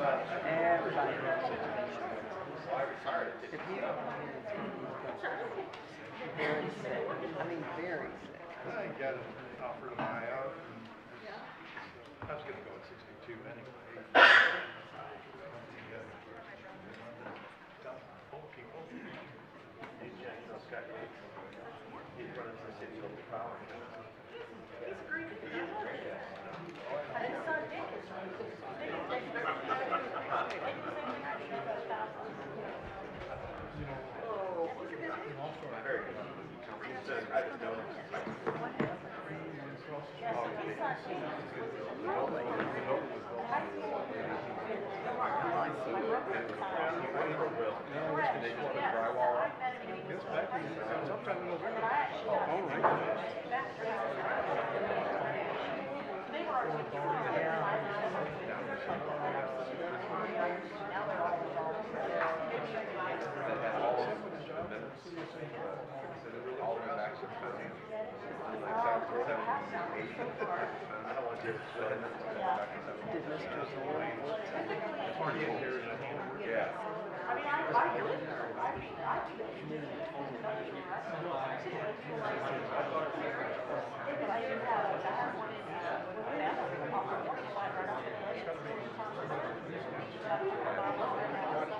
Everybody loves it. If you don't know him, he's very sick. I mean, very sick. I got an offer to buy out. I was gonna go at 62 anyway. Old people. Scott Yates. He's running for city local power. Did Mr. Zoll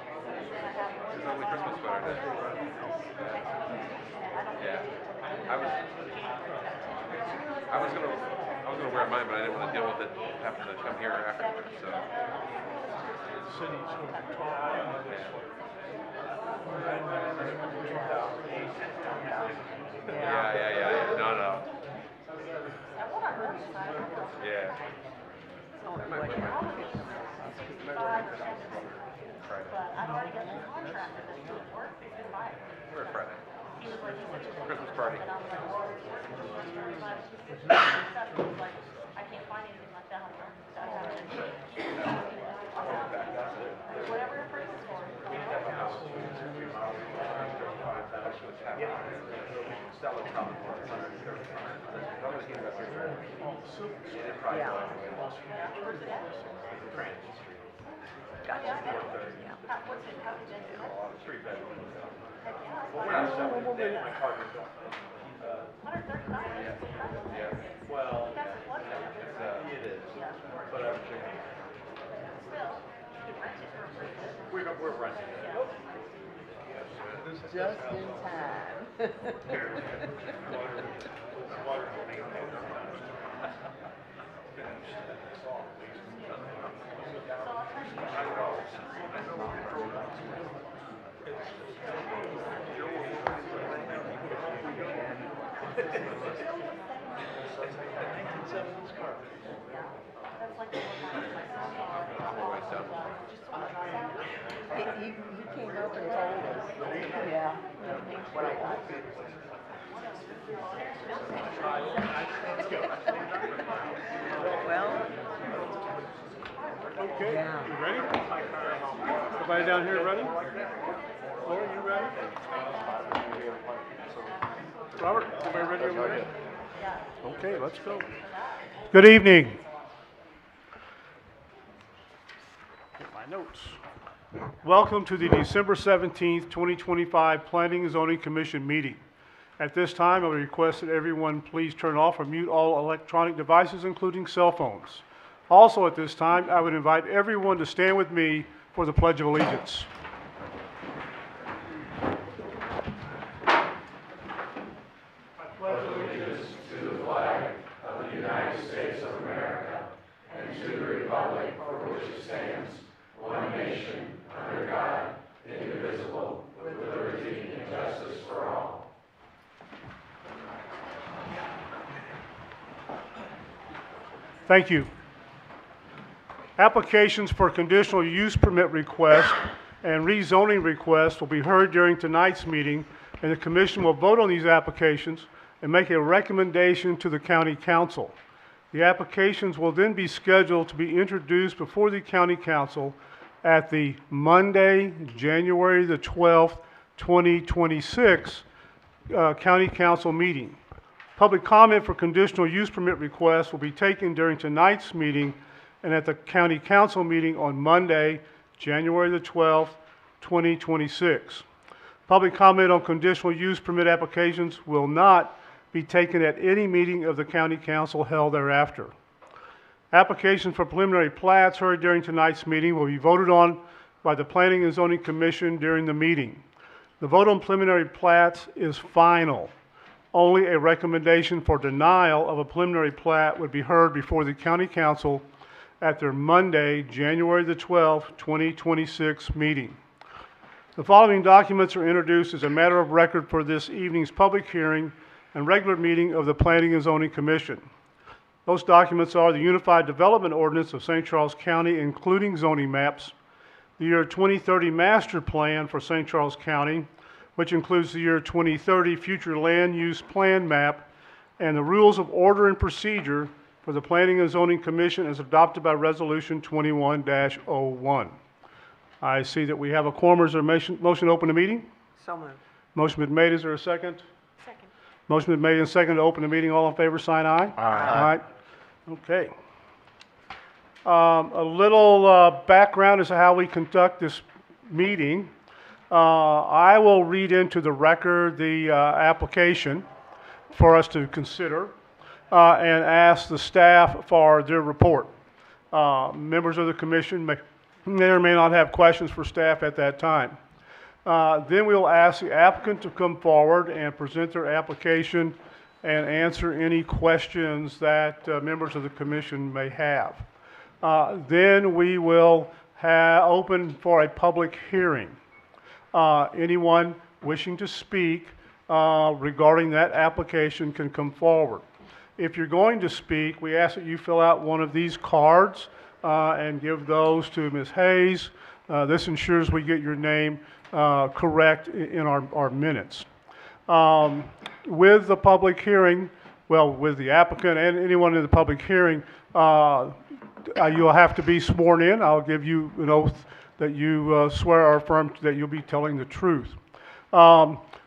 His only Christmas sweater. Yeah. I was gonna wear mine, but I didn't want to deal with it having to come here afterwards. So. Yeah. No. Yeah. We're Friday. Christmas party. I can't find anything like that. Whatever your price is for. We're renting it. just in time? He came up and told us. Yeah. Well. Okay, Yeah. you ready? Everybody down here ready? Lori, you ready? Robert, everybody ready over there? Okay, let's go. Good evening. Get my notes. Welcome to the December 17th, 2025 Planning and Zoning Commission meeting. At this time, I would request that everyone please turn off or mute all electronic devices, including cell phones. Also at this time, I would invite everyone to stand with me for the Pledge of Allegiance. Thank you. Applications for conditional use permit requests and rezoning requests will be heard during tonight's meeting, and the commission will vote on these applications and make a recommendation to the county council. The applications will then be scheduled to be introduced before the county council at the Monday, January the 12th, 2026 county council meeting. Public comment for conditional use permit requests will be taken during tonight's meeting and at the county council meeting on Monday, January the 12th, 2026. Public comment on conditional use permit applications will not be taken at any meeting of the county council held thereafter. Applications for preliminary plats heard during tonight's meeting will be voted on by the Planning and Zoning Commission during the meeting. The vote on preliminary plats is final. Only a recommendation for denial of a preliminary plat would be heard before the county council at their Monday, January the 12th, 2026 meeting. The following documents are introduced as a matter of record for this evening's public hearing and regular meeting of the Planning and Zoning Commission. Those documents are the Unified Development Ordinance of St. Charles County, including zoning maps, the year 2030 Master Plan for St. Charles County, which includes the year 2030 Future Land Use Plan Map, and the Rules of Order and Procedure for the Planning and Zoning Commission as adopted by Resolution 21-01. I see that we have a quorum. Is there a motion to open the meeting? So moved. Motion been made. Is there a second? Second. Motion been made and seconded to open the meeting. All in favor, sign aye. Aye. Okay. A little background as to how we conduct this meeting. I will read into the record the application for us to consider and ask the staff for their report. Members of the commission may or may not have questions for staff at that time. Then we will ask the applicant to come forward and present their application and answer any questions that members of the commission may have. Then we will open for a public hearing. Anyone wishing to speak regarding that application can come forward. If you're going to speak, we ask that you fill out one of these cards and give those to Ms. Hayes. This ensures we get your name correct in our minutes. With the public hearing, well, with the applicant and anyone in the public hearing, you'll have to be sworn in. I'll give you an oath that you swear or affirm that you'll be telling the truth.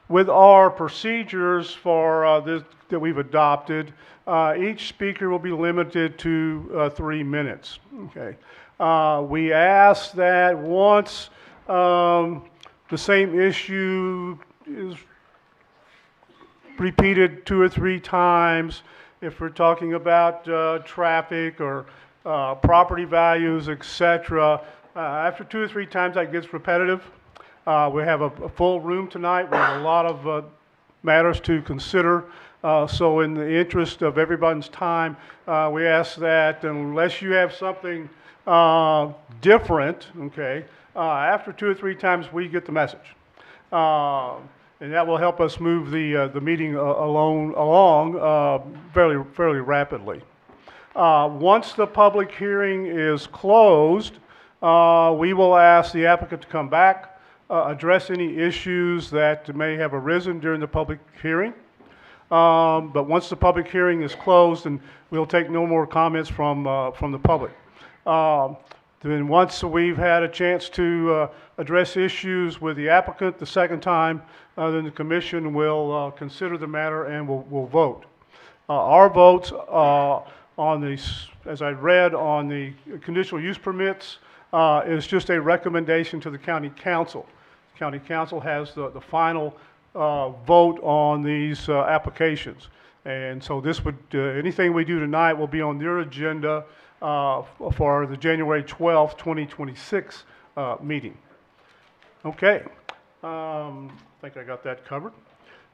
With our procedures for this that we've adopted, each speaker will be limited to 3 minutes. Okay. We ask that once the same issue is repeated 2 or 3 times, if we're talking about traffic or property values, etc., after 2 or 3 times that gets repetitive. We have a full room tonight. We have a lot of matters to consider. So in the interest of everybody's time, we ask that unless you have something different, okay, after 2 or 3 times we get the message. And that will help us move the meeting along fairly rapidly. Once the public hearing is closed, we will ask the applicant to come back, address any issues that may have arisen during the public hearing. But once the public hearing is closed, and we'll take no more comments from the public. Then once we've had a chance to address issues with the applicant the second time, then the commission will consider the matter and will vote. Our votes on these, as I read, on the conditional use permits is just a recommendation to the county council. The county council has the final vote on these applications. And so this would, anything we do tonight will be on their agenda for the January 12th, 2026 meeting. Okay, I think I got that covered.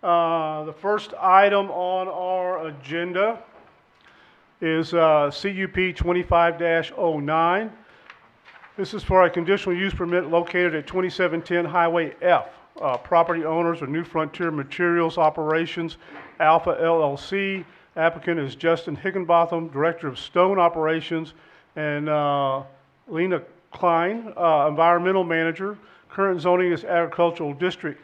The first item on our agenda is CUP 25-09. This is for a conditional use permit located at 2710 Highway F. Property owners are New Frontier Materials Operations, Alpha LLC. Applicant is Justin Higginbotham, Director of Stone Operations, and Lena Klein, Environmental Manager. Current zoning is Agricultural District.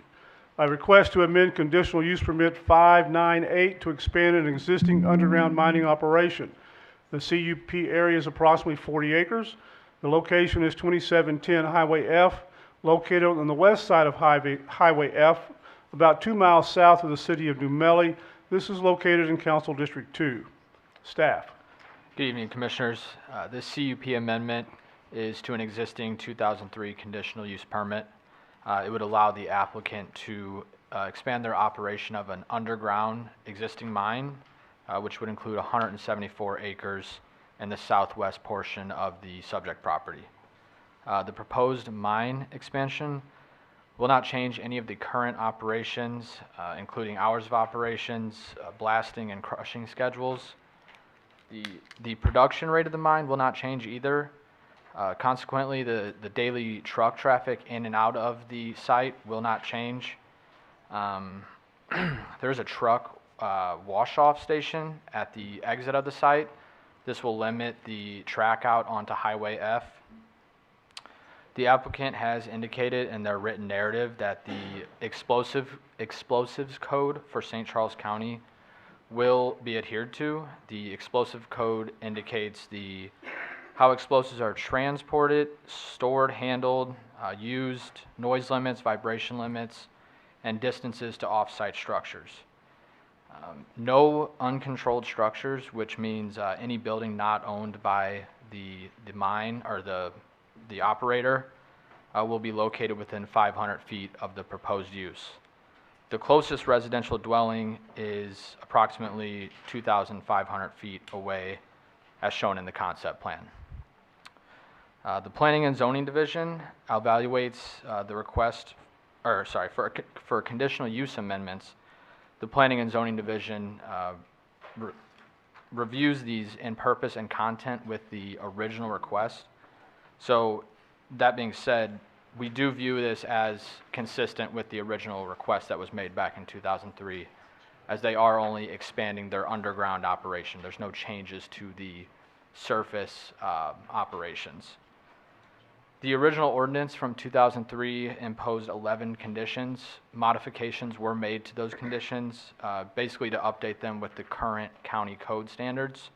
I request to amend conditional use permit 598 to expand an existing underground mining operation. The CUP area is approximately 40 acres. The location is 2710 Highway F, located on the west side of Highway F, about 2 miles south of the city of New Melle. This is located in Council District 2. Staff. Good evening, Commissioners. This CUP amendment is to an existing 2003 conditional use permit. It would allow the applicant to expand their operation of an underground existing mine, which would include 174 acres in the southwest portion of the subject property. The proposed mine expansion will not change any of the current operations, including hours of operations, blasting and crushing schedules. The production rate of the mine will not change either. Consequently, the daily truck traffic in and out of the site will not change. There's a truck wash-off station at the exit of the site. This will limit the track out onto Highway F. The applicant has indicated in their written narrative that the explosives code for St. Charles County will be adhered to. The explosive code indicates how explosives are transported, stored, handled, used, noise limits, vibration limits, and distances to off-site structures. No uncontrolled structures, which means any building not owned by the mine or the operator, will be located within 500 feet of the proposed use. The closest residential dwelling is approximately 2,500 feet away, as shown in the concept plan. The Planning and Zoning Division evaluates the request, for conditional use amendments. The Planning and Zoning Division reviews these in purpose and content with the original request. So that being said, we do view this as consistent with the original request that was made back in 2003, as they are only expanding their underground operation. There's no changes to the surface operations. The original ordinance from 2003 imposed 11 conditions. Modifications were made to those conditions, basically to update them with the current county code standards.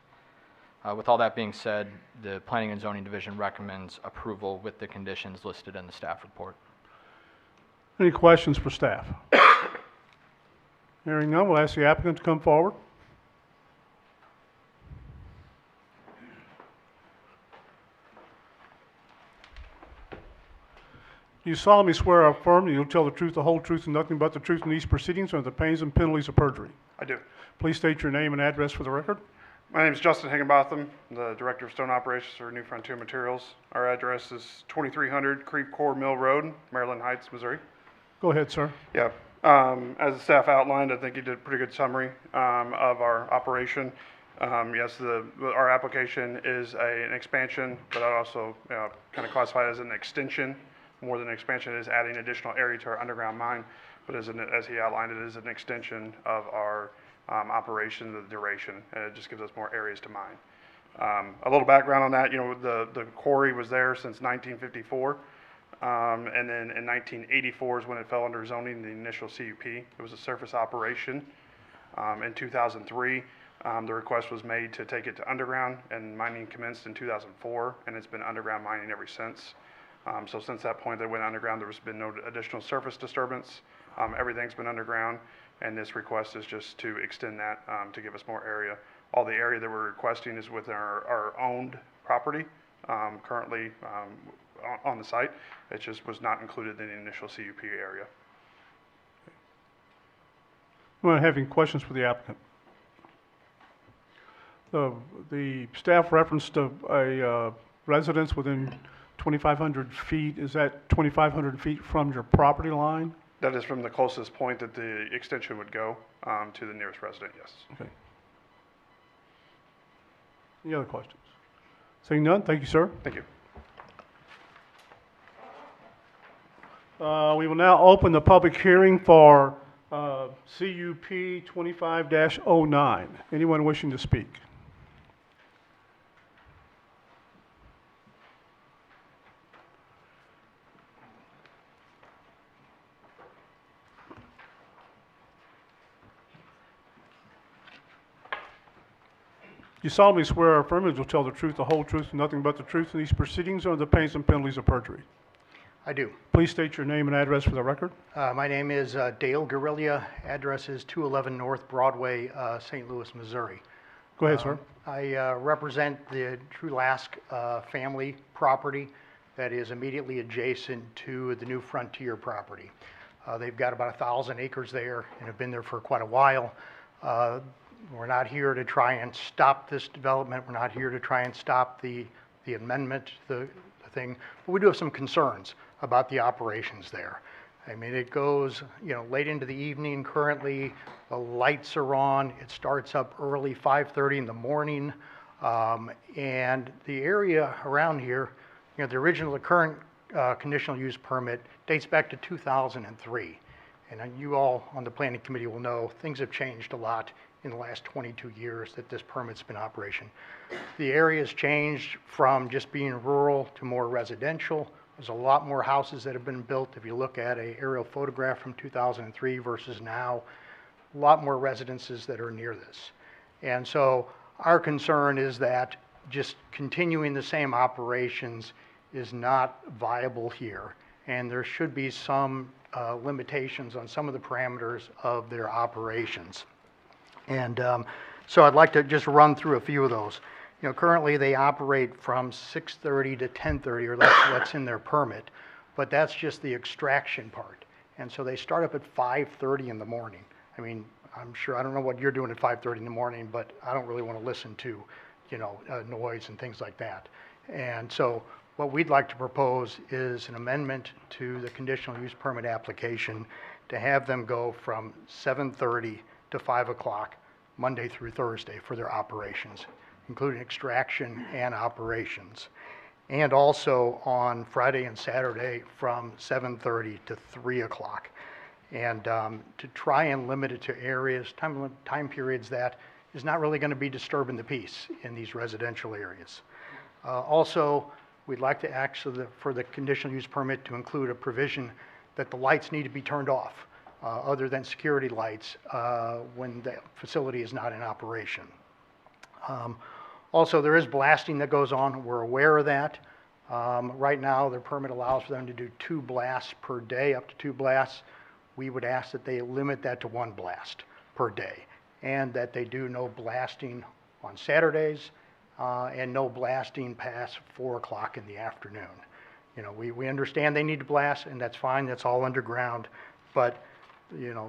With all that being said, the Planning and Zoning Division recommends approval with the conditions listed in the staff report. Any questions for staff? Hearing none, we'll ask the applicant to come forward. Do you solemnly swear or affirm that you'll tell the truth, the whole truth, and nothing but the truth in these proceedings under the pains and penalties of perjury? I do. Please state your name and address for the record. My name is Justin Higginbotham, the Director of Stone Operations for New Frontier Materials. Our address is 2300 Creek Core Mill Road, Maryland Heights, Missouri. Go ahead, sir. Yeah. As the staff outlined, I think you did a pretty good summary of our operation. Yes, our application is an expansion, but I'd also kind of classify it as an extension. More than an expansion, it is adding additional area to our underground mine. But as he outlined, it is an extension of our operation, the duration, and it just gives us more areas to mine. A little background on that, the quarry was there since 1954, and then in 1984 is when it fell under zoning, the initial CUP. It was a surface operation. In 2003, the request was made to take it to underground, and mining commenced in 2004, and it's been underground mining ever since. So since that point that it went underground, there's been no additional surface disturbance. Everything's been underground, and this request is just to extend that to give us more area. All the area that we're requesting is within our owned property, currently on the site. It just was not included in the initial CUP area. Anyone have any questions for the applicant? The staff referenced a residence within 2,500 feet. Is that 2,500 feet from your property line? That is from the closest point that the extension would go to the nearest resident, yes. Okay. Any other questions? Seeing none, thank you, sir. Thank you. We will now open the public hearing for CUP 25-09. Anyone wishing to speak? You solemnly swear or affirm that you'll tell the truth, the whole truth, and nothing but the truth in these proceedings under the pains and penalties of perjury. I do. Please state your name and address for the record. My name is Dale Guerrilla. Address is 211 North Broadway, St. Louis, Missouri. Go ahead, sir. I represent the Trulask family property that is immediately adjacent to the New Frontier property. They've got about 1,000 acres there and have been there for quite a while. We're not here to try and stop this development. We're not here to try and stop the amendment, the thing. But we do have some concerns about the operations there. I mean, it goes, late into the evening currently. The lights are on. It starts up early, 5:30 in the morning. And the area around here, the current conditional use permit dates back to 2003. And you all on the planning committee will know things have changed a lot in the last 22 years that this permit's been in operation. The area's changed from just being rural to more residential. There's a lot more houses that have been built. If you look at an aerial photograph from 2003 versus now, a lot more residences that are near this. And so our concern is that just continuing the same operations is not viable here. And there should be some limitations on some of the parameters of their operations. And so I'd like to just run through a few of those. Currently they operate from 6:30 to 10:30, or that's what's in their permit, but that's just the extraction part. And so they start up at 5:30 in the morning. I mean, I don't know what you're doing at 5:30 in the morning, but I don't really want to listen to, noise and things like that. And so what we'd like to propose is an amendment to the conditional use permit application to have them go from 7:30 to 5 o'clock, Monday through Thursday, for their operations, including extraction and operations. And also on Friday and Saturday from 7:30 to 3 o'clock. And to try and limit it to areas, time periods that is not really going to be disturbing the peace in these residential areas. Also, we'd like to ask for the conditional use permit to include a provision that the lights need to be turned off, other than security lights, when the facility is not in operation. Also, there is blasting that goes on. We're aware of that. Right now, their permit allows for them to do 2 blasts per day, up to 2 blasts. We would ask that they limit that to 1 blast per day, and that they do no blasting on Saturdays, and no blasting past 4 o'clock in the afternoon. We understand they need to blast, and that's fine. That's all underground, but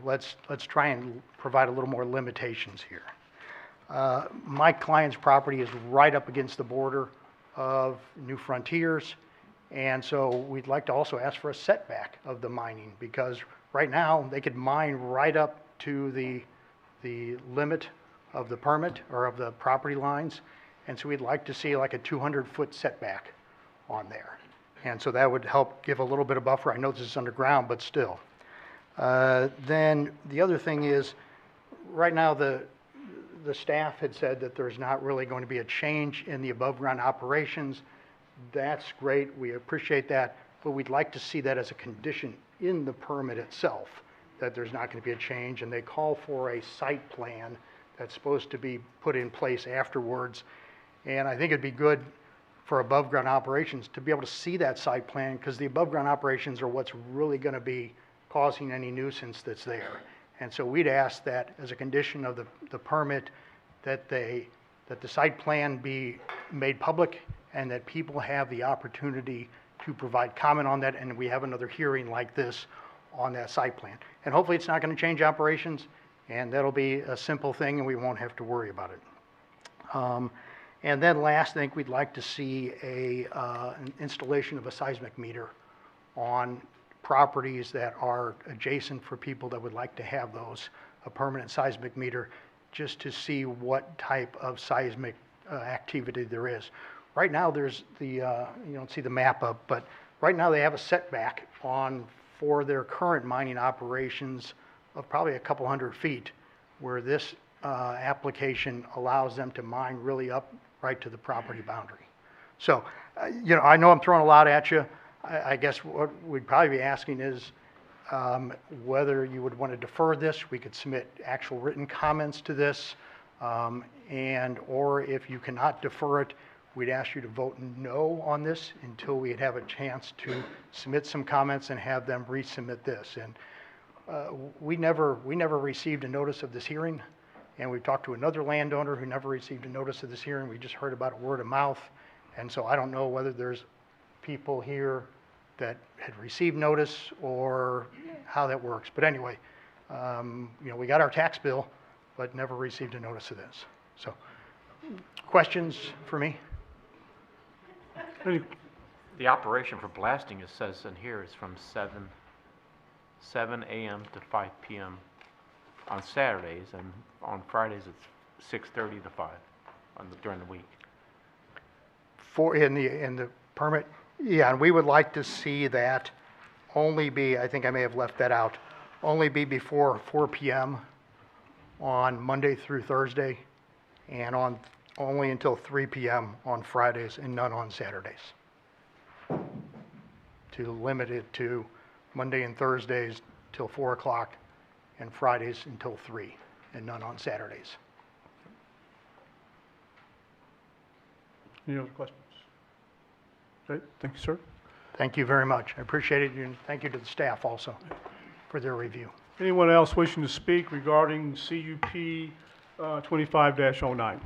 let's try and provide a little more limitations here. My client's property is right up against the border of New Frontiers, and so we'd like to also ask for a setback of the mining, because right now they could mine right up to the limit of the permit or of the property lines, and so we'd like to see like a 200-foot setback on there. And so that would help give a little bit of buffer. I know this is underground, but still. Then the other thing is, right now the staff had said that there's not really going to be a change in the above ground operations. That's great, we appreciate that, but we'd like to see that as a condition in the permit itself, that there's not going to be a change, and they call for a site plan that's supposed to be put in place afterwards. And I think it'd be good for above ground operations to be able to see that site plan, because the above ground operations are what's really going to be causing any nuisance that's there. And so we'd ask that as a condition of the permit that the site plan be made public, and that people have the opportunity to provide comment on that, and we have another hearing like this on that site plan. And hopefully it's not going to change operations, and that'll be a simple thing and we won't have to worry about it. And then last, I think we'd like to see an installation of a seismic meter on properties that are adjacent for people that would like to have those, a permanent seismic meter, just to see what type of seismic activity there is. Right now there's you don't see the map up, but right now they have a setback for their current mining operations of probably a couple 100 feet, where this application allows them to mine really up right to the property boundary. So, I know I'm throwing a lot at you. I guess what we'd probably be asking is whether you would want to defer this. We could submit actual written comments to this, or if you cannot defer it, we'd ask you to vote no on this until we'd have a chance to submit some comments and have them resubmit this. And we never received a notice of this hearing, And we've talked to another landowner who never received a notice of this hearing. We just heard about it word of mouth. And so I don't know whether there's people here that had received notice or how that works. But anyway, we got our tax bill, but never received a notice of this. So, questions for me? Any, The operation for blasting, it says in here, is from 7 a.m. to 5 p.m. on Saturdays, and on Fridays it's 6:30 to 5 during the week. In the permit, yeah, and we would like to see that only be, I think I may have left that out, only be before 4 p.m. on Monday through Thursday, and only until 3 p.m. on Fridays, and none on Saturdays. To limit it to Monday and Thursdays till 4 o'clock, and Fridays until 3, and none on Saturdays. any other questions? Okay, thank you, sir. Thank you very much. I appreciate it, and thank you to the staff also for their review. Anyone else wishing to speak regarding CUP 25-09?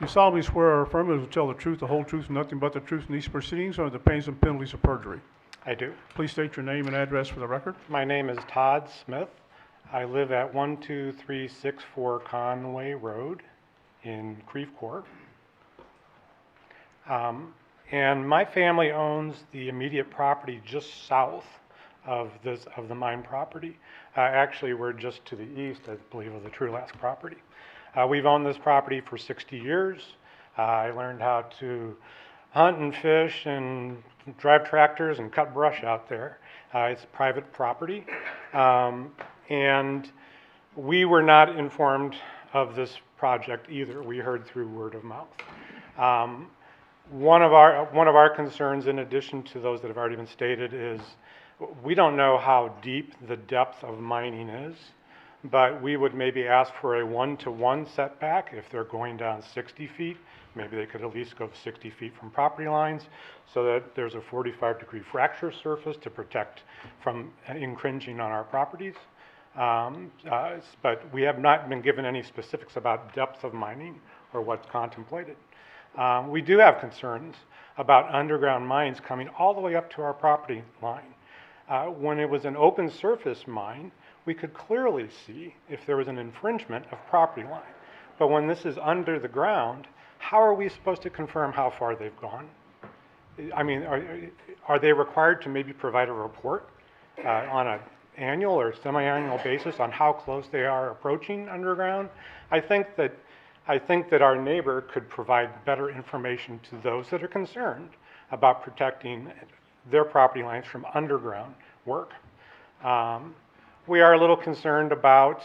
You solemnly swear or affirm that you will tell the truth, the whole truth, and nothing but the truth in these proceedings or the pains and penalties of perjury. I do. Please state your name and address for the record. My name is Todd Smith. I live at 12364 Conway Road in Creve Coeur. And my family owns the immediate property just south of the mine property. Actually, we're just to the east, I believe, of the Trulaske property. We've owned this property for 60 years. I learned how to hunt and fish and drive tractors and cut brush out there. It's private property. And we were not informed of this project either. We heard through word of mouth. One of our concerns, in addition to those that have already been stated, is we don't know how deep the depth of mining is, but we would maybe ask for a 1-to-1 setback. If they're going down 60 feet, maybe they could at least go 60 feet from property lines so that there's a 45-degree fracture surface to protect from encroaching on our properties. But we have not been given any specifics about depth of mining or what's contemplated. We do have concerns about underground mines coming all the way up to our property line. When it was an open surface mine, we could clearly see if there was an infringement of property line. But when this is under the ground, how are we supposed to confirm how far they've gone? I mean, are they required to maybe provide a report on an annual or semi-annual basis on how close they are approaching underground? I think that our neighbor could provide better information to those that are concerned about protecting their property lines from underground work. We are a little concerned about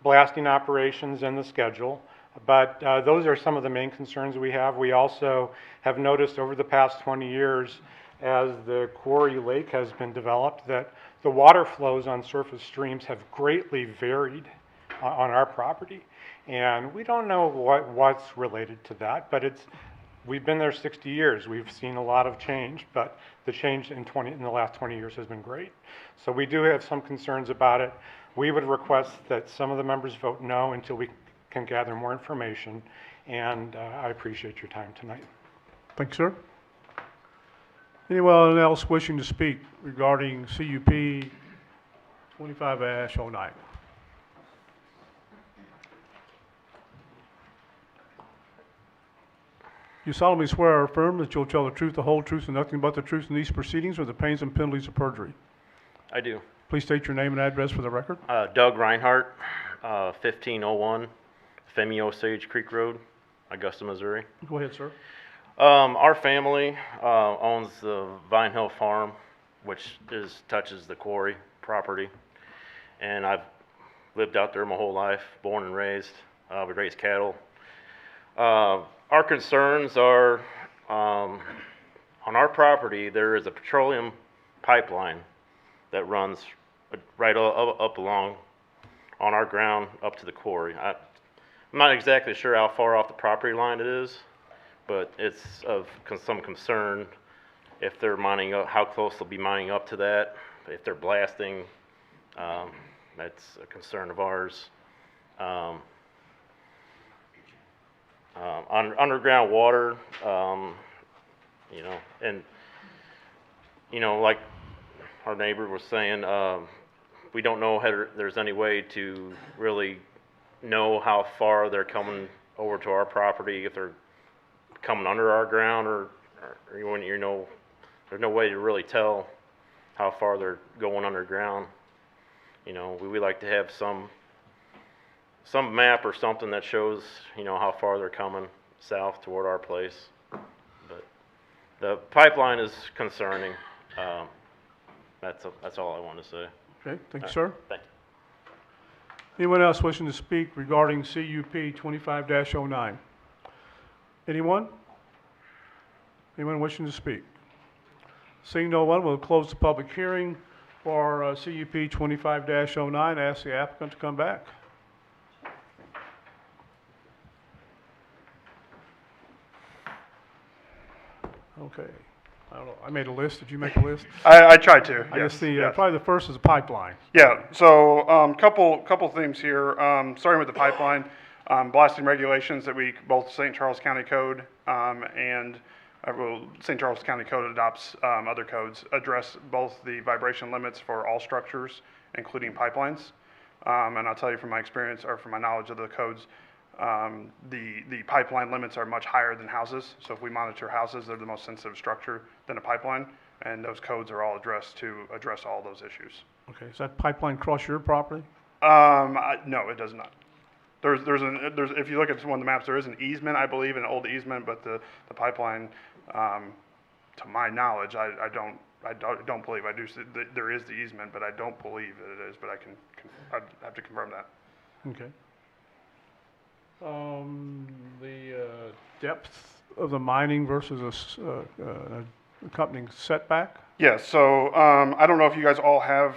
blasting operations and the schedule, but those are some of the main concerns we have. We also have noticed over the past 20 years, as the quarry lake has been developed, that the water flows on surface streams have greatly varied on our property. And we don't know what's related to that, but we've been there 60 years. We've seen a lot of change, but the change in the last 20 years has been great. So we do have some concerns about it. We would request that some of the members vote no until we can gather more information, and I appreciate your time tonight. Thank you, sir. Anyone else wishing to speak regarding CUP 25-09? You solemnly swear or affirm that you'll tell the truth, the whole truth, and nothing but the truth in these proceedings or the pains and penalties of perjury. I do. Please state your name and address for the record. Doug Reinhardt, 1501 Femio Sage Creek Road, Augusta, Missouri. Go ahead, sir. Our family owns the Vine Hill Farm, which touches the quarry property. And I've lived out there my whole life, born and raised. We raise cattle. Our concerns are, on our property, there is a petroleum pipeline that runs right up along on our ground up to the quarry. I'm not exactly sure how far off the property line it is, but it's of some concern if they're mining up, how close they'll be mining up to that. If they're blasting, that's a concern of ours. Underground water, you know, and, you know, like our neighbor was saying, we don't know whether there's any way to really know how far they're coming over to our property, if they're coming under our ground or when, you know, there's no way to really tell how far they're going underground. You know, we like to have some map or something that shows, you know, how far they're coming south toward our place. But the pipeline is concerning. That's all I want to say. Okay, thank you, sir. Thank you. Anyone else wishing to speak regarding CUP 25-09? Anyone? Anyone wishing to speak? Seeing no one, we'll close the public hearing for CUP 25-09. Ask the applicant to come back. Okay. I don't know. I made a list. Did you make a list? I tried to, I guess yes. probably the first is pipeline. Yeah, so couple themes here. Starting with the pipeline, blasting regulations that both St. Charles County Code and St. Charles County Code adopts other codes, address both the vibration limits for all structures, including pipelines. And I'll tell you from my experience or from my knowledge of the codes, the pipeline limits are much higher than houses. So if we monitor houses, they're the most sensitive structure than a pipeline, and those codes are all addressed to address all those issues. Okay, does that pipeline cross your property? No, it does not. If you look at one of the maps, there is an easement, I believe, an old easement, but the pipeline, to my knowledge, I don't believe. I do see that there is the easement, but I don't believe that it is. But I'd have to confirm that. Okay. The depth of the mining versus accompanying setback? Yeah, so I don't know if you guys all have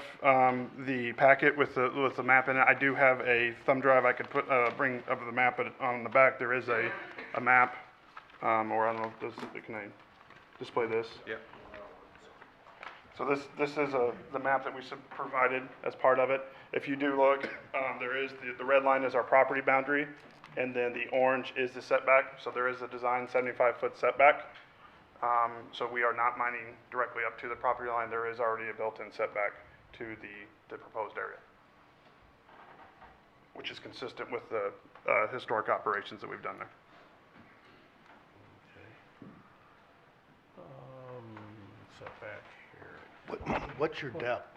the packet with the map in it. I do have a thumb drive I could bring up the map, but on the back there is a map, or I don't know if can I display this? Yep. So this is the map that we provided as part of it. If you do look, there is the red line is our property boundary, and then the orange is the setback. So there is a design 75-foot setback. So we are not mining directly up to the property line. There is already a built-in setback to the proposed area, which is consistent with the historic operations that we've done there. Setback here. What's your depth?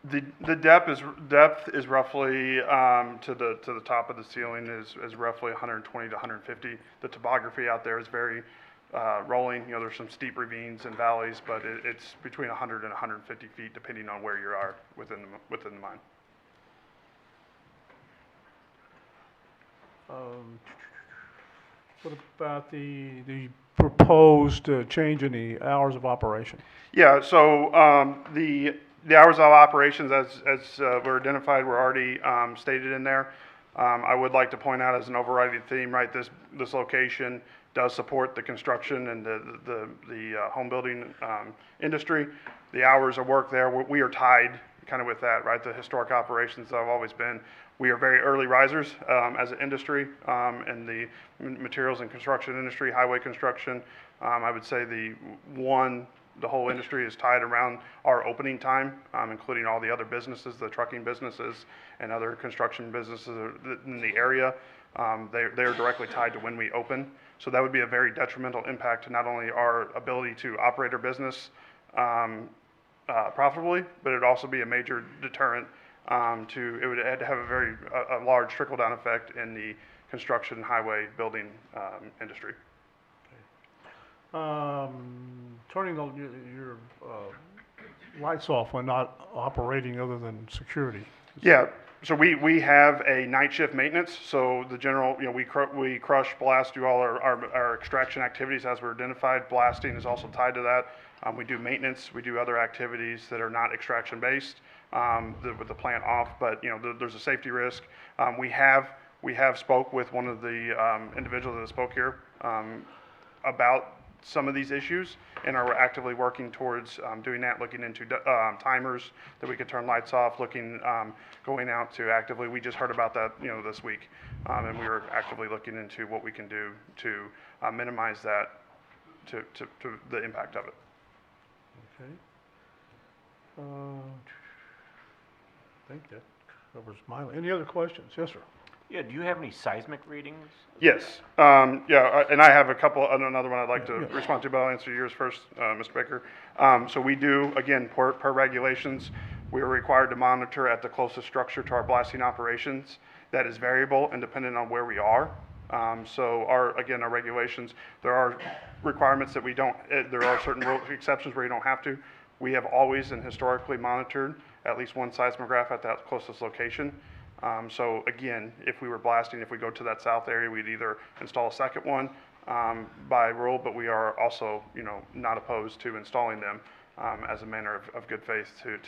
The depth is roughly to the top of the ceiling is roughly 120 to 150. The topography out there is very rolling. You know, there's some steep ravines and valleys, but it's between 100 and 150 feet depending on where you are within the mine. What about the proposed change in the hours of operation? Yeah, so the hours of operations as were identified were already stated in there. I would like to point out as an overriding theme, right, this location does support the construction and the home building industry. The hours of work there, we are tied kind of with that, right? The historic operations that have always been. We are very early risers as an industry in the materials and construction industry, highway construction. I would say the whole industry is tied around our opening time, including all the other businesses, the trucking businesses and other construction businesses in the area. They're directly tied to when we open. So that would be a very detrimental impact to not only our ability to operate our business profitably, but it would also be a major deterrent it would have a large trickle-down effect in the construction highway building industry. Turning your lights off when not operating other than security. Yeah, so we have a night shift maintenance. So the general, you know, we crush, blast, do all our extraction activities as we're identified. Blasting is also tied to that. We do maintenance. We do other activities that are not extraction based with the plant off. But you know, there's a safety risk. We have spoke with one of the individuals that spoke here about some of these issues and are actively working towards doing that, looking into timers that we could turn lights off, going out to actively, we just heard about that, this week. And we were actively looking into what we can do to minimize that, to the impact of it. Okay. I think that covers any other questions? Yes, sir. Yeah, do you have any seismic readings? Yes, and I have another one I'd like to respond to, but I'll answer yours first, Mr. Baker. So we do, again, per regulations, we are required to monitor at the closest structure to our blasting operations. That is variable and dependent on where we are. So our regulations, there are requirements that we don't, there are certain exceptions where you don't have to. We have always and historically monitored at least one seismograph at that closest location. So again, if we were blasting, if we go to that south area, we'd either install a second one by rule, but we are also, not opposed to installing them as a manner of good faith to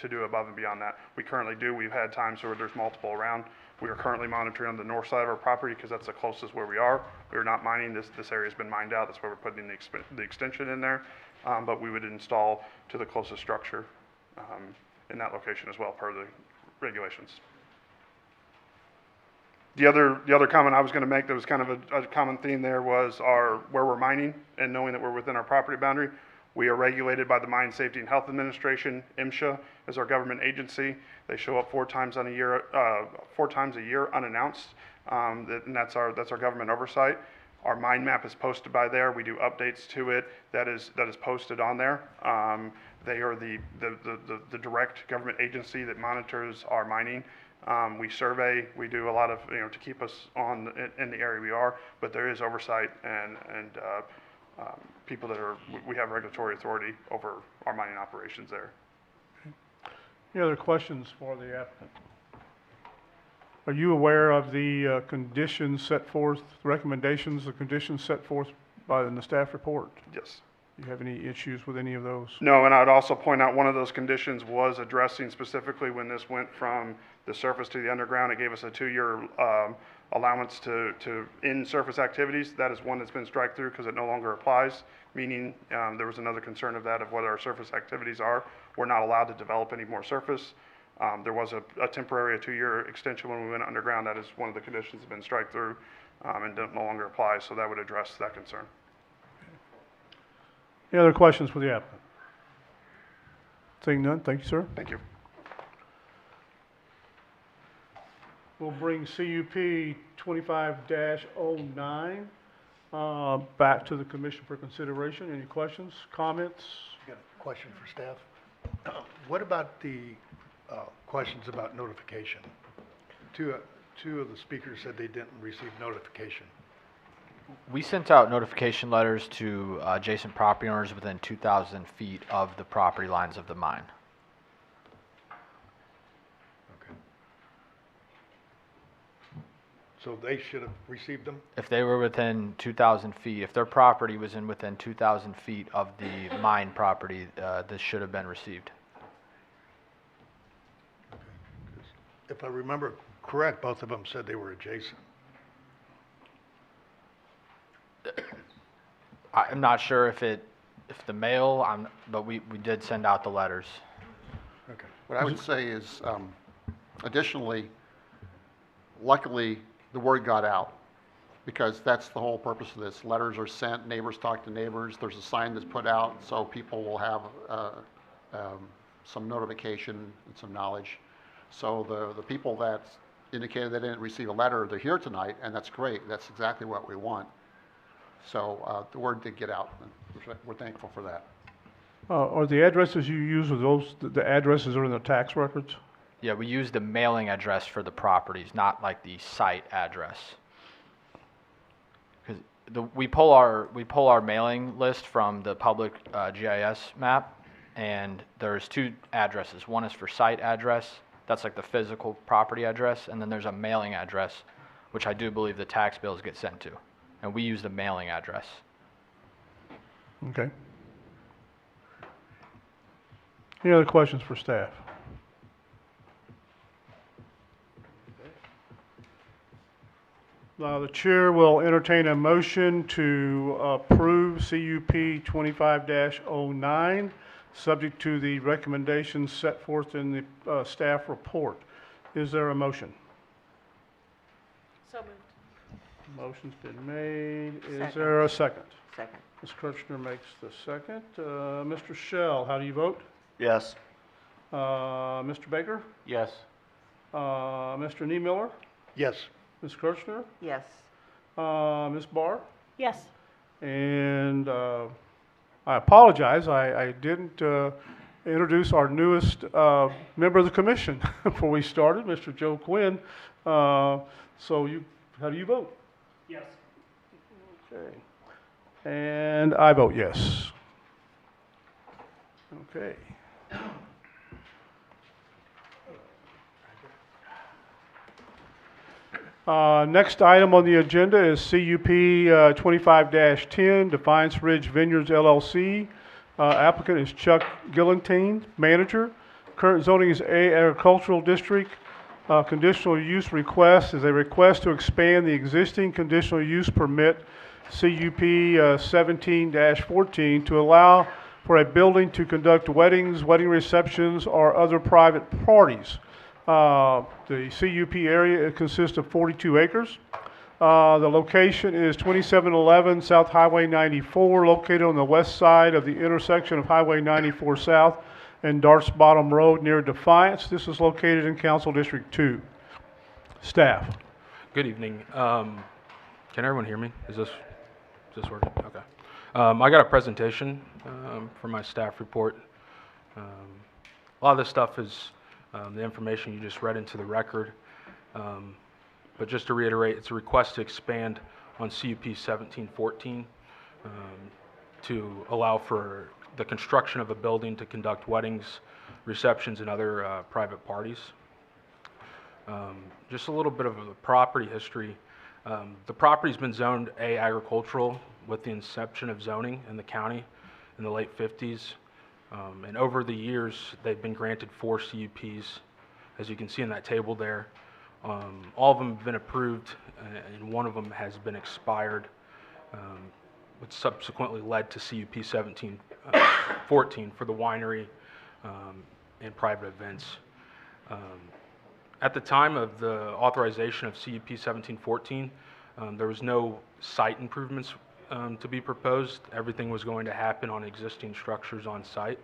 do above and beyond that. We currently do. We've had times where there's multiple around. We are currently monitoring on the north side of our property because that's the closest where we are. We are not mining. This area's been mined out. That's why we're putting the extension in there. But we would install to the closest structure in that location as well, per the regulations. The other comment I was going to make that was kind of a common theme there was where we're mining and knowing that we're within our property boundary. We are regulated by the Mine Safety and Health Administration. MSHA is our government agency. They show up 4 times a year unannounced, and that's our government oversight. Our mine map is posted by there. We do updates to it. That is posted on there. They are the direct government agency that monitors our mining. We survey. We do a lot of to keep us in the area we are. But there is oversight and people that we have regulatory authority over our mining operations there. Any other questions for the applicant? Are you aware of the conditions set forth, recommendations, the conditions set forth in the staff report? Yes. Do you have any issues with any of those? No, and I'd also point out one of those conditions was addressing specifically when this went from the surface to the underground. It gave us a 2-year allowance to in-surface activities. That is one that's been strike through because it no longer applies, meaning there was another concern of that of whether our surface activities are. We're not allowed to develop any more surface. There was a temporary 2-year extension when we went underground. That is one of the conditions that's been strike through and no longer applies, so that would address that concern. Any other questions for the applicant? Seeing none, thank you, sir. Thank you. We'll bring CUP 25-09 back to the commission for consideration. Any questions, comments? Got a question for staff. What about the questions about notification? Two of the speakers said they didn't receive notification. We sent out notification letters to adjacent property owners within 2,000 feet of the property lines of the mine. Okay. So they should have received them? If they were within 2,000 feet, if their property was within 2,000 feet of the mine property, this should have been received. Okay. 'Cause if I remember correct, both of them said they were adjacent. I'm not sure if the mail, but we did send out the letters. Okay. What I would say is, additionally, luckily, the word got out, because that's the whole purpose of this. Letters are sent, neighbors talk to neighbors, there's a sign that's put out, so people will have some notification and some knowledge. So the people that indicated they didn't receive a letter, they're here tonight, and that's great. That's exactly what we want. So the word did get out, and we're thankful for that. Are the addresses you use, are those, the addresses are in the tax records? Yeah, we use the mailing address for the properties, not like the site address. Because we pull our mailing list from the public GIS map, and there's 2 addresses. One is for site address, that's like the physical property address, and then there's a mailing address, which I do believe the tax bills get sent to. And we use the mailing address. Okay. Any other questions for staff? The chair will entertain a motion to approve CUP 25-09, subject to the recommendations set forth in the staff report. Is there a motion? So moved. Motion's been made. Is Second. there a second? Second. Ms. Kirchner makes the second. Mr. Shell, how do you vote? Yes. Mr. Baker? Yes. Mr. Niemiller? Yes. Ms. Kirchner? Yes. Ms. Barr? Yes. And I apologize, I didn't introduce our newest member of the commission before we started, Mr. Joe Quinn. So how do you vote? Yes. Okay. And I vote yes. Okay. Next item on the agenda is CUP 25-10, Defiance Ridge Vineyards LLC. Applicant is Chuck Gillentine, manager. Current zoning is A Agricultural District. Conditional use request is a request to expand the existing conditional use permit, CUP 17-14, to allow for a building to conduct weddings, wedding receptions, or other private parties. The CUP area consists of 42 acres. The location is 2711 South Highway 94, located on the west side of the intersection of Highway 94 South and Darts Bottom Road near Defiance. This is located in Council District 2. Staff. Good evening. Can everyone hear me? Is this working? Okay. I got a presentation for my staff report. A lot of this stuff is the information you just read into the record. But just to reiterate, it's a request to expand on CUP 1714 to allow for the construction of a building to conduct weddings, receptions, and other private parties. Just a little bit of the property history. The property's been zoned A agricultural with the inception of zoning in the county in the late 50s. And over the years, they've been granted 4 CUPs, as you can see in that table there. All of them have been approved, and one of them has been expired, which subsequently led to CUP 1714 for the winery and private events. At the time of the authorization of CUP 1714, there was no site improvements to be proposed. Everything was going to happen on existing structures on site.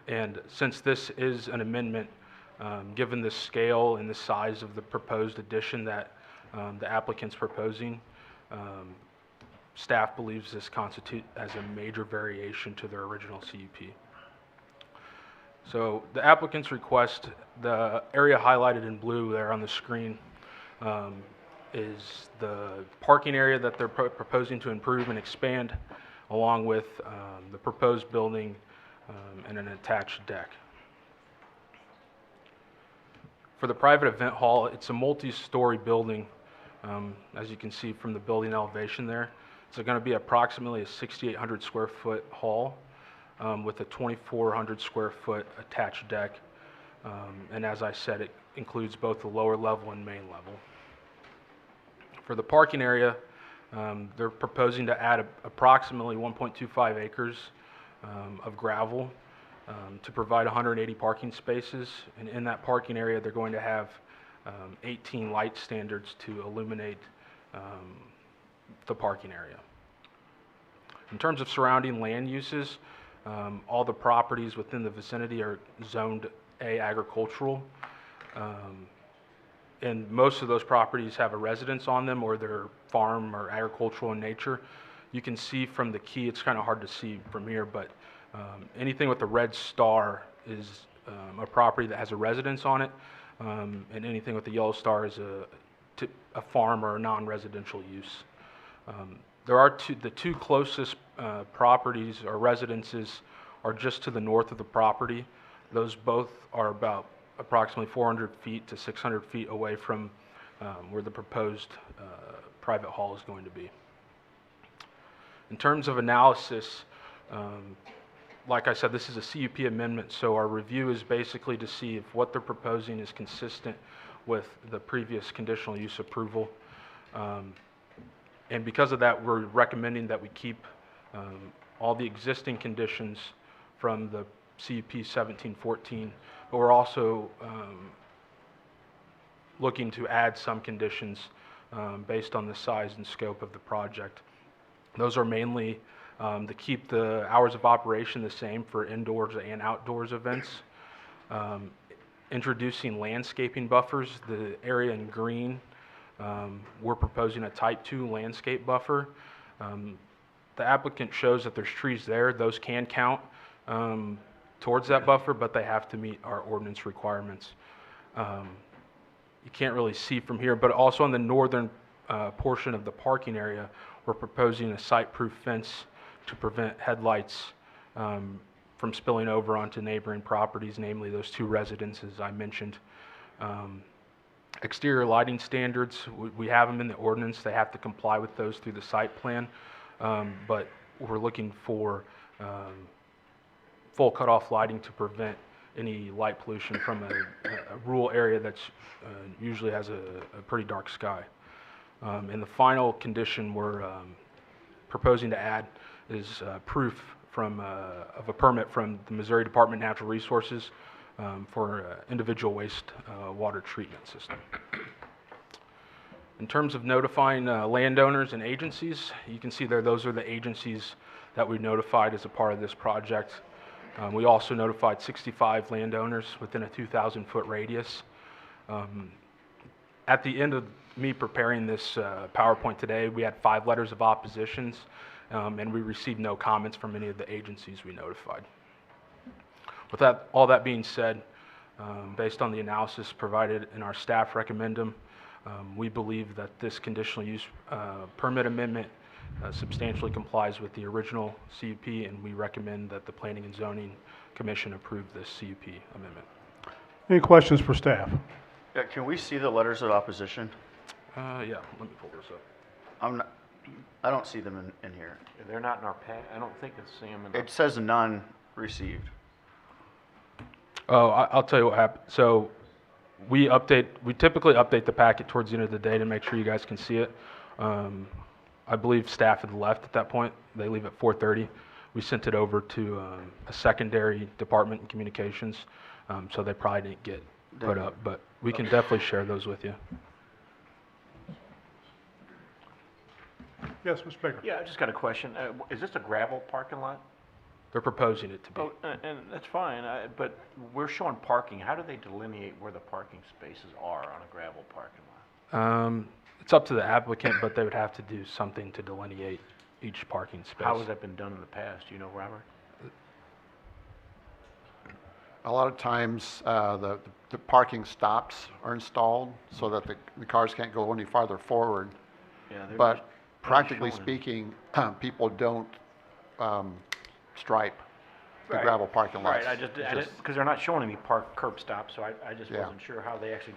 And since this is an amendment, given the scale and the size of the proposed addition that the applicant's proposing, staff believes this constitutes as a major variation to their original CUP. So the applicant's request, the area highlighted in blue there on the screen, is the parking area that they're proposing to improve and expand, along with the proposed building and an attached deck. For the private event hall, it's a multi-story building, as you can see from the building elevation there. It's going to be approximately a 6,800 square foot hall with a 2,400 square foot attached deck. And as I said, it includes both the lower level and main level. For the parking area, they're proposing to add approximately 1.25 acres of gravel to provide 180 parking spaces. And in that parking area, they're going to have 18 light standards to illuminate the parking area. In terms of surrounding land uses, all the properties within the vicinity are zoned A agricultural. And most of those properties have a residence on them, or they're farm or agricultural in nature. You can see from the key, it's kind of hard to see from here, but anything with the red star is a property that has a residence on it, and anything with the yellow star is a farm or a non-residential use. There are the two closest properties or residences are just to the north of the property. Those both are about approximately 400 feet to 600 feet away from where the proposed private hall is going to be. In terms of analysis, like I said, this is a CUP amendment, so our review is basically to see if what they're proposing is consistent with the previous conditional use approval. And because of that, we're recommending that we keep all the existing conditions from the CUP 1714, but we're also looking to add some conditions based on the size and scope of the project. Those are mainly to keep the hours of operation the same for indoors and outdoors events. Introducing landscaping buffers, the area in green, we're proposing a type 2 landscape buffer. The applicant shows that there's trees there. Those can count towards that buffer, but they have to meet our ordinance requirements. You can't really see from here, but also on the northern portion of the parking area, we're proposing a site-proof fence to prevent headlights from spilling over onto neighboring properties, namely those 2 residences I mentioned. Exterior lighting standards, we have them in the ordinance. They have to comply with those through the site plan, but we're looking for full cutoff lighting to prevent any light pollution from a rural area that's usually has a pretty dark sky. And the final condition we're proposing to add is proof of a permit from the Missouri Department of Natural Resources for individual waste water treatment system. In terms of notifying landowners and agencies, you can see there those are the agencies that we notified as a part of this project. We also notified 65 landowners within a 2,000-foot radius. At the end of me preparing this PowerPoint today, we had 5 letters of oppositions, and we received no comments from any of the agencies we notified. With that, all that being said, based on the analysis provided in our staff recommendum, we believe that this conditional use permit amendment substantially complies with the original CUP, and we recommend that the Planning and Zoning Commission approve this CUP amendment. Any questions for staff? Yeah, can we see the letters of opposition? Yeah, let me pull this up. I don't see them in here. They're not in our pack. I don't think it's Sam in It says none received. Oh, I'll tell you what happened. So we typically update the packet towards the end of the day to make sure you guys can see it. I believe staff had left at that point. They leave at 4:30. We sent it over to a secondary department in communications, so they probably didn't get put up, but we can definitely share those with you. Yes, Mr. Baker. Yeah, I just got a question. Is this a gravel parking lot? They're proposing it to be. Oh, and that's fine, but we're showing parking. How do they delineate where the parking spaces are on a gravel parking lot? It's up to the applicant, but they would have to do something to delineate each parking space. How has that been done in the past? Do you know, Robert? A lot of times, the parking stops are installed so that the cars can't go any farther forward. Yeah, they're But not practically showing. speaking, people don't stripe the Right. gravel parking lots. Right, because they're not showing any curb stops, so I just Yeah. wasn't sure how they actually,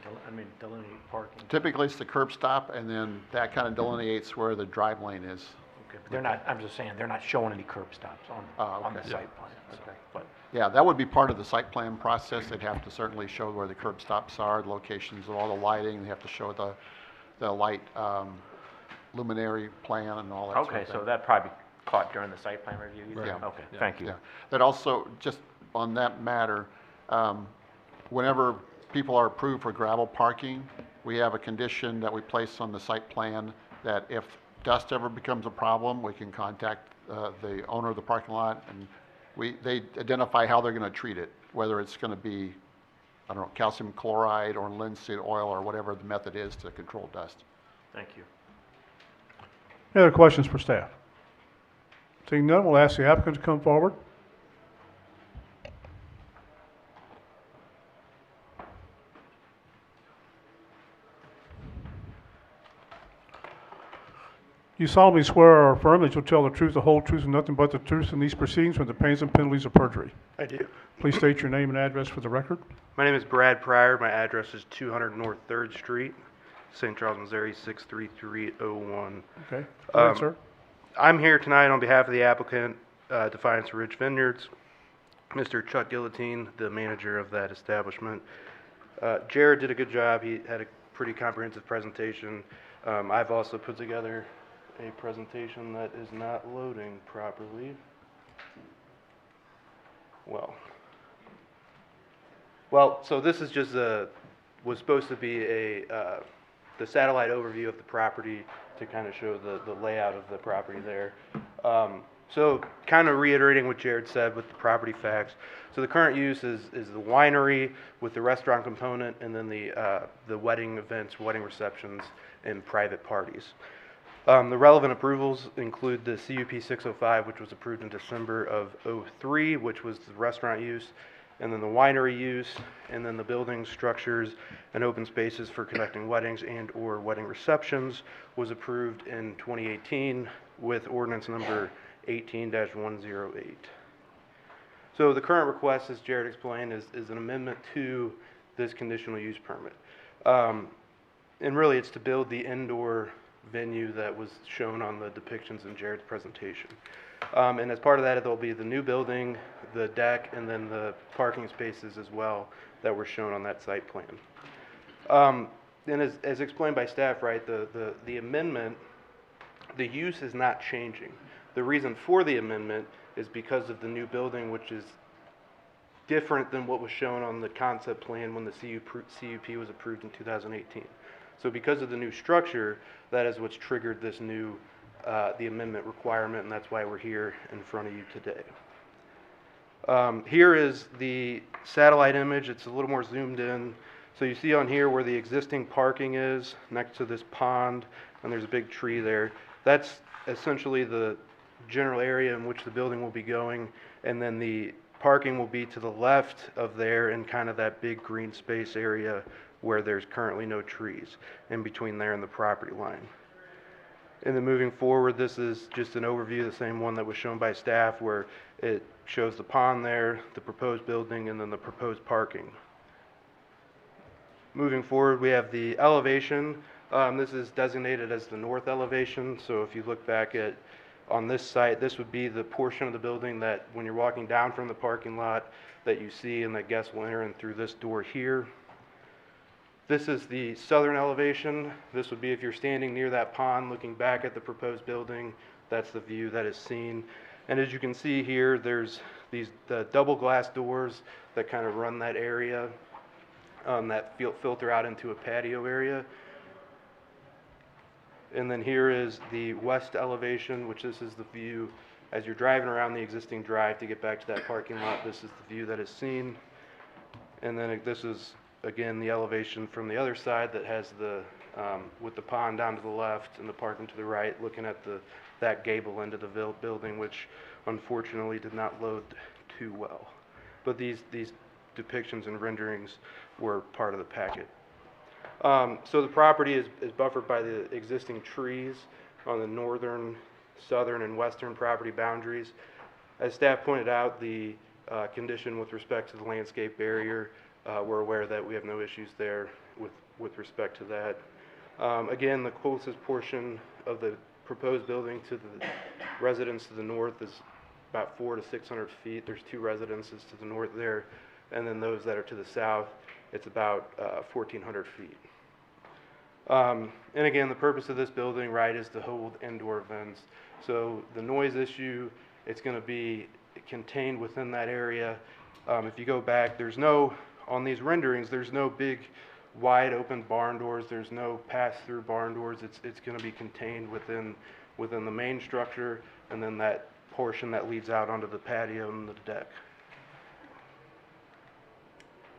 delineate parking. Typically, it's the curb stop, and then that kind of delineates where the drive lane is. Okay, but they're not, I'm just saying, they're not showing any curb stops on the okay. site plan. so, But, Yeah, that would be part of the site plan process. They'd have to certainly show where the curb stops are, the locations of all the lighting. They have to show the light luminary plan and all that sort of okay, thing. so that probably caught during the site plan review? you think? Yeah. Okay, thank you. Yeah. That also, just on that matter, whenever people are approved for gravel parking, we have a condition that we place on the site plan that if dust ever becomes a problem, we can contact the owner of the parking lot, and they identify how they're going to treat it, whether it's going to be, I don't know, calcium chloride or linseed oil or whatever the method is to control dust. Thank you. Any other questions for staff? Seeing none, we'll ask the applicant to come forward. You solemnly swear or affirm that you'll tell the truth, the whole truth, and nothing but the truth in these proceedings with the pains and penalties of perjury. I do. Please state your name and address for the record. My name is Brad Pryor. My address is 200 North 3rd Street, St. Charles, Missouri, 63301. Okay, go ahead, sir. I'm here tonight on behalf of the applicant, Defiance Ridge Vineyards, Mr. Chuck Guillotine, the manager of that establishment. Jared did a good job. He had a pretty comprehensive presentation. I've also put together a presentation that is not loading properly. Well, so this is just was supposed to be the satellite overview of the property to kind of show the layout of the property there. So kind of reiterating what Jared said with the property facts. So the current use is the winery with the restaurant component, and then the wedding events, wedding receptions, and private parties. The relevant approvals include the CUP 605, which was approved in December of '03, which was the restaurant use, and then the winery use, and then the buildings, structures, and open spaces for conducting weddings and/or wedding receptions was approved in 2018 with ordinance number 18-108. So the current request, as Jared explained, is an amendment to this conditional use permit. And really, it's to build the indoor venue that was shown on the depictions in Jared's presentation. And as part of that, there'll be the new building, the deck, and then the parking spaces as well that were shown on that site plan. And as explained by staff, right, the amendment, the use is not changing. The reason for the amendment is because of the new building, which is different than what was shown on the concept plan when the CUP was approved in 2018. So because of the new structure, that is what's triggered this new, the amendment requirement, and that's why we're here in front of you today. Here is the satellite image. It's a little more zoomed in. So you see on here where the existing parking is next to this pond, and there's a big tree there. That's essentially the general area in which the building will be going, and then the parking will be to the left of there in kind of that big green space area where there's currently no trees in between there and the property line. And then moving forward, this is just an overview, the same one that was shown by staff, where it shows the pond there, the proposed building, and then the proposed parking. Moving forward, we have the elevation. This is designated as the north elevation. So if you look back at on this site, this would be the portion of the building that when you're walking down from the parking lot that you see and that guests will enter in through this door here. This is the southern elevation. This would be if you're standing near that pond looking back at the proposed building, that's the view that is seen. And as you can see here, there's the double glass doors that kind of run that area that filter out into a patio area. And then here is the west elevation, which this is the view as you're driving around the existing drive to get back to that parking lot. This is the view that is seen. And then this is, again, the elevation from the other side that has the, with the pond down to the left and the parking to the right, looking at that gable end of the building, which unfortunately did not load too well. But these depictions and renderings were part of the packet. So the property is buffered by the existing trees on the northern, southern, and western property boundaries. As staff pointed out, the condition with respect to the landscape barrier, we're aware that we have no issues there with respect to that. Again, the closest portion of the proposed building to the residence to the north is about 400 to 600 feet. There's 2 residences to the north there, and then those that are to the south, it's about 1,400 feet. And again, the purpose of this building, right, is to hold indoor events. So the noise issue, it's going to be contained within that area. If you go back, there's no, on these renderings, there's no big wide open barn doors. There's no pass-through barn doors. It's going to be contained within the main structure, and then that portion that leads out onto the patio and the deck.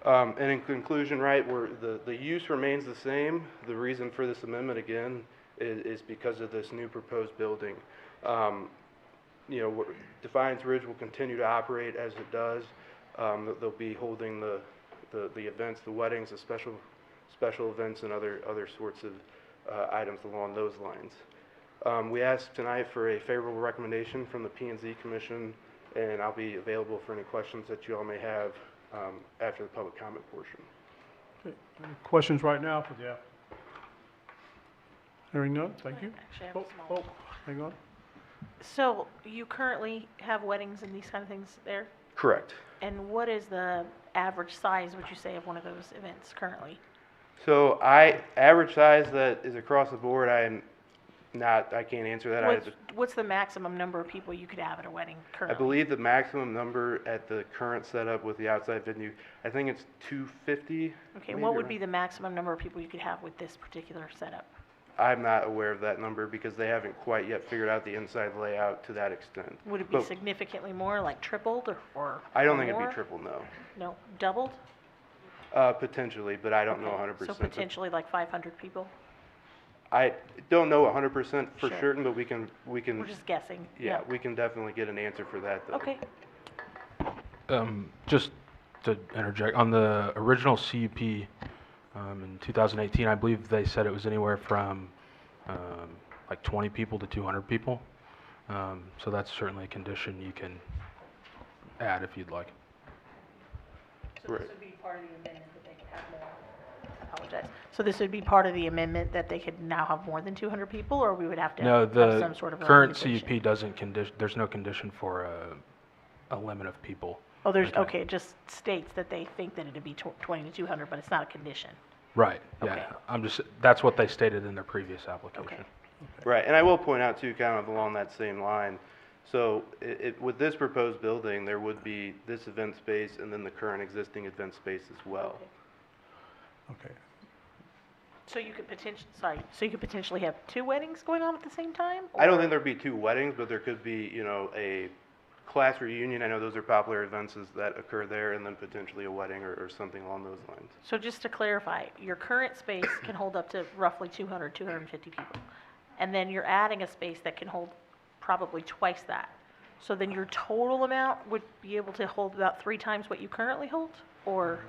And in conclusion, right, the use remains the same. The reason for this amendment, again, is because of this new proposed building. You know, Defiance Ridge will continue to operate as it does. They'll be holding the events, the weddings, the special events, and other sorts of items along those lines. We asked tonight for a favorable recommendation from the P&Z Commission, and I'll be available for any questions that you all may have after the public comment portion. Okay. Any questions right now for Jeff? Hearing none, thank you. Actually, I have a small. Hang on. So you currently have weddings and these kind of things there? Correct. And what is the average size, would you say, of one of those events currently? So average size that is across the board, I can't answer that. What's the maximum number of people you could have at a wedding I currently? believe the maximum number at the current setup with the outside venue, I think it's 250. Okay, maybe what would around. be the maximum number of people you could have with this particular setup? I'm not aware of that number because they haven't quite yet figured out the inside layout to that extent. Would it be But significantly more, like tripled or I don't think it'd more? be triple, no. No, doubled? Potentially, but I don't know Okay, 100%. So potentially like 500 people? I don't know 100% for Sure. certain, but we can, We're just guessing. yeah, we can definitely get an answer for that though. Okay, Just to interject, on the original CUP in 2018, I believe they said it was anywhere from like 20 people to 200 people. So that's certainly a condition you can add if you'd like. so Right. this would be part of the amendment that they could have more? I apologize. So this would be part of the amendment that they could now have more than 200 people, or we would have to No, have the some sort of a current limitation? CUP doesn't condition, there's no condition for a limit of people. Oh, there's, Okay. okay, it just states that they think that it'd be 20 to 200, but it's not a condition. Right, Okay. yeah. That's what they stated in their previous application. Right, and I will point out too, kind of along that same line, so with this proposed building, there would be this event space and then the current existing event space as well. Okay. So you could potentially have 2 weddings going on at the same time? I don't or- think there'd be 2 weddings, but there could be, a class reunion. I know those are popular events that occur there, and then potentially a wedding or something along those lines. So just to clarify, your current space can hold up to roughly 200, 250 people. And then you're adding a space that can hold probably twice that. So then your total amount would be able to hold about 3 times what you currently hold? Or,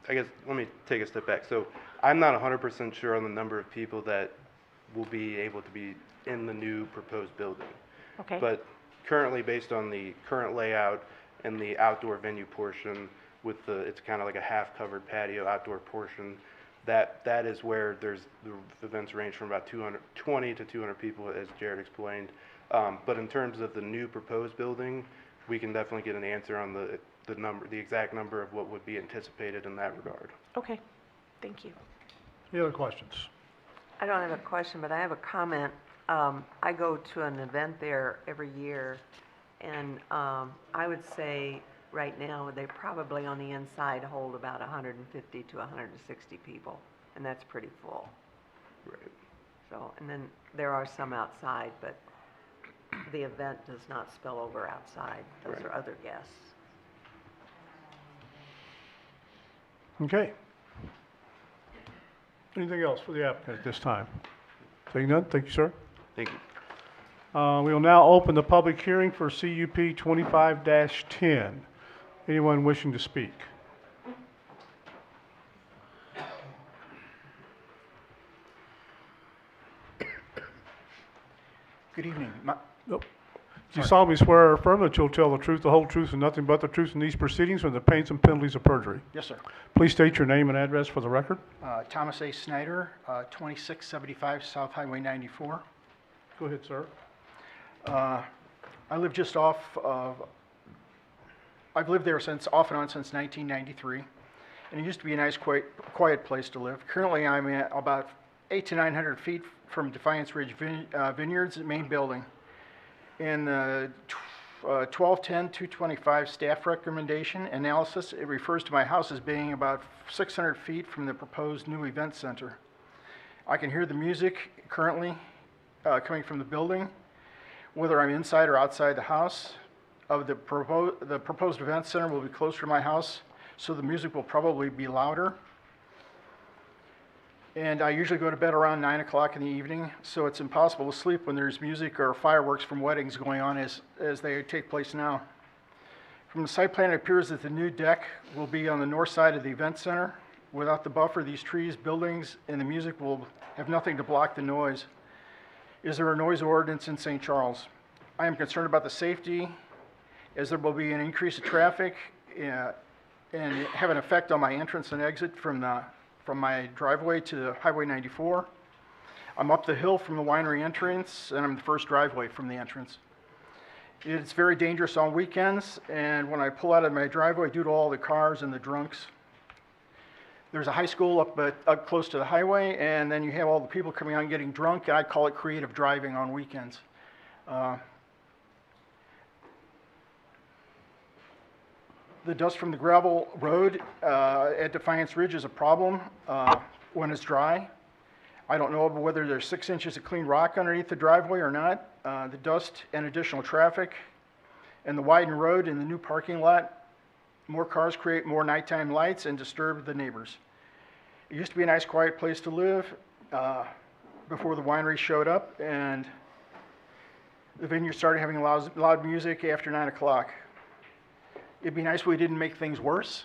I guess, let me take a step back. So I'm not 100% sure on the number of people that will be able to be in the new proposed building. okay, But currently, based on the current layout and the outdoor venue portion with it's kind of like a half-covered patio outdoor portion, that is where the events range from about 20 to 200 people, as Jared explained. But in terms of the new proposed building, we can definitely get an answer on the exact number of what would be anticipated in that regard. okay, thank you. Any other questions? I don't have a question, but I have a comment. I go to an event there every year, and I would say right now, they probably on the inside hold about 150 to 160 people, and that's pretty full. Right. So, and then there are some outside, but the event does not spill over outside. Those Right. are other guests. Okay. Anything else for the applicant at this time? Seeing none, thank you, sir. Thank you. We will now open the public hearing for CUP 25-10. Anyone wishing to speak? Good evening. Nope. Do you solemnly swear or affirm that you'll tell the truth, the whole truth, and nothing but the truth in these proceedings or the pains and penalties of perjury? Yes, sir. Please state your name and address for the record. Thomas A. Snyder, 2675 South Highway 94. Go ahead, sir. I live just off of, I've lived there off and on since 1993, and it used to be a nice, quiet place to live. Currently, I'm at about 800 to 900 feet from Defiance Ridge Vineyards, the main building. In the 1210-225 staff recommendation analysis, it refers to my house as being about 600 feet from the proposed new event center. I can hear the music currently coming from the building, whether I'm inside or outside the house. The proposed event center will be closer to my house, so the music will probably be louder. And I usually go to bed around 9 o'clock in the evening, so it's impossible to sleep when there's music or fireworks from weddings going on as they take place now. From the site plan, it appears that the new deck will be on the north side of the event center. Without the buffer, these trees, buildings, and the music will have nothing to block the noise. Is there a noise ordinance in St. Charles? I am concerned about the safety, as there will be an increase of traffic and have an effect on my entrance and exit from my driveway to Highway 94. I'm up the hill from the winery entrance, and I'm the first driveway from the entrance. It's very dangerous on weekends, and when I pull out of my driveway, due to all the cars and the drunks. there's a high school up close to the highway, and then you have all the people coming on getting drunk, and I call it creative driving on weekends. The dust from the gravel road at Defiance Ridge is a problem when it's dry. I don't know whether there's 6 inches of clean rock underneath the driveway or not. The dust and additional traffic and the widened road and the new parking lot, more cars create more nighttime lights and disturb the neighbors. It used to be a nice, quiet place to live before the winery showed up and the vineyard started having loud music after 9 o'clock. It'd be nice if we didn't make things worse.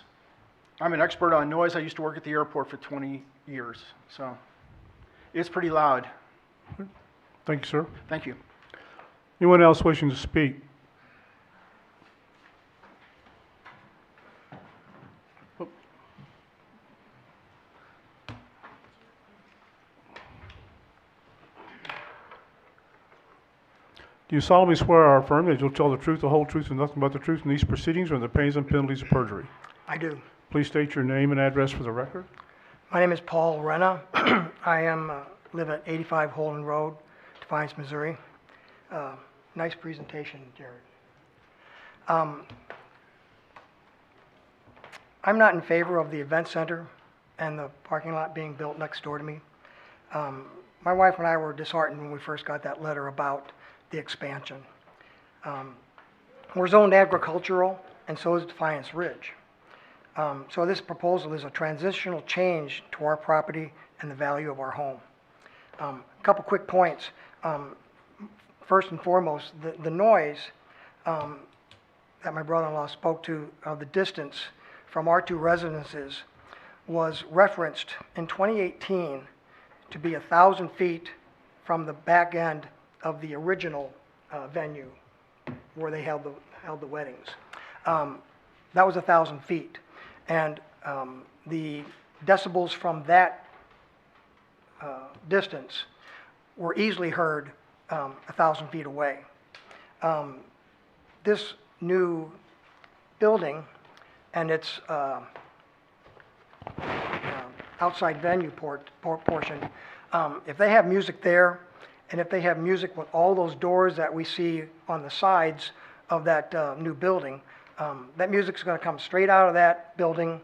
I'm an expert on noise. I used to work at the airport for 20 years, so it's pretty loud. Thank you, sir. Thank you. Anyone else wishing to speak? Do you solemnly swear or affirm that you'll tell the truth, the whole truth, and nothing but the truth in these proceedings or in the pains and penalties of perjury? I do. Please state your name and address for the record. My name is Paul Renna. I live at 85 Holden Road, Defiance, Missouri. Nice presentation, Jared. I'm not in favor of the event center and the parking lot being built next door to me. My wife and I were disheartened when we first got that letter about the expansion. We're zoned agricultural, and so is Defiance Ridge. So this proposal is a transitional change to our property and the value of our home. A couple quick points. First and foremost, the noise that my brother-in-law spoke to of the distance from our two residences was referenced in 2018 to be 1,000 feet from the back end of the original venue where they held the weddings. That was 1,000 feet. And the decibels from that distance were easily heard 1,000 feet away. This new building and its outside venue portion, if they have music there, and if they have music with all those doors that we see on the sides of that new building, that music's going to come straight out of that building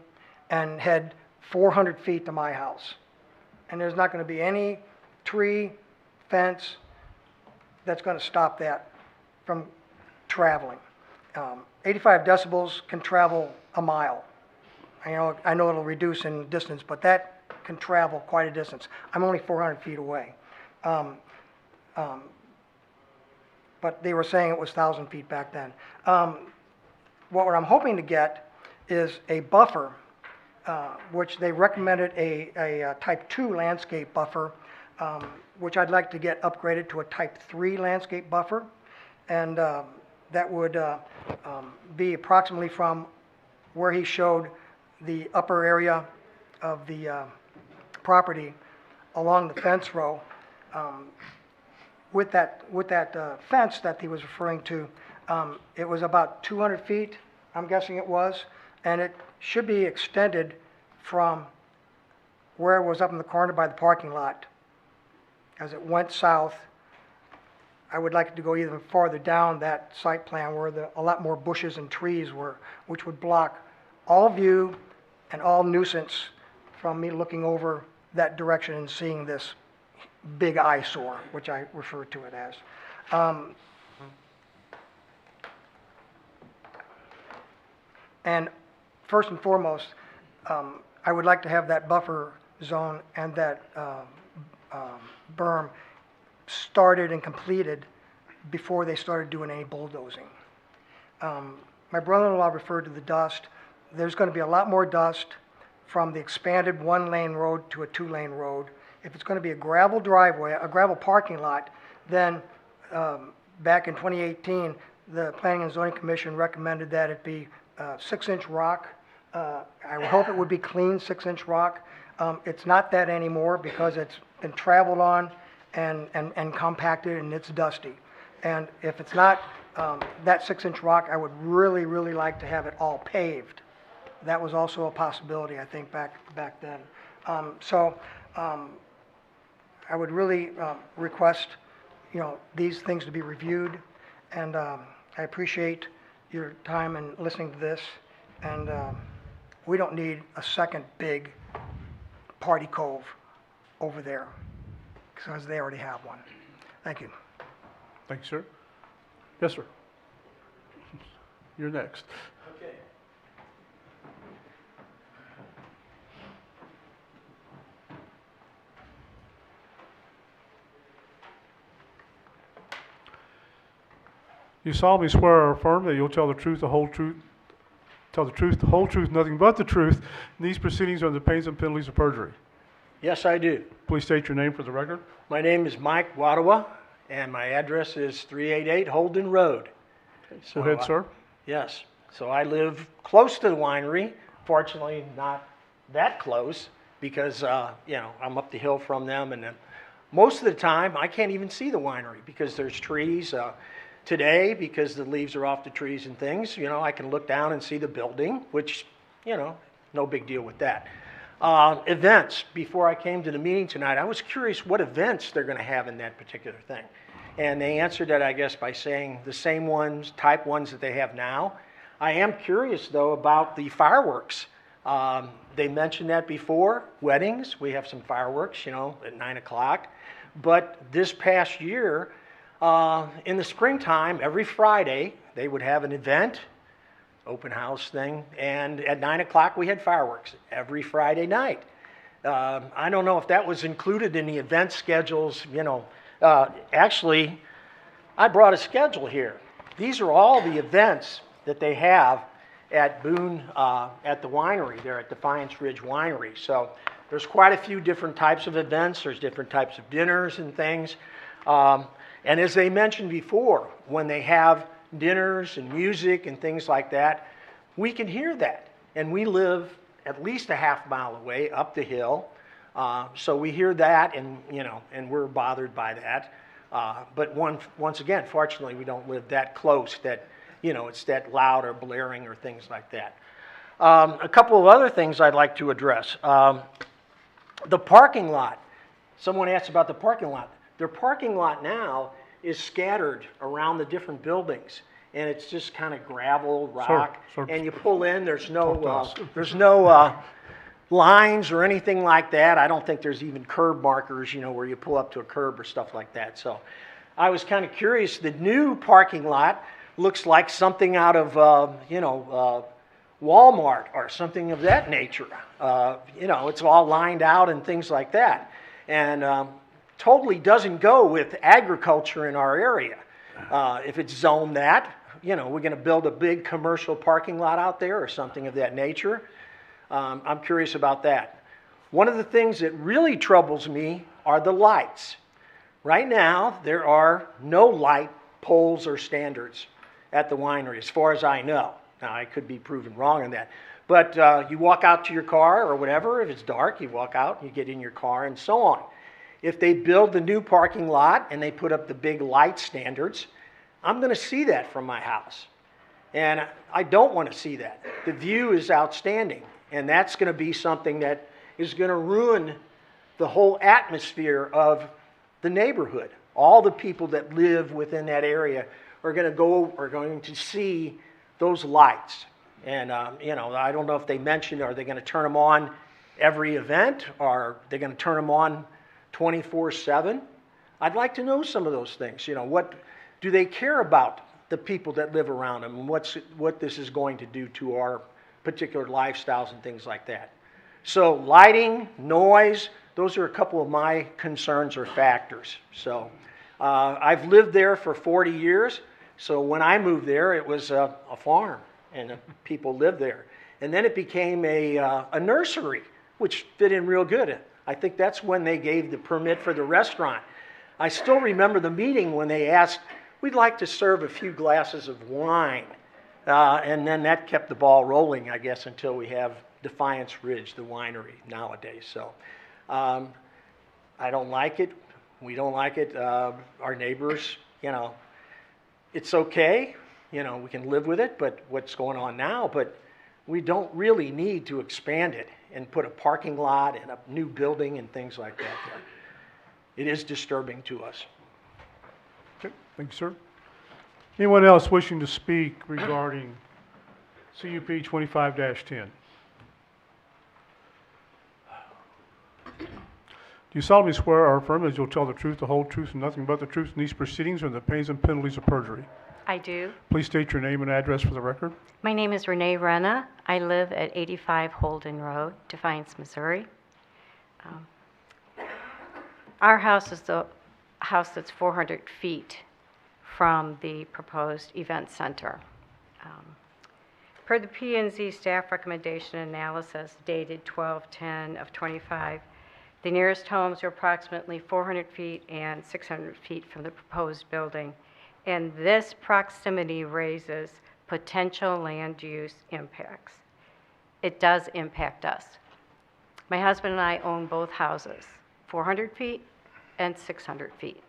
and head 400 feet to my house. And there's not going to be any tree, fence that's going to stop that from traveling. 85 decibels can travel a mile. I know it'll reduce in distance, but that can travel quite a distance. I'm only 400 feet away. But they were saying it was 1,000 feet back then. What I'm hoping to get is a buffer, which they recommended a type 2 landscape buffer, which I'd like to get upgraded to a type 3 landscape buffer. And that would be approximately from where he showed the upper area of the property along the fence row. With that fence that he was referring to, it was about 200 feet, I'm guessing it was, and it should be extended from where it was up in the corner by the parking lot. As it went south, I would like it to go even farther down that site plan where a lot more bushes and trees were, which would block all view and all nuisance from me looking over that direction and seeing this big eyesore, which I refer to it as. And first and foremost, I would like to have that buffer zone and that berm started and completed before they started doing any bulldozing. My brother-in-law referred to the dust. There's going to be a lot more dust from the expanded one-lane road to a two-lane road. If it's going to be a gravel driveway, a gravel parking lot, then back in 2018, the Planning and Zoning Commission recommended that it be 6-inch rock. I would hope it would be clean 6-inch rock. It's not that anymore because it's been traveled on and compacted and it's dusty. And if it's not that 6-inch rock, I would really, really like to have it all paved. That was also a possibility, I think, back then. I would really request, these things to be reviewed, and I appreciate your time in listening to this, and we don't need a second big party cove over there, because they already have one. Thank you. Thank you, sir. Yes, sir. You're next. Okay. You solemnly swear or affirm that you'll tell the truth, the whole truth, the whole truth, nothing but the truth, in these proceedings under the pains and penalties of perjury. Yes, I do. Please state your name for the record. My name is Mike Wadawa, and my address is 388 Holden Road. Go ahead, sir. Yes. So I live close to the winery. Fortunately, not that close because, I'm up the hill from them. And most of the time, I can't even see the winery because there's trees. Today, because the leaves are off the trees and things, I can look down and see the building, which, no big deal with that. Events. Before I came to the meeting tonight, I was curious what events they're going to have in that particular thing. And they answered that, I guess, by saying the same ones, type ones that they have now. I am curious, though, about the fireworks. They mentioned that before. Weddings, we have some fireworks, at 9 o'clock. But this past year, in the springtime, every Friday, they would have an event, open house thing, and at 9 o'clock we had fireworks every Friday night. I don't know if that was included in the event schedules, actually, I brought a schedule here. These are all the events that they have at Boone, at the winery there at Defiance Ridge Winery. So there's quite a few different types of events. There's different types of dinners and things. And as they mentioned before, when they have dinners and music and things like that, we can hear that. And we live at least a half mile away up the hill. So we hear that and, and we're bothered by that. But once again, fortunately, we don't live that close that, it's that loud or blaring or things like that. A couple of other things I'd like to address. The parking lot. Someone asked about the parking lot. Their parking lot now is scattered around the different buildings, and it's just kind of gravel, rock, and you pull in. There's no lines or anything like that. I don't think there's even curb markers, where you pull up to a curb or stuff like that. So, I was kind of curious. The new parking lot looks like something out of Walmart or something of that nature. It's all lined out and things like that, and totally doesn't go with agriculture in our area. If it's zoned that, we're going to build a big commercial parking lot out there or something of that nature. I'm curious about that. One of the things that really troubles me are the lights. Right now, there are no light poles or standards at the winery, as far as I know. Now, I could be proven wrong on that. But you walk out to your car or whatever, if it's dark, you walk out, you get in your car, and so on. If they build the new parking lot and they put up the big light standards, I'm going to see that from my house. And I don't want to see that. The view is outstanding, and that's going to be something that is going to ruin the whole atmosphere of the neighborhood. All the people that live within that area are going to see those lights. And, I don't know if they mentioned, are they going to turn them on every event, or are they going to turn them on 24/7? I'd like to know some of those things. What do they care about the people that live around them, and what this is going to do to our particular lifestyles and things like that. So lighting, noise, those are a couple of my concerns or factors. So I've lived there for 40 years. So when I moved there, it was a farm, and people lived there. And then it became a nursery, which fit in real good. I think that's when they gave the permit for the restaurant. I still remember the meeting when they asked, we'd like to serve a few glasses of wine. And then that kept the ball rolling, I guess, until we have Defiance Ridge, the winery, nowadays. So I don't like it. We don't like it. Our neighbors, it's okay. We can live with it, but what's going on now? But we don't really need to expand it and put a parking lot and a new building and things like that there. It is disturbing to us. Okay, thank you, sir. Anyone else wishing to speak regarding CUP 25-10? Do you solemnly swear or affirm that you'll tell the truth, the whole truth, and nothing but the truth in these proceedings or the pains and penalties of perjury? I do. Please state your name and address for the record. My name is Renee Renna. I live at 85 Holden Road, Defiance, Missouri. Our house is the house that's 400 feet from the proposed event center. Per the P&Z staff recommendation analysis dated 12/10 of 25, the nearest homes are approximately 400 feet and 600 feet from the proposed building, and this proximity raises potential land use impacts. It does impact us. My husband and I own both houses, 400 feet and 600 feet.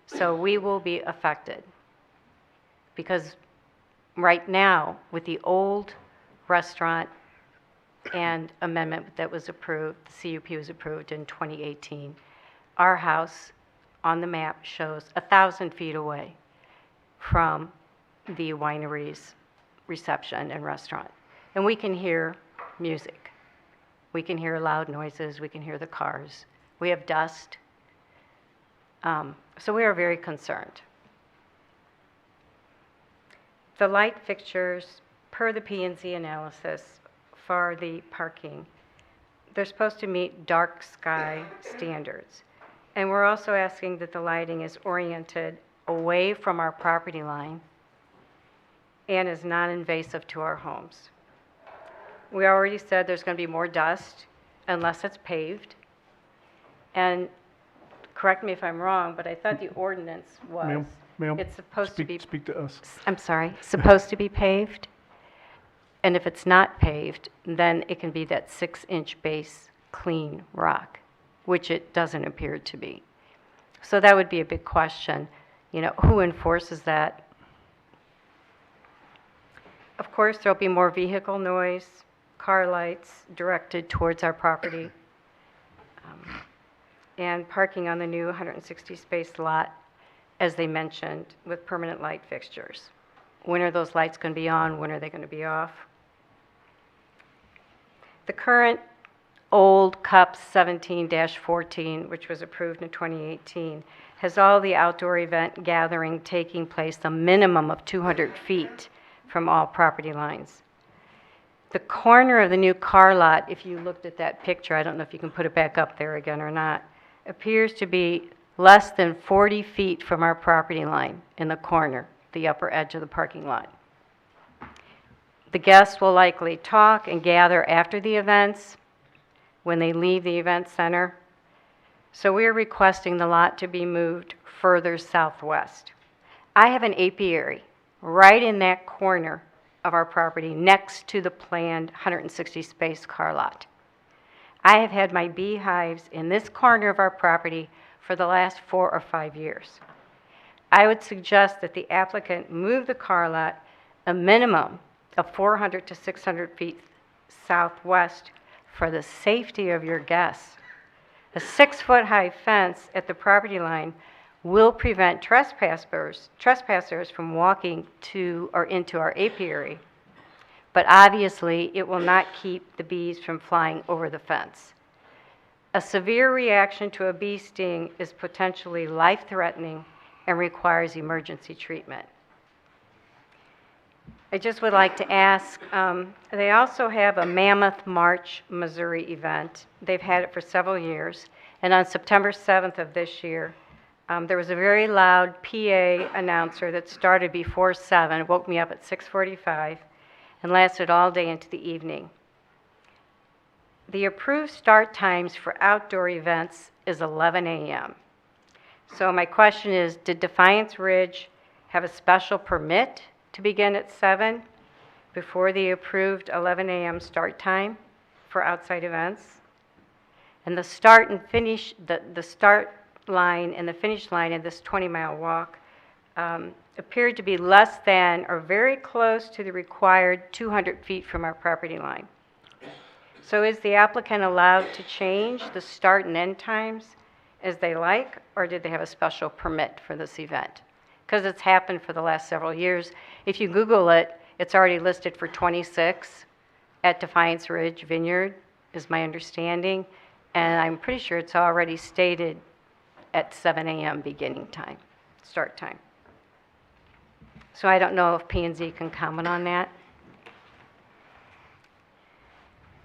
So we will be affected because right now, with the old restaurant and amendment that was approved, the CUP was approved in 2018, our house on the map shows 1,000 feet away from the winery's reception and restaurant. And we can hear music. We can hear loud noises. We can hear the cars. We have dust. So we are very concerned. The light fixtures, per the P&Z analysis for the parking, they're supposed to meet dark sky standards. And we're also asking that the lighting is oriented away from our property line and is non-invasive to our homes. We already said there's going to be more dust unless it's paved. And correct me if I'm wrong, but I thought the ordinance was Ma'am, it's supposed to be, speak to us. I'm sorry, supposed to be paved. And if it's not paved, then it can be that 6-inch base clean rock, which it doesn't appear to be. So that would be a big question. You know, who enforces that? Of course, there'll be more vehicle noise, car lights directed towards our property, and parking on the new 160 space lot, as they mentioned, with permanent light fixtures. When are those lights going to be on? When are they going to be off? The current old CUP 17-14, which was approved in 2018, has all the outdoor event gathering taking place a minimum of 200 feet from all property lines. The corner of the new car lot, if you looked at that picture, I don't know if you can put it back up there again or not, appears to be less than 40 feet from our property line in the corner, the upper edge of the parking lot. The guests will likely talk and gather after the events when they leave the event center. So we are requesting the lot to be moved further southwest. I have an apiary right in that corner of our property next to the planned 160 space car lot. I have had my beehives in this corner of our property for the last 4 or 5 years. I would suggest that the applicant move the car lot a minimum of 400 to 600 feet southwest for the safety of your guests. A 6-foot high fence at the property line will prevent trespassers from walking to or into our apiary, but obviously it will not keep the bees from flying over the fence. A severe reaction to a bee sting is potentially life-threatening and requires emergency treatment. I just would like to ask, they also have a Mammoth March, Missouri event. They've had it for several years, and on September 7th of this year, there was a very loud PA announcer that started before 7, woke me up at 6:45, and lasted all day into the evening. The approved start times for outdoor events is 11 a.m. So my question is, did Defiance Ridge have a special permit to begin at 7 before the approved 11 a.m. start time for outside events? And the start and finish, the start line and the finish line of this 20-mile walk appeared to be less than or very close to the required 200 feet from our property line. So is the applicant allowed to change the start and end times as they like, or did they have a special permit for this event? Because it's happened for the last several years. If you Google it, it's already listed for 26 at Defiance Ridge Vineyard, is my understanding. And I'm pretty sure it's already stated at 7 a.m. beginning time, start time. So I don't know if P&Z can comment on that.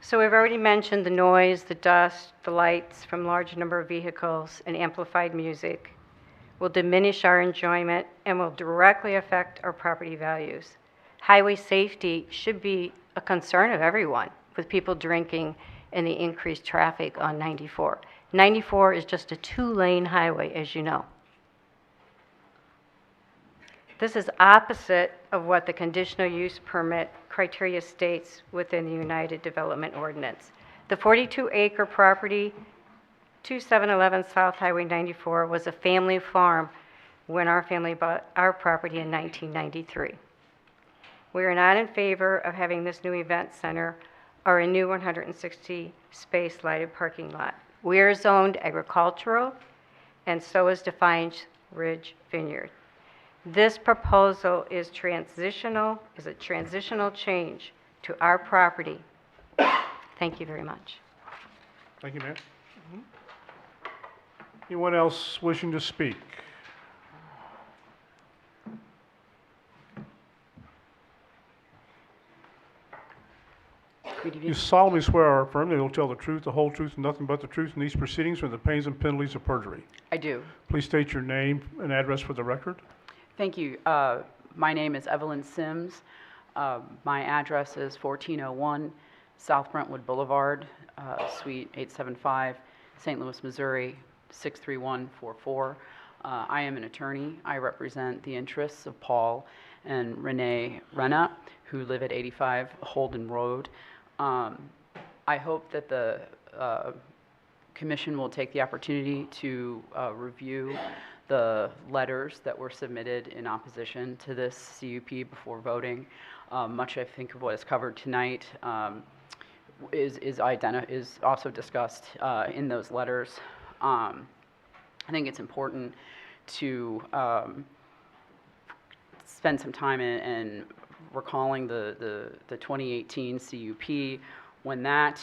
So we've already mentioned the noise, the dust, the lights from large number of vehicles and amplified music will diminish our enjoyment and will directly affect our property values. Highway safety should be a concern of everyone with people drinking and the increased traffic on 94. 94 is just a 2-lane highway, as you know. This is opposite of what the conditional use permit criteria states within the United Development Ordinance. The 42-acre property, 2711 South Highway 94, was a family farm when our family bought our property in 1993. We are not in favor of having this new event center or a new 160-space lighted parking lot. We are zoned agricultural, and so is Defiance Ridge Vineyard. This proposal is a transitional change to our property. Thank you very much. Thank you, Mayor. Anyone else wishing to speak? You solemnly swear or affirm that you will tell the truth, the whole truth, and nothing but the truth in these proceedings or the pains and penalties of perjury. I do. Please state your name and address for the record. Thank you. My name is Evelyn Sims. My address is 1401 South Brentwood Boulevard, Suite 875, St. Louis, Missouri, 63144. I am an attorney. I represent the interests of Paul and Renee Renna, who live at 85 Holden Road. I hope that the commission will take the opportunity to review the letters that were submitted in opposition to this CUP before voting. Much, I think, of what is covered tonight is also discussed in those letters. I think it's important to spend some time in recalling the 2018 CUP when that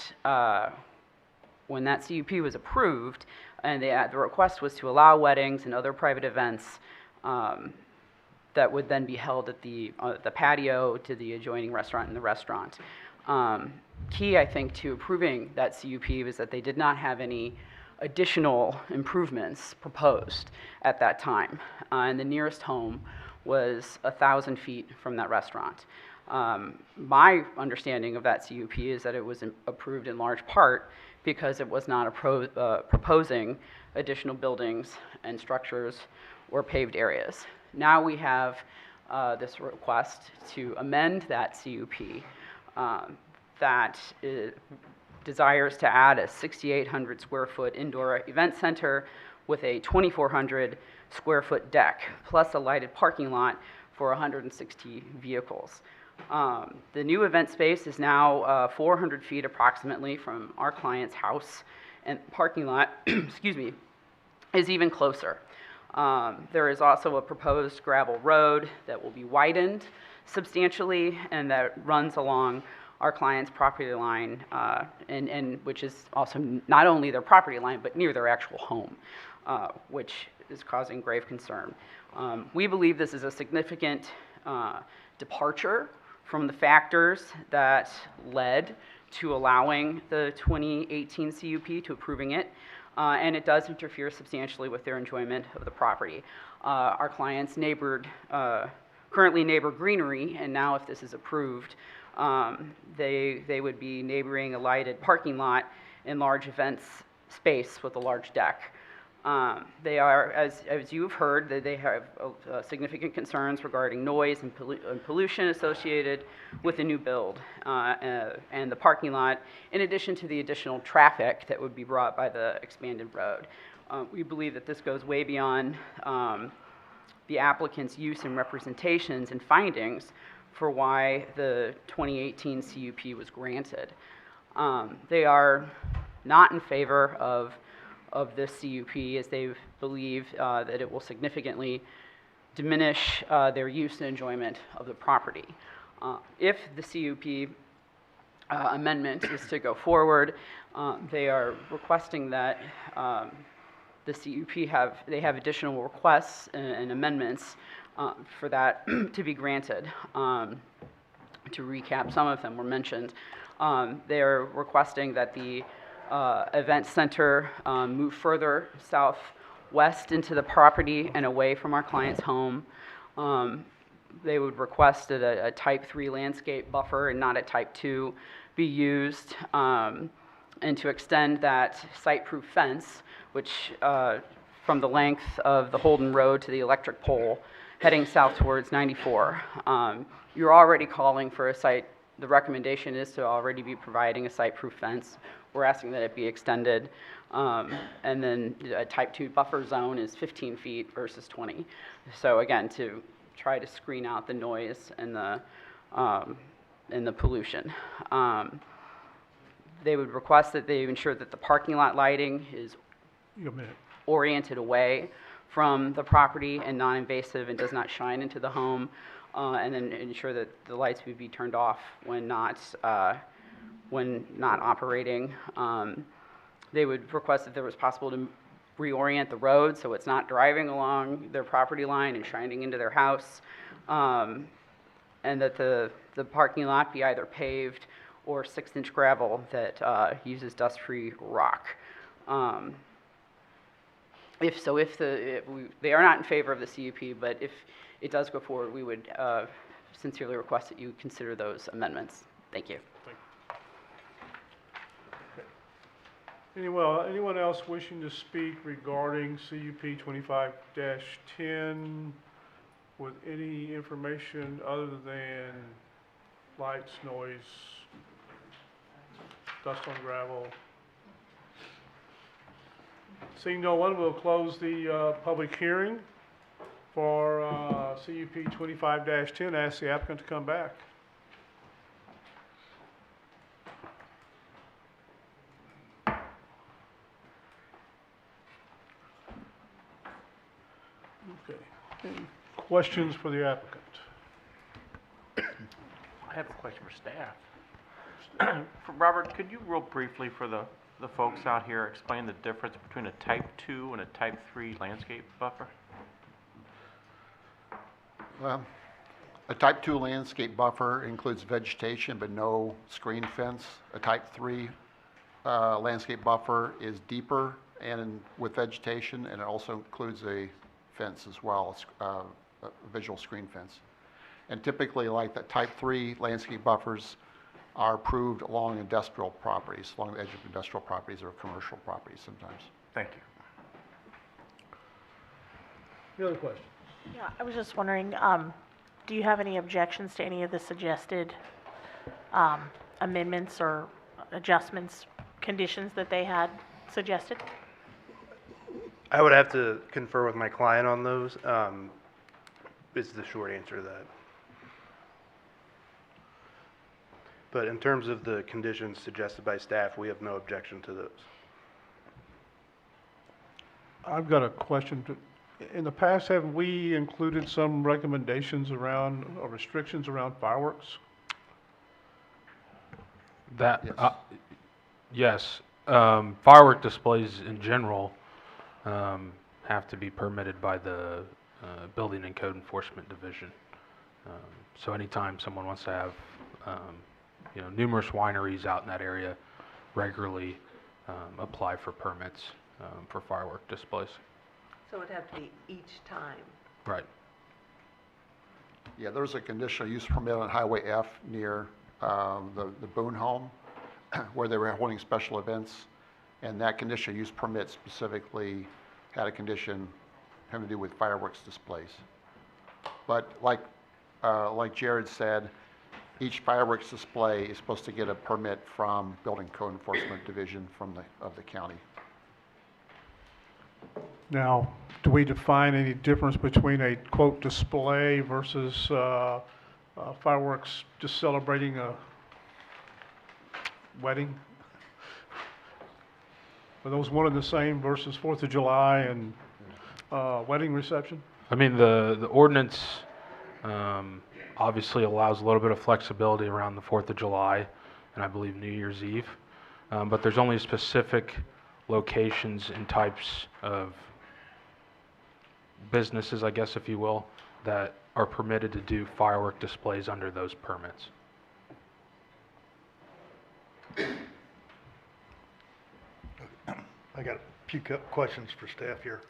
CUP was approved, and the request was to allow weddings and other private events that would then be held at the patio to the adjoining restaurant and the restaurant. Key, I think, to approving that CUP was that they did not have any additional improvements proposed at that time, and the nearest home was 1,000 feet from that restaurant. My understanding of that CUP is that it was approved in large part because it was not proposing additional buildings and structures or paved areas. Now we have this request to amend that CUP that desires to add a 6,800 square foot indoor event center with a 2,400 square foot deck, plus a lighted parking lot for 160 vehicles. The new event space is now 400 feet approximately from our client's house, and parking lot, excuse me, is even closer. There is also a proposed gravel road that will be widened substantially and that runs along our client's property line, and which is also not only their property line, but near their actual home, which is causing grave concern. We believe this is a significant departure from the factors that led to allowing the 2018 CUP, to approving it, and it does interfere substantially with their enjoyment of the property. Our clients currently neighbor greenery, and now if this is approved, they would be neighboring a lighted parking lot and large events space with a large deck. They are, as you've heard, they have significant concerns regarding noise and pollution associated with the new build and the parking lot, in addition to the additional traffic that would be brought by the expanded road. We believe that this goes way beyond the applicant's use and representations and findings for why the 2018 CUP was granted. They are not in favor of this CUP, as they believe that it will significantly diminish their use and enjoyment of the property. If the CUP amendment is to go forward, they are requesting that the CUP have additional requests and amendments for that to be granted. To recap, some of them were mentioned. They're requesting that the event center move further southwest into the property and away from our client's home. They would request that a type 3 landscape buffer and not a type 2 be used, and to extend that site-proof fence, which from the length of the Holden Road to the electric pole heading south towards 94. You're already calling for a site, the recommendation is to already be providing a site-proof fence. We're asking that it be extended, and then a type 2 buffer zone is 15 feet versus 20. So again, to try to screen out the noise and the pollution. They would request that they ensure that the parking lot lighting is oriented away from the property and non-invasive and does not shine into the home, and then ensure that the lights would be turned off when not operating. They would request if there was possible to reorient the road so it's not driving along their property line and shining into their house, and that the parking lot be either paved or 6-inch gravel that uses dust-free rock. They are not in favor of the CUP, but if it does go forward, we would sincerely request that you consider those amendments. Thank you. Anyone else wishing to speak regarding CUP 25-10 with any information other than lights, noise, dust on gravel? Seeing no one, we'll close the public hearing for CUP 25-10. Ask the applicant to come back. Okay. Any questions for the applicant? I have a question for staff. Robert, could you real briefly for the folks out here explain the difference between a type 2 and a type 3 landscape buffer? Well, a type 2 landscape buffer includes vegetation but no screen fence. A type 3 landscape buffer is deeper and with vegetation, and it also includes a fence as well, a visual screen fence. And typically, like the type 3 landscape buffers are approved along industrial properties, along the edge of industrial properties or commercial properties sometimes. Thank you. Any other questions? Yeah, I was just wondering, do you have any objections to any of the suggested amendments or adjustments, conditions that they had suggested? I would have to confer with my client on those, is the short answer to that. But in terms of the conditions suggested by staff, we have no objection to those. I've got a question. In the past, have we included some recommendations around, or restrictions around fireworks? Yes. Firework displays in general have to be permitted by the Building and Code Enforcement Division. So anytime someone wants to have numerous wineries out in that area regularly apply for permits for firework displays. So it would have to be each time. Right. Yeah, there's a conditional use permit on Highway F near the Boone home where they were holding special events, and that conditional use permit specifically had a condition having to do with fireworks displays. But like Jared said, each fireworks display is supposed to get a permit from Building Code Enforcement Division of the county. Now, do we define any difference between a quote display versus fireworks just celebrating a wedding? Are those one and the same versus 4th of July and wedding reception? I mean, the ordinance obviously allows a little bit of flexibility around the 4th of July and I believe New Year's Eve. But there's only specific locations and types of businesses, I guess, if you will, that are permitted to do firework displays under those permits. I got a few questions for staff here.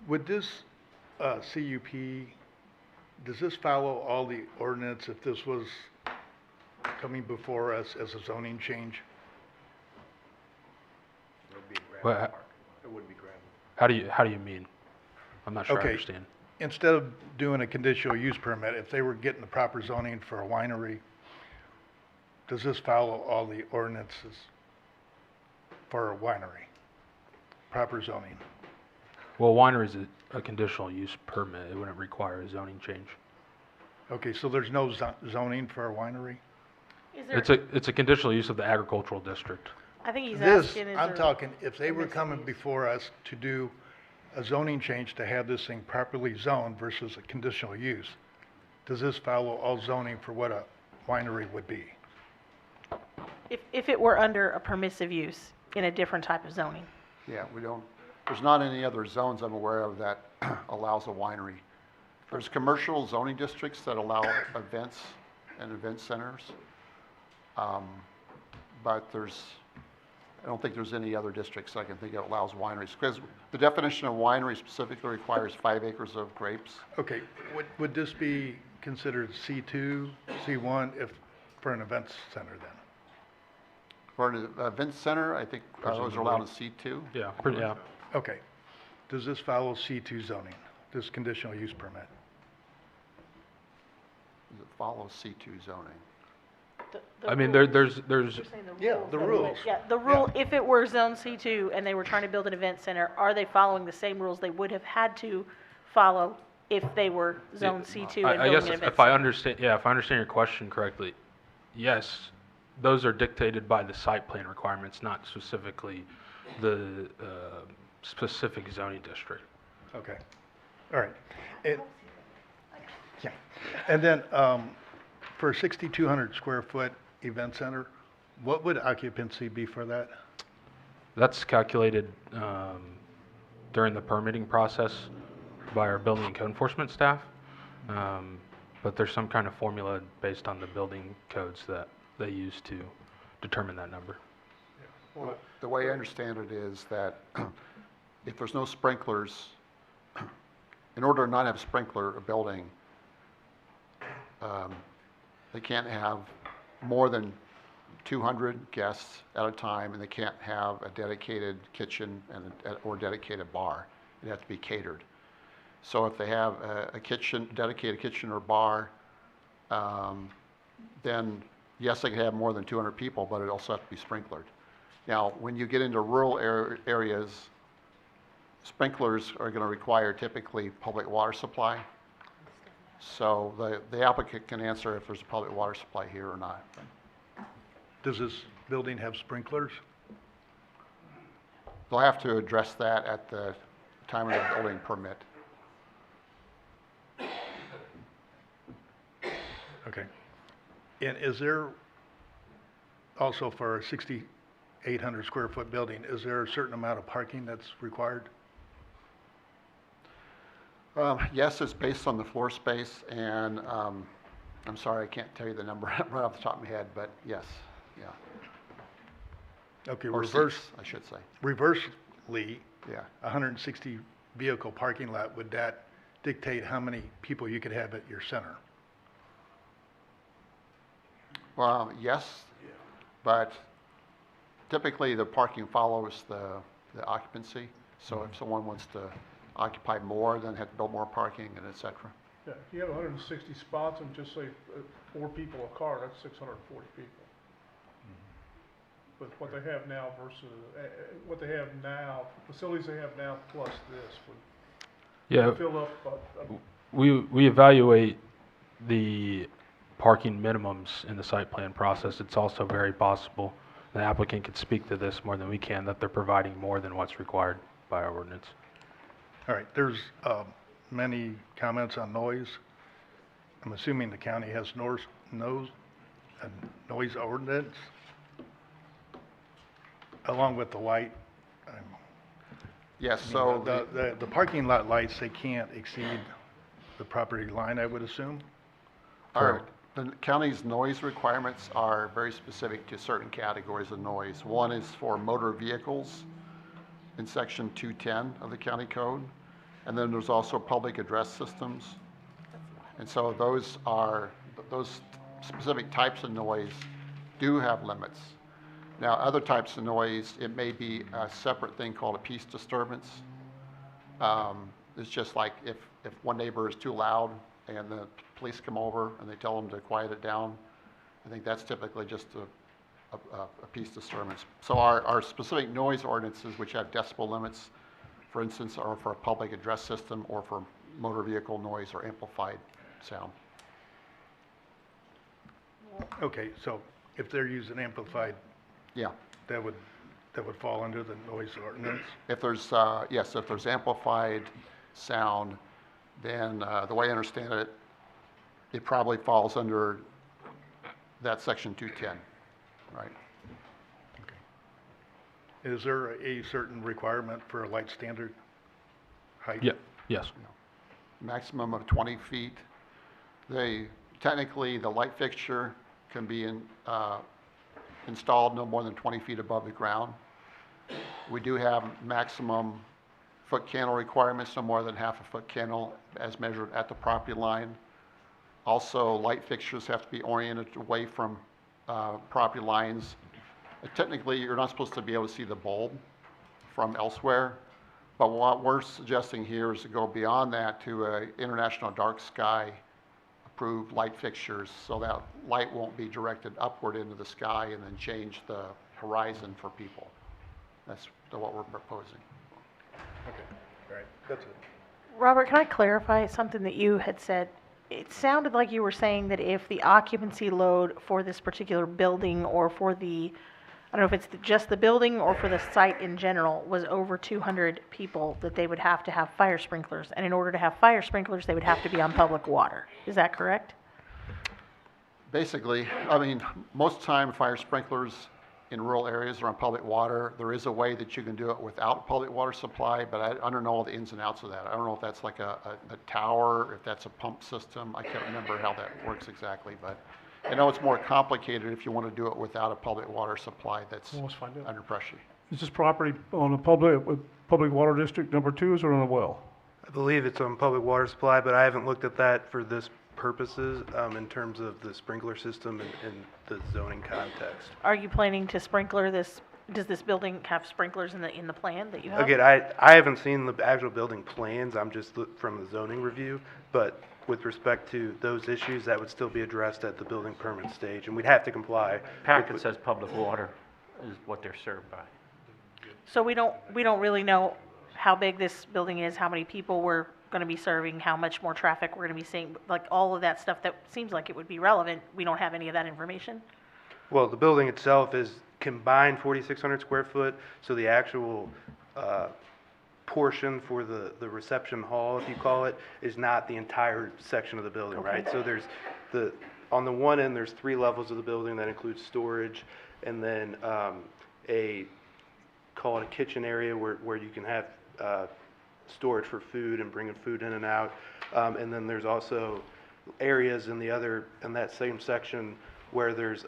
Would this CUP, does this follow all the ordinance if this was coming before us as a zoning change? Well, It wouldn't be gravel. how do you mean? I'm not sure I Okay. understand. Instead of doing a conditional use permit, if they were getting the proper zoning for a winery, does this follow all the ordinances for a winery? Proper zoning? Well, winery is a conditional use permit. It wouldn't require a zoning change. Okay, so there's no zoning for a winery? It's a conditional use of the agricultural district. I think he's This, asking, is I'm there- talking, if they were coming before us to do a zoning change to have this thing properly zoned versus a conditional use, does this follow all zoning for what a winery would be? if it were under a permissive use in a different type of zoning. Yeah, we don't, there's not any other zones I'm aware of that allows a winery. There's commercial zoning districts that allow events and event centers. But I don't think there's any other districts I can think of that allows wineries. Because the definition of winery specifically requires 5 acres of grapes. Okay, would this be considered C2, C1 for an events center then? For an event center, I think those are allowed in C2. Yeah, yeah. Okay. Does this follow C2 zoning, this conditional use permit? Does it follow C2 zoning? I mean, there's Yeah, the rules. Yeah, the rule, if it were zone C2 and they were trying to build an event center, are they following the same rules they would have had to follow if they were zone C2 and I building guess an event if I center? understand, yeah, if I understand your question correctly, yes, those are dictated by the site plan requirements, not specifically the specific zoning district. Okay, all right. Yeah, and then for a 6,200 square foot event center, what would occupancy be for that? That's calculated during the permitting process by our building and code enforcement staff. But there's some kind of formula based on the building codes that they use to determine that number. Well, the way I understand it is that if there's no sprinklers, in order to not have sprinkler a building, they can't have more than 200 guests at a time, and they can't have a dedicated kitchen or dedicated bar. It has to be catered. So if they have a kitchen, dedicated kitchen or bar, then yes, they can have more than 200 people, but it also has to be sprinklered. Now, when you get into rural areas, sprinklers are going to require typically public water supply. So the applicant can answer if there's a public water supply here or not. Does this building have sprinklers? They'll have to address that at the time of the building permit. Okay. And is there, also for a 6,800 square foot building, is there a certain amount of parking that's required? Yes, it's based on the floor space, and I'm sorry, I can't tell you the number right off the top of my head, but yes, yeah. Okay, Or reverse. seats, I should say. Reversely, Yeah. 160 vehicle parking lot, would that dictate how many people you could have at your center? Well, yes, but typically the parking follows the occupancy. So if someone wants to occupy more, then have to build more parking and et cetera. Yeah, if you have 160 spots and just say 4 people a car, that's 640 people. with what they have now versus, what they have now, facilities they have now plus this would Yeah, fill up, we evaluate the parking minimums in the site plan process. It's also very possible, the applicant could speak to this more than we can, that they're providing more than what's required by our ordinance. All right, there's many comments on noise. I'm assuming the county has a noise ordinance along with the light. Yes, I mean, so the parking lot lights, they can't exceed the property line, I would assume? the county's noise requirements are very specific to certain categories of noise. One is for motor vehicles in section 210 of the county code. And then there's also public address systems. And so those specific types of noise do have limits. Now, other types of noise, it may be a separate thing called a peace disturbance. It's just like if one neighbor is too loud and the police come over and they tell them to quiet it down, I think that's typically just a peace disturbance. So our specific noise ordinances, which have decibel limits, for instance, are for a public address system or for motor vehicle noise or amplified sound. Okay, so if they're using amplified, yeah, that would fall under the noise ordinance? If there's, yes, if there's amplified sound, then the way I understand it, it probably falls under that section 210, right? Is there a certain requirement for a light standard height? Yeah, yes. Maximum of 20 feet. Technically, the light fixture can be installed no more than 20 feet above the ground. We do have maximum foot candle requirements, no more than half a foot candle as measured at the property line. Also, light fixtures have to be oriented away from property lines. Technically, you're not supposed to be able to see the bulb from elsewhere, but what we're suggesting here is to go beyond that to an international dark sky approved light fixtures so that light won't be directed upward into the sky and then change the horizon for people. That's what we're proposing. Okay, all right, that's it. Robert, can I clarify something that you had said? It sounded like you were saying that if the occupancy load for this particular building or for the, I don't know if it's just the building or for the site in general, was over 200 people, that they would have to have fire sprinklers. And in order to have fire sprinklers, they would have to be on public water. Is that correct? Basically, I mean, most time fire sprinklers in rural areas are on public water. There is a way that you can do it without public water supply, but I don't know all the ins and outs of that. I don't know if that's like a tower, if that's a pump system. I can't remember how that works exactly, but I know it's more complicated if you want to do it without a public water supply that's Well, let's find out. under pressure. Is this property on a public water district number 2, is it on a well? I believe it's on public water supply, but I haven't looked at that for this purposes in terms of the sprinkler system and the zoning context. Are you planning to sprinkler this? Does this building have sprinklers in the plan that you have? Again, I haven't seen the actual building plans, I'm just from the zoning review, but with respect to those issues, that would still be addressed at the building permit stage, and we'd have to comply. Packet says public water is what they're served by. So we don't really know how big this building is, how many people we're going to be serving, how much more traffic we're going to be seeing, like all of that stuff that seems like it would be relevant. We don't have any of that information. Well, the building itself is combined 4,600 square foot, so the actual portion for the reception hall, if you call it, is not the entire section of the building, right? So there's on the one end, there's 3 levels of the building that includes storage, and then call it a kitchen area where you can have storage for food and bringing food in and out. And then there's also areas in that same section where there's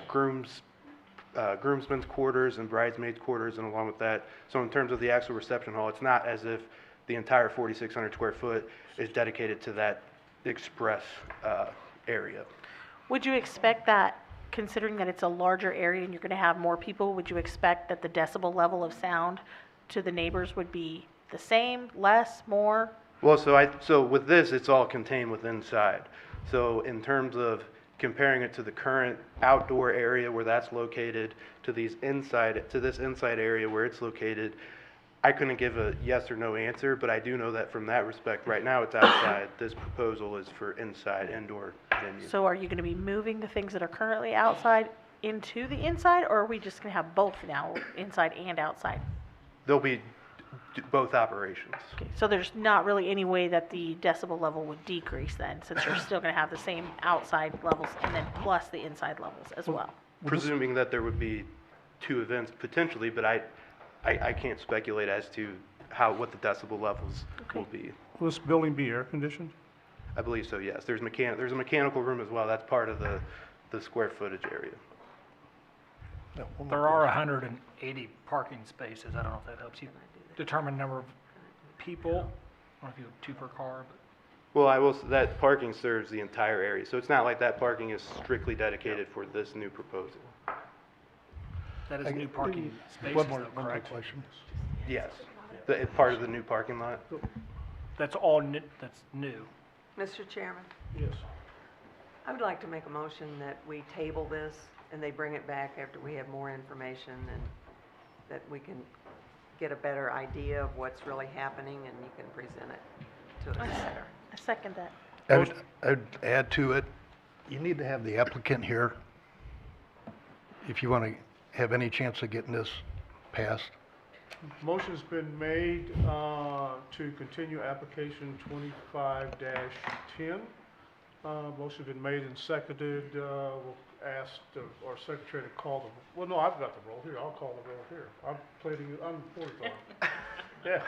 groomsmen's quarters and bridesmaids quarters, and along with that. So in terms of the actual reception hall, it's not as if the entire 4,600 square foot is dedicated to that express area. Would you expect that, considering that it's a larger area and you're going to have more people, would you expect that the decibel level of sound to the neighbors would be the same, less, more? Well, so with this, it's all contained within inside. So in terms of comparing it to the current outdoor area where that's located to this inside area where it's located, I couldn't give a yes or no answer, but I do know that from that respect, right now it's outside. This proposal is for inside, indoor venue. So are you gonna be moving the things that are currently outside into the inside, or are we just gonna have both now, inside and outside? There'll be both operations. Okay, so there's not really any way that the decibel level would decrease then, since you're still gonna have the same outside levels and then plus the inside levels as well? Presuming that there would be two events potentially, but I can't speculate as to what the decibel levels will be. Will this building be air conditioned? I believe so, yes. There's a mechanical room as well. That's part of the square footage area. There are 180 parking spaces. I don't know if that helps you determine number of people. I don't know if you have 2 per car, but Well, that parking serves the entire area, so it's not like that parking is strictly dedicated for this new proposal. that is new parking spaces, One more though, correct? question. Yes, it's part of the new parking lot. That's all new, that's new. Mr. Chairman, Yes. I would like to make a motion that we table this and they bring it back after we have more information and that we can get a better idea of what's really happening and you can present it to us better. I second that. I'd add to it, you need to have the applicant here if you want to have any chance of getting this passed. Motion's been made to continue application 25-10. Motion's been made and seconded. We'll ask our secretary to call the, well, no, I've got the roll here. I'll call the roll here. I'm 45. Yeah.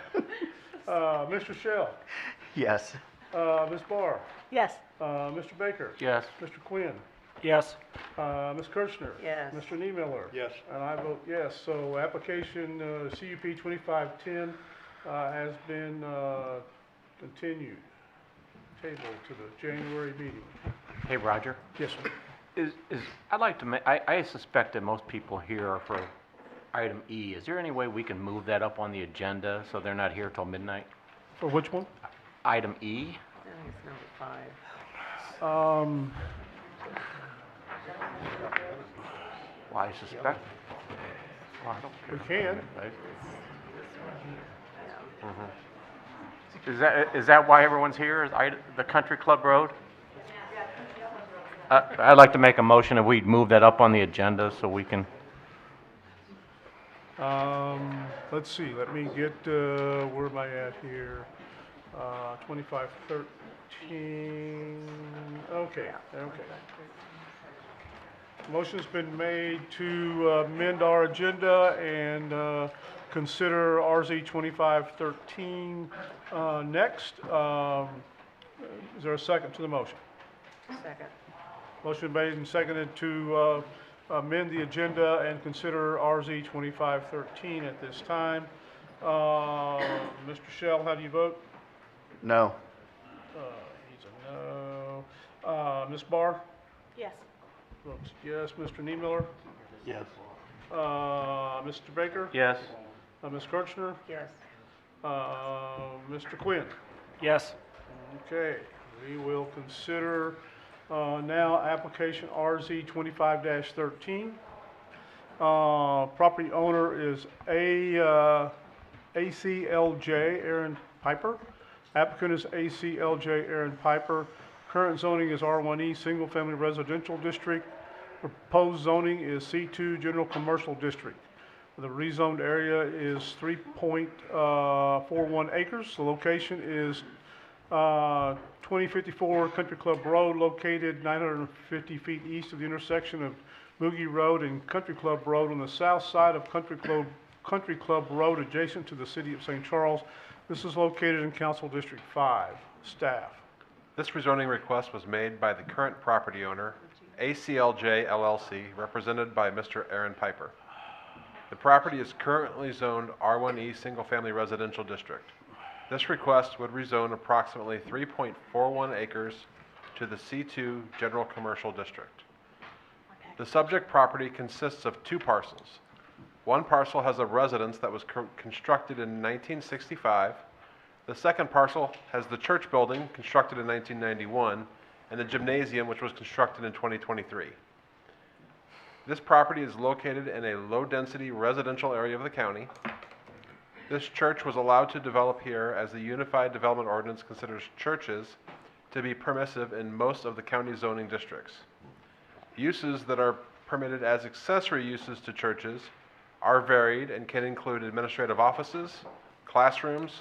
Mr. Shell, Yes. Ms. Barr, Yes. Mr. Baker, Yes. Mr. Quinn, Yes. Ms. Kirchner. Yes. Mr. Niemiller. Yes. And I vote yes. So application CUP 2510 has been continued, tabled to the January meeting. Hey, Roger. Yes, sir. I'd like to I suspect that most people here are for item E. Is there any way we can move that up on the agenda so they're not here till midnight? For which one? Item E? I think it's number 5. Well, I suspect. Well, I don't care. We can. Is that why everyone's here? Is the Country Club Road? I'd like to make a motion that we move that up on the agenda so we can. Let's see, let me get, where am I at here? 2513, okay. Motion's been made to amend our agenda and consider RZ 2513 next. Is there a second to the motion? Second. Motion made and seconded to amend the agenda and consider RZ 2513 at this time. Mr. Shell, how do you vote? No. He's a no. Ms. Barr? Yes. Votes yes. Mr. Niemiller? Yes. Mr. Baker? Yes. Ms. Kirchner? Yes. Mr. Quinn? Yes. Okay, we will consider now application RZ 25-13. Property owner is ACLJ Aaron Piper. Applicant is ACLJ Aaron Piper. Current zoning is R1E, Single Family Residential District. Proposed zoning is C2, General Commercial District. The rezoned area is 3.41 acres. The location is 2054 Country Club Road, located 950 feet east of the intersection of Moogie Road and Country Club Road on the south side of Country Club Road, adjacent to the city of St. Charles. This is located in Council District 5. Staff. This rezoning request was made by the current property owner, ACLJ LLC, represented by Mr. Aaron Piper. The property is currently zoned R1E Single Family Residential District. This request would rezone approximately 3.41 acres to the C2 General Commercial District. The subject property consists of 2 parcels. One parcel has a residence that was constructed in 1965. The second parcel has the church building constructed in 1991 and the gymnasium, which was constructed in 2023. This property is located in a low-density residential area of the county. This church was allowed to develop here as the Unified Development Ordinance considers churches to be permissive in most of the county zoning districts. Uses that are permitted as accessory uses to churches are varied and can include administrative offices, classrooms,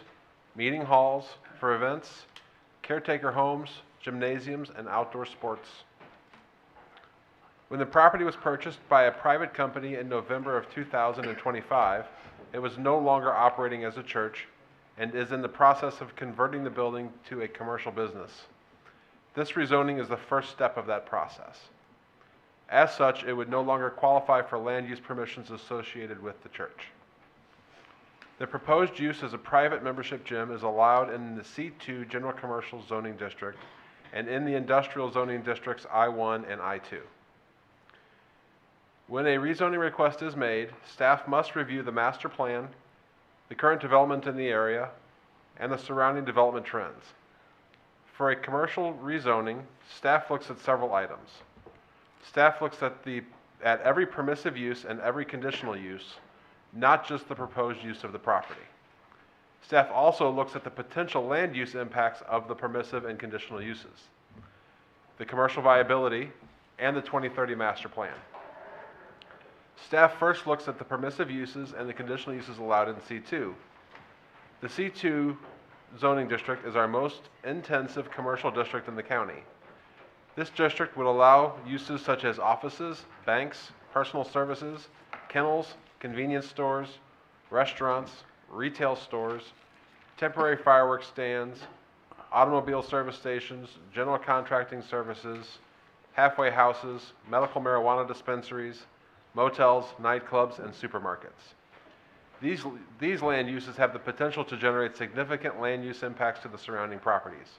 meeting halls for events, caretaker homes, gymnasiums, and outdoor sports. When the property was purchased by a private company in November of 2025, it was no longer operating as a church and is in the process of converting the building to a commercial business. This rezoning is the first step of that process. As such, it would no longer qualify for land use permissions associated with the church. The proposed use as a private membership gym is allowed in the C2 General Commercial Zoning District and in the Industrial Zoning Districts I1 and I2. When a rezoning request is made, staff must review the master plan, the current development in the area, and the surrounding development trends. For a commercial rezoning, staff looks at several items. Staff looks at every permissive use and every conditional use, not just the proposed use of the property. Staff also looks at the potential land use impacts of the permissive and conditional uses, the commercial viability, and the 2030 master plan. Staff first looks at the permissive uses and the conditional uses allowed in C2. The C2 zoning district is our most intensive commercial district in the county. This district would allow uses such as offices, banks, personal services, kennels, convenience stores, restaurants, retail stores, temporary fireworks stands, automobile service stations, general contracting services, halfway houses, medical marijuana dispensaries, motels, nightclubs, and supermarkets. These land uses have the potential to generate significant land use impacts to the surrounding properties.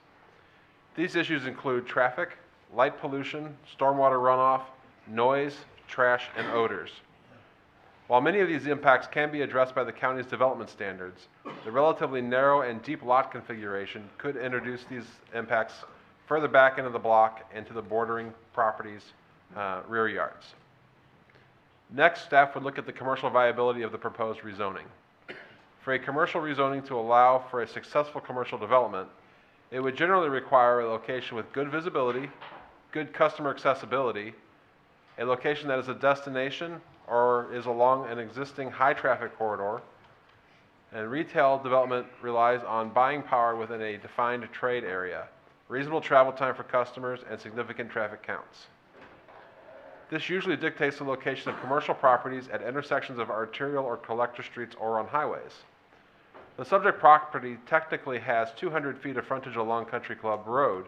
These issues include traffic, light pollution, stormwater runoff, noise, trash, and odors. While many of these impacts can be addressed by the county's development standards, the relatively narrow and deep lot configuration could introduce these impacts further back into the block and to the bordering properties' rear yards. Next, staff would look at the commercial viability of the proposed rezoning. For a commercial rezoning to allow for a successful commercial development, it would generally require a location with good visibility, good customer accessibility, a location that is a destination or is along an existing high-traffic corridor, and retail development relies on buying power within a defined trade area, reasonable travel time for customers, and significant traffic counts. This usually dictates the location of commercial properties at intersections of arterial or collector streets or on highways. The subject property technically has 200 feet of frontage along Country Club Road,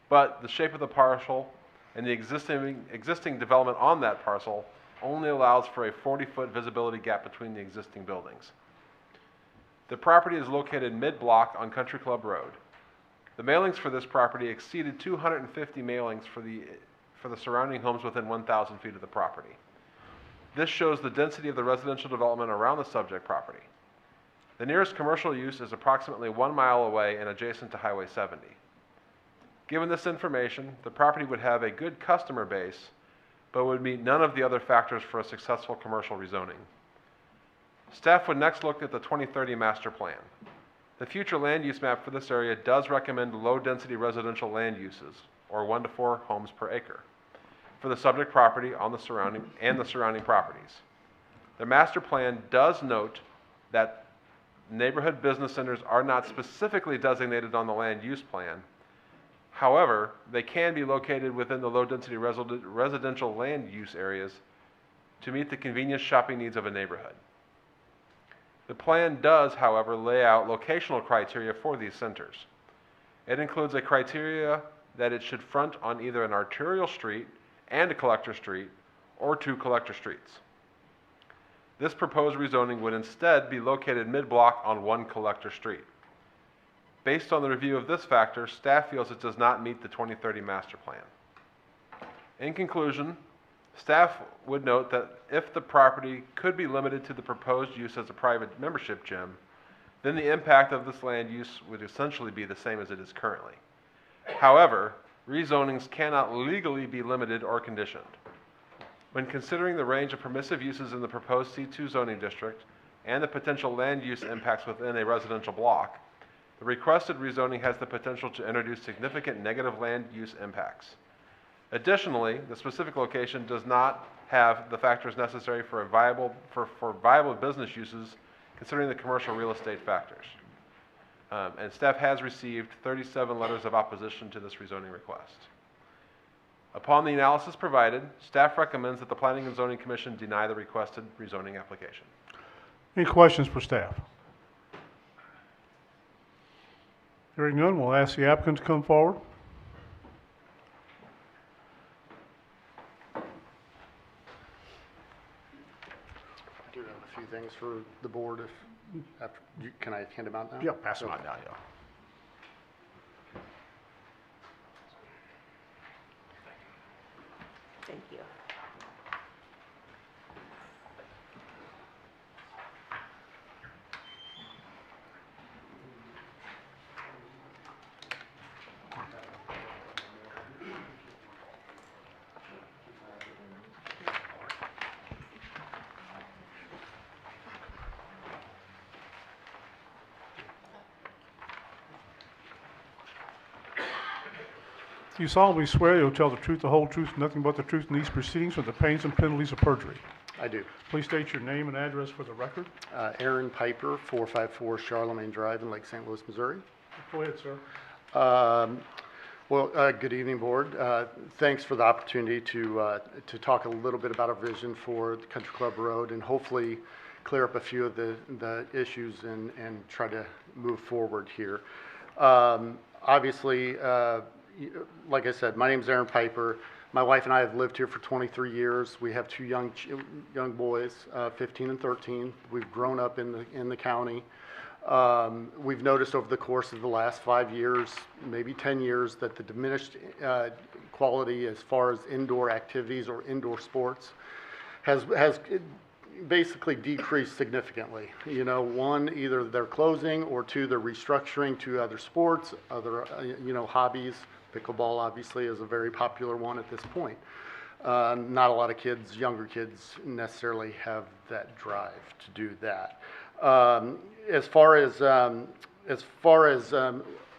but the shape of the parcel and the existing development on that parcel only allows for a 40-foot visibility gap between the existing buildings. The property is located mid-block on Country Club Road. The mailings for this property exceeded 250 mailings for the surrounding homes within 1,000 feet of the property. This shows the density of the residential development around the subject property. The nearest commercial use is approximately 1 mile away and adjacent to Highway 70. Given this information, the property would have a good customer base, but would meet none of the other factors for a successful commercial rezoning. Staff would next look at the 2030 master plan. The future land use map for this area does recommend low-density residential land uses, or 1 to 4 homes per acre, for the subject property on the surrounding properties. The master plan does note that neighborhood business centers are not specifically designated on the land use plan. However, they can be located within the low-density residential land use areas to meet the convenience shopping needs of a neighborhood. The plan does, however, lay out locational criteria for these centers. It includes a criteria that it should front on either an arterial street and a collector street, or 2 collector streets. This proposed rezoning would instead be located mid-block on 1 collector street. Based on the review of this factor, staff feels it does not meet the 2030 master plan. In conclusion, staff would note that if the property could be limited to the proposed use as a private membership gym, then the impact of this land use would essentially be the same as it is currently. However, rezonings cannot legally be limited or conditioned. When considering the range of permissive uses in the proposed C2 zoning district and the potential land use impacts within a residential block, the requested rezoning has the potential to introduce significant negative land use impacts. Additionally, the specific location does not have the factors necessary for viable business uses, considering the commercial real estate factors. And staff has received 37 letters of opposition to this rezoning request. Upon the analysis provided, staff recommends that the Planning and Zoning Commission deny the requested rezoning application. Any questions for staff? Hearing none, we'll ask the applicant to come forward. I do have a few things for the board can I hand them out now? Yeah, pass them out now, yeah. Thank you. Do you solemnly swear you'll tell the truth, the whole truth, and nothing but the truth in these proceedings with the pains and penalties of perjury? I do. Please state your name and address for the record. Aaron Piper, 454 Charlemagne Drive in Lake St. Louis, Missouri. Go ahead, sir. Good evening, board. Thanks for the opportunity to talk a little bit about our vision for the Country Club Road and hopefully clear up a few of the issues and try to move forward here. Obviously, like I said, my name is Aaron Piper. My wife and I have lived here for 23 years. We have two young boys, 15 and 13. We've grown up in the county. We've noticed over the course of the last 5 years, maybe 10 years, that the diminished quality as far as indoor activities or indoor sports has basically decreased significantly. You know, one, either they're closing, or two, they're restructuring to other sports, other hobbies. Pickleball obviously is a very popular one at this point. Not a lot of kids, younger kids, necessarily have that drive to do that. As far as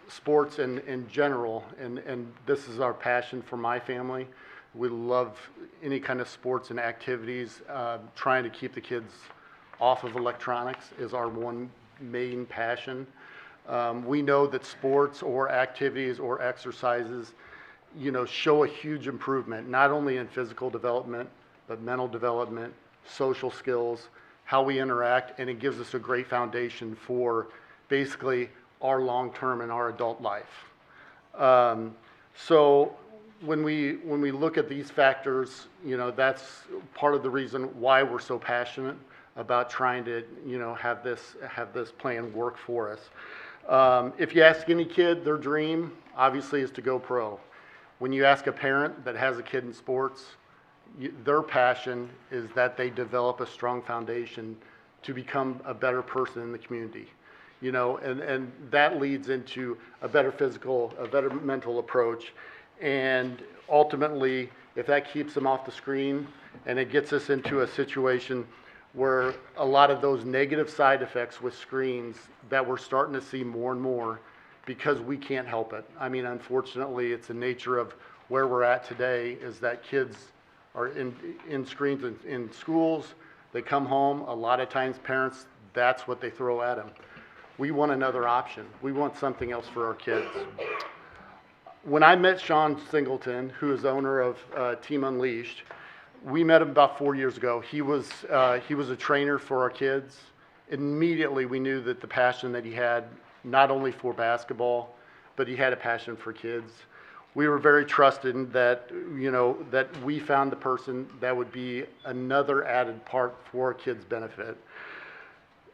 sports in general, and this is our passion for my family, we love any kind of sports and activities. Trying to keep the kids off of electronics is our one main passion. We know that sports or activities or exercises, show a huge improvement, not only in physical development, but mental development, social skills, how we interact, and it gives us a great foundation for basically our long-term and our adult life. So when we look at these factors, that's part of the reason why we're so passionate about trying to, have this plan work for us. If you ask any kid, their dream obviously is to go pro. When you ask a parent that has a kid in sports, their passion is that they develop a strong foundation to become a better person in the community. And that leads into a better physical, a better mental approach. And ultimately, if that keeps them off the screen and it gets us into a situation where a lot of those negative side effects with screens that we're starting to see more and more because we can't help it. I mean, unfortunately, it's the nature of where we're at today is that kids are in screens in schools. They come home, a lot of times parents, that's what they throw at them. We want another option. We want something else for our kids. When I met Sean Singleton, who is owner of Team Unleashed, we met him about 4 years ago. He was a trainer for our kids. Immediately we knew that the passion that he had, not only for basketball, but he had a passion for kids. We were very trusted in that, that we found the person that would be another added part for our kids' benefit.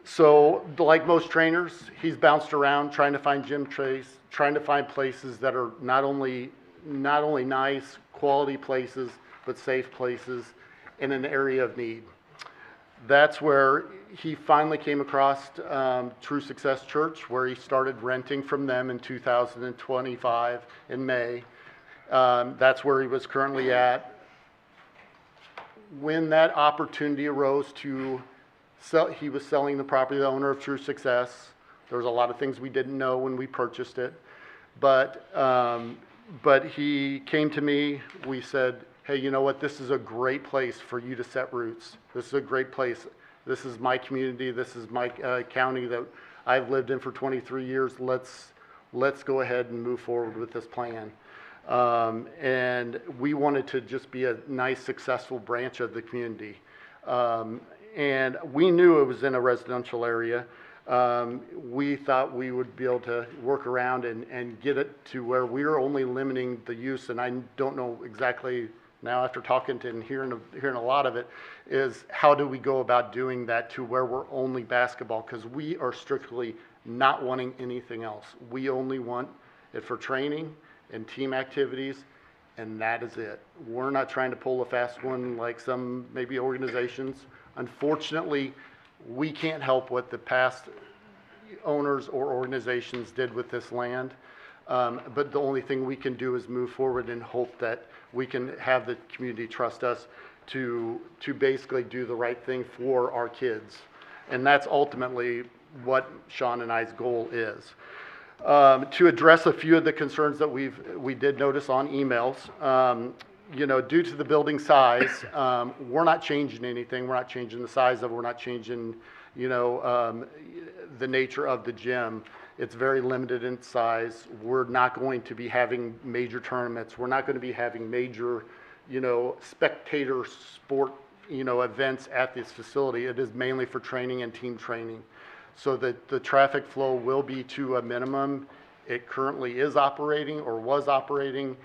So, like most trainers, he's bounced around trying to find gym trays, trying to find places that are not only nice, quality places, but safe places in an area of need. That's where he finally came across True Success Church, where he started renting from them in 2025 in May. That's where he was currently at. When that opportunity arose to sell, he was selling the property, the owner of True Success. There was a lot of things we didn't know when we purchased it. But he came to me, we said, hey, you know what, this is a great place for you to set roots. This is a great place. This is my community, this is my county that I've lived in for 23 years. Let's go ahead and move forward with this plan. And we wanted to just be a nice, successful branch of the community. And we knew it was in a residential area. We thought we would be able to work around and get it to where we were only limiting the use, and I don't know exactly now after talking to and hearing a lot of it, is how do we go about doing that to where we're only basketball, because we are strictly not wanting anything else. We only want it for training and team activities, and that is it. We're not trying to pull a fast one like some maybe organizations. Unfortunately, we can't help what the past owners or organizations did with this land. But the only thing we can do is move forward and hope that we can have the community trust us to basically do the right thing for our kids. And that's ultimately what Sean and I's goal is. To address a few of the concerns that we did notice on emails, you know, due to the building size, we're not changing anything. We're not changing the size of it. We're not changing, you know, the nature of the gym. It's very limited in size. We're not going to be having major tournaments. We're not going to be having major, you know, spectator sport, you know, events at this facility. It is mainly for training and team training. So that the traffic flow will be to a minimum. It currently is operating or was operating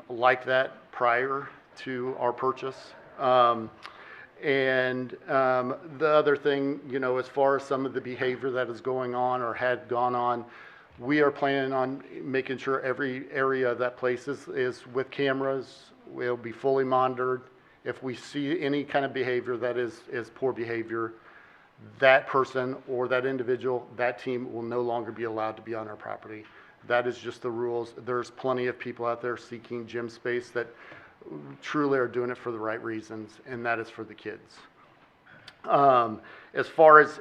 like that prior to our purchase. The other thing, you know, as far as some of the behavior that is going on or had gone on, we are planning on making sure every area of that place is with cameras. We'll be fully monitored. If we see any kind of behavior that is poor behavior, that person or that individual, that team will no longer be allowed to be on our property. That is just the rules. There's plenty of people out there seeking gym space that truly are doing it for the right reasons, and that is for the kids. As far as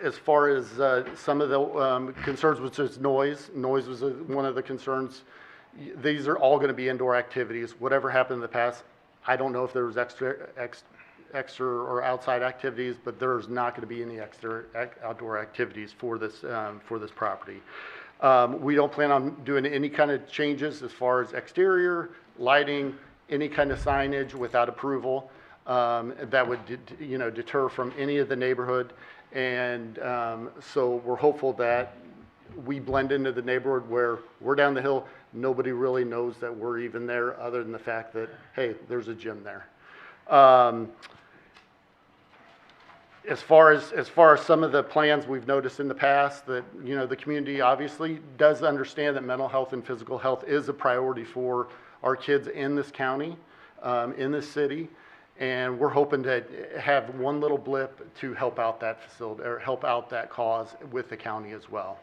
some of the concerns, which is noise was one of the concerns. These are all going to be indoor activities. Whatever happened in the past, I don't know if there was extra or outside activities, but there's not going to be any extra outdoor activities for this property. We don't plan on doing any kind of changes as far as exterior, lighting, any kind of signage without approval that would deter from any of the neighborhood. And so we're hopeful that we blend into the neighborhood where we're down the hill. Nobody really knows that we're even there other than the fact that, hey, there's a gym there. As far as some of the plans we've noticed in the past, that, you know, the community obviously does understand that mental health and physical health is a priority for our kids in this county, in this city, and we're hoping to have one little blip to help out that facility or help out that cause with the county as well.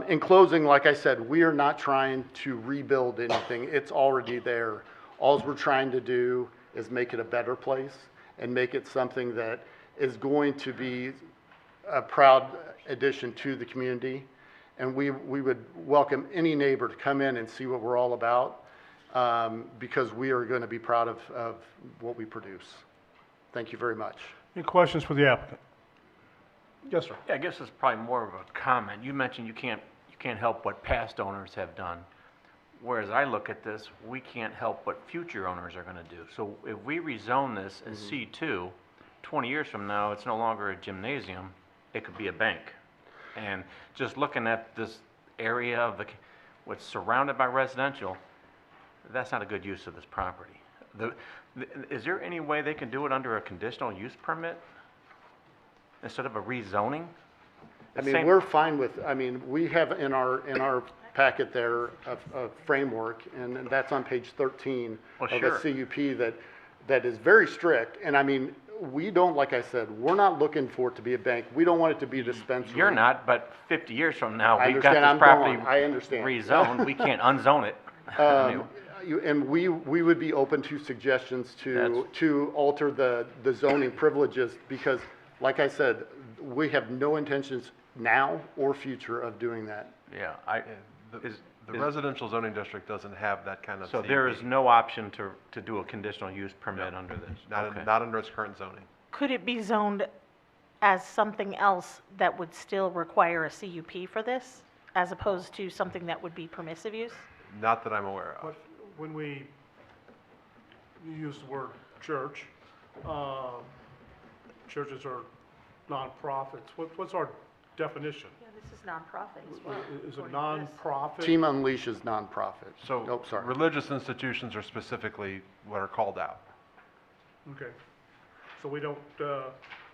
In closing, like I said, we are not trying to rebuild anything. It's already there. All we're trying to do is make it a better place and make it something that is going to be a proud addition to the community. And we would welcome any neighbor to come in and see what we're all about, because we are going to be proud of what we produce. Thank you very much. Any questions for the applicant? Yes, sir. Yeah, I guess it's probably more of a comment. You mentioned you can't help what past owners have done. Whereas I look at this, we can't help what future owners are going to do. So if we rezone this as C2, 20 years from now, it's no longer a gymnasium, it could be a bank. And just looking at this area of what's surrounded by residential, that's not a good use of this property. Is there any way they can do it under a conditional use permit instead of a rezoning? I mean, we're fine with, I mean, we have in our packet there a framework, and that's on page 13 of the CUP that is very strict. And I mean, we don't, like I said, we're not looking for it to be a bank. We don't want it to be a dispensary. You're not, but 50 years from now, I we've got understand. this property I understand. rezoned. We can't unzone it. And we would be open to suggestions to alter the zoning privileges, because, like I said, we have no intentions now or future of doing that. Yeah, The residential zoning district doesn't have that kind of so CUP. there is no option to do a conditional use permit under this? Okay. Not under its current zoning. Could it be zoned as something else that would still require a CUP for this, as opposed to something that would be permissive use? Not that I'm aware of. When we use the word church, churches are nonprofits. What's our definition? Yeah, this is nonprofit as well. Is a nonprofit? Team Unleash is nonprofit. So Oh, sorry. religious institutions are specifically what are called out. Okay. So we don't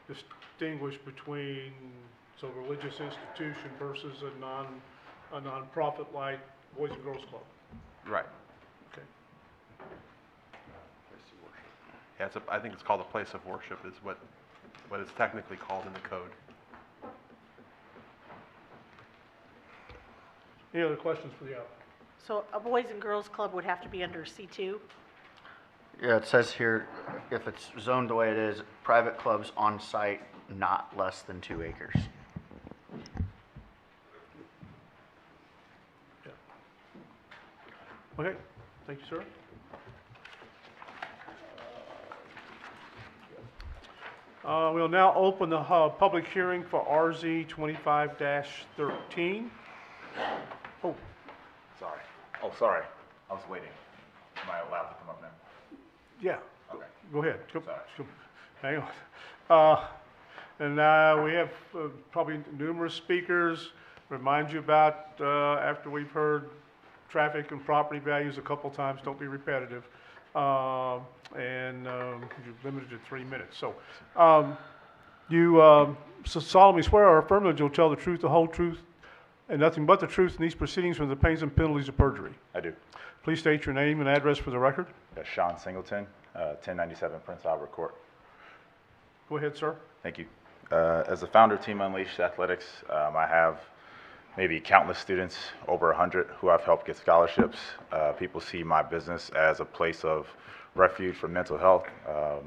distinguish between, so religious institution versus a nonprofit like Boys and Girls Club? Right. Okay. Yeah, I think it's called a place of worship is what it's technically called in the code. Any other questions for the applicant? So a Boys and Girls Club would have to be under C2? Yeah, it says here, if it's zoned the way it is, private clubs on site, not less than 2 acres. Okay, thank you, sir. We'll now open the public hearing for RZ 25-13. Oh, Sorry. Oh, sorry. I was waiting. Am I allowed to come up now? yeah. Okay. Go ahead. Go- Sorry. go- Hang on. And we have probably numerous speakers. Remind you about, after we've heard traffic and property values a couple times, don't be repetitive. And you're limited to 3 minutes. So you solemnly swear or affirm that you'll tell the truth, the whole truth, and nothing but the truth in these proceedings from the pains and penalties of perjury. I do. Please state your name and address for the record. Sean Singleton, 1097 Prince Albert Court. Go ahead, sir. Thank you. As the founder of Team Unleashed Athletics, I have maybe countless students, over 100, who I've helped get scholarships. People see my business as a place of refuge for mental health,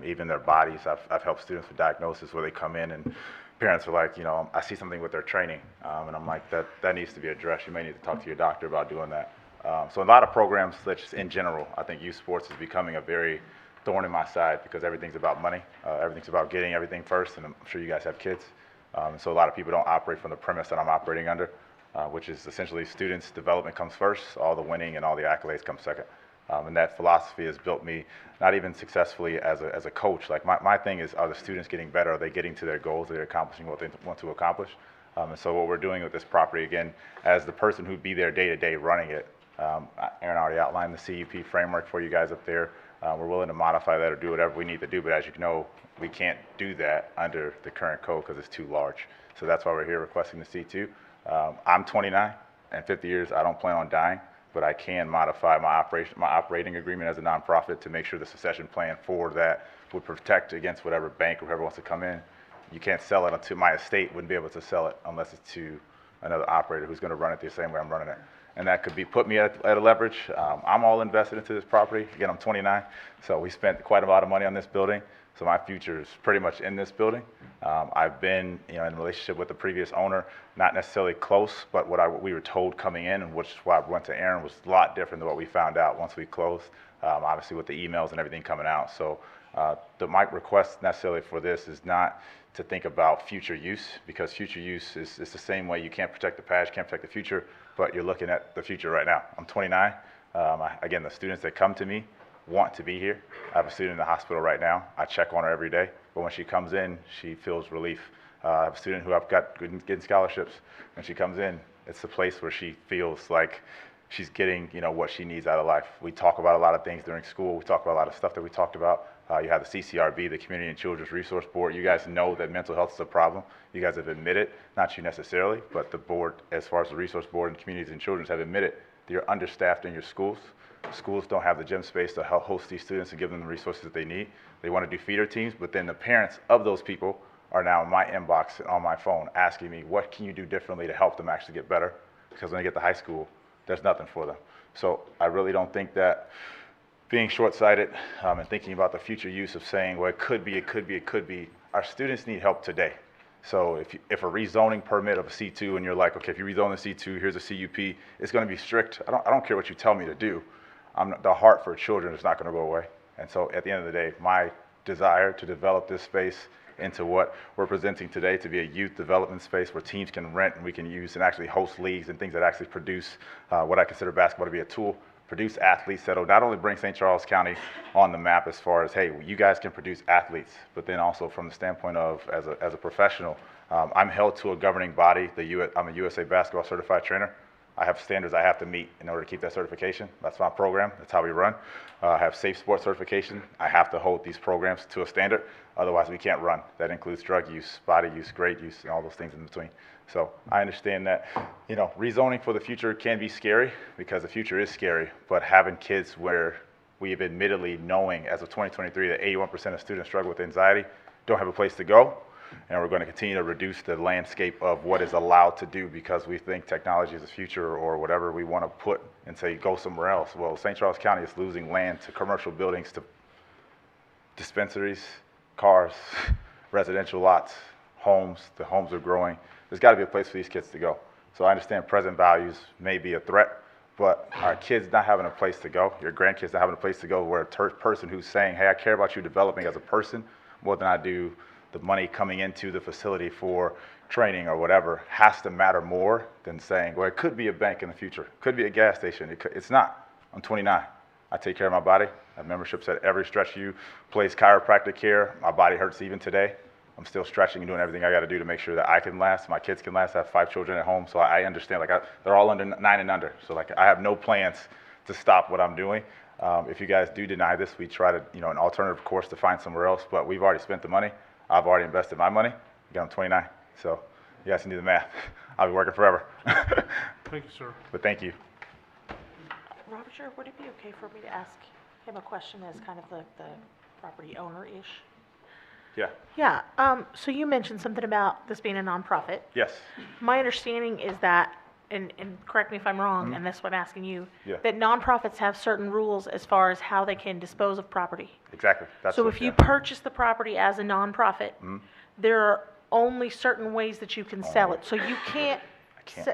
even their bodies. I've helped students with diagnosis where they come in and parents are like, you know, I see something with their training, and I'm like, that needs to be addressed. You may need to talk to your doctor about doing that. So a lot of programs, just in general, I think youth sports is becoming a very thorn in my side because everything's about money. Everything's about getting everything first, and I'm sure you guys have kids. So a lot of people don't operate from the premise that I'm operating under, which is essentially students' development comes first, all the winning and all the accolades come second. And that philosophy has built me not even successfully as a coach. Like my thing is, are the students getting better? Are they getting to their goals? Are they accomplishing what they want to accomplish? And so what we're doing with this property, again, as the person who'd be there day to day running it, Aaron already outlined the CUP framework for you guys up there. We're willing to modify that or do whatever we need to do, but as you know, we can't do that under the current code because it's too large. So that's why we're here requesting the C2. I'm 29, and 50 years, I don't plan on dying, but I can modify my operating agreement as a nonprofit to make sure the succession plan for that would protect against whatever bank or whoever wants to come in. You can't sell it until my estate wouldn't be able to sell it unless it's to another operator who's going to run it the same way I'm running it. And that could be put me at a leverage. I'm all invested into this property. Again, I'm 29, so we spent quite a lot of money on this building. So my future is pretty much in this building. I've been, in a relationship with the previous owner, not necessarily close, but what we were told coming in, and which is why I went to Aaron, was a lot different than what we found out once we closed. Obviously, with the emails and everything coming out. So my request necessarily for this is not to think about future use, because future use is the same way you can't protect the past, can't protect the future, but you're looking at the future right now. I'm 29. Again, the students that come to me want to be here. I have a student in the hospital right now. I check on her every day, but when she comes in, she feels relief. I have a student who I've got getting scholarships. When she comes in, it's the place where she feels like she's getting, what she needs out of life. We talk about a lot of things during school. We talk about a lot of stuff that we talked about. You have the CCRB, the Community and Children's Resource Board. You guys know that mental health is a problem. You guys have admitted, not you necessarily, but the board, as far as the Resource Board and Communities and Children's, have admitted that you're understaffed in your schools. Schools don't have the gym space to help host these students and give them the resources that they need. They want to do feeder teams, but then the parents of those people are now in my inbox on my phone asking me, what can you do differently to help them actually get better? Because when they get to high school, there's nothing for them. So I really don't think that being short-sighted and thinking about the future use of saying, well, it could be, our students need help today. So if a rezoning permit of a C2 and you're like, okay, if you rezone the C2, here's a CUP, it's going to be strict. I don't care what you tell me to do. The heart for children is not going to go away. And so at the end of the day, my desire to develop this space into what we're presenting today to be a youth development space where teams can rent and we can use and actually host leagues and things that actually produce what I consider basketball to be a tool, produce athletes that'll not only bring St. Charles County on the map as far as, hey, you guys can produce athletes, but then also from the standpoint of, as a professional, I'm held to a governing body. I'm a USA Basketball Certified Trainer. I have standards I have to meet in order to keep that certification. That's my program. That's how we run. I have Safe Sports certification. I have to hold these programs to a standard. Otherwise, we can't run. That includes drug use, body use, grade use, and all those things in between. So I understand that, rezoning for the future can be scary because the future is scary, but having kids where we've admittedly knowing as of 2023 that 81% of students struggle with anxiety, don't have a place to go, and we're going to continue to reduce the landscape of what is allowed to do because we think technology is the future or whatever we want to put and say go somewhere else. Well, St. Charles County is losing land to commercial buildings, to dispensaries, cars, residential lots, homes. The homes are growing. There's got to be a place for these kids to go. So I understand present values may be a threat, but our kids not having a place to go, your grandkids not having a place to go, where a person who's saying, hey, I care about you developing as a person more than I do the money coming into the facility for training or whatever, has to matter more than saying, well, it could be a bank in the future, could be a gas station. It's not. I'm 29. I take care of my body. I have memberships at every Stretch U place, chiropractic care. My body hurts even today. I'm still stretching and doing everything I got to do to make sure that I can last, my kids can last. I have 5 children at home, so I understand. They're all under 9 and under, so I have no plans to stop what I'm doing. If you guys do deny this, we try to, an alternative course to find somewhere else. But we've already spent the money. I've already invested my money. Again, I'm 29, so you guys can do the math. I'll be working forever. Thank you, sir. But thank you. Roger, would it be okay for me to ask him a question as kind of the property owner-ish? Yeah. Yeah, so you mentioned something about this being a nonprofit. Yes. My understanding is that, and correct me if I'm wrong, and that's what I'm asking you, Yeah. that nonprofits have certain rules as far as how they can dispose of property. Exactly. So if you purchase the property as a nonprofit, there are only certain ways that you can sell it. So you can't,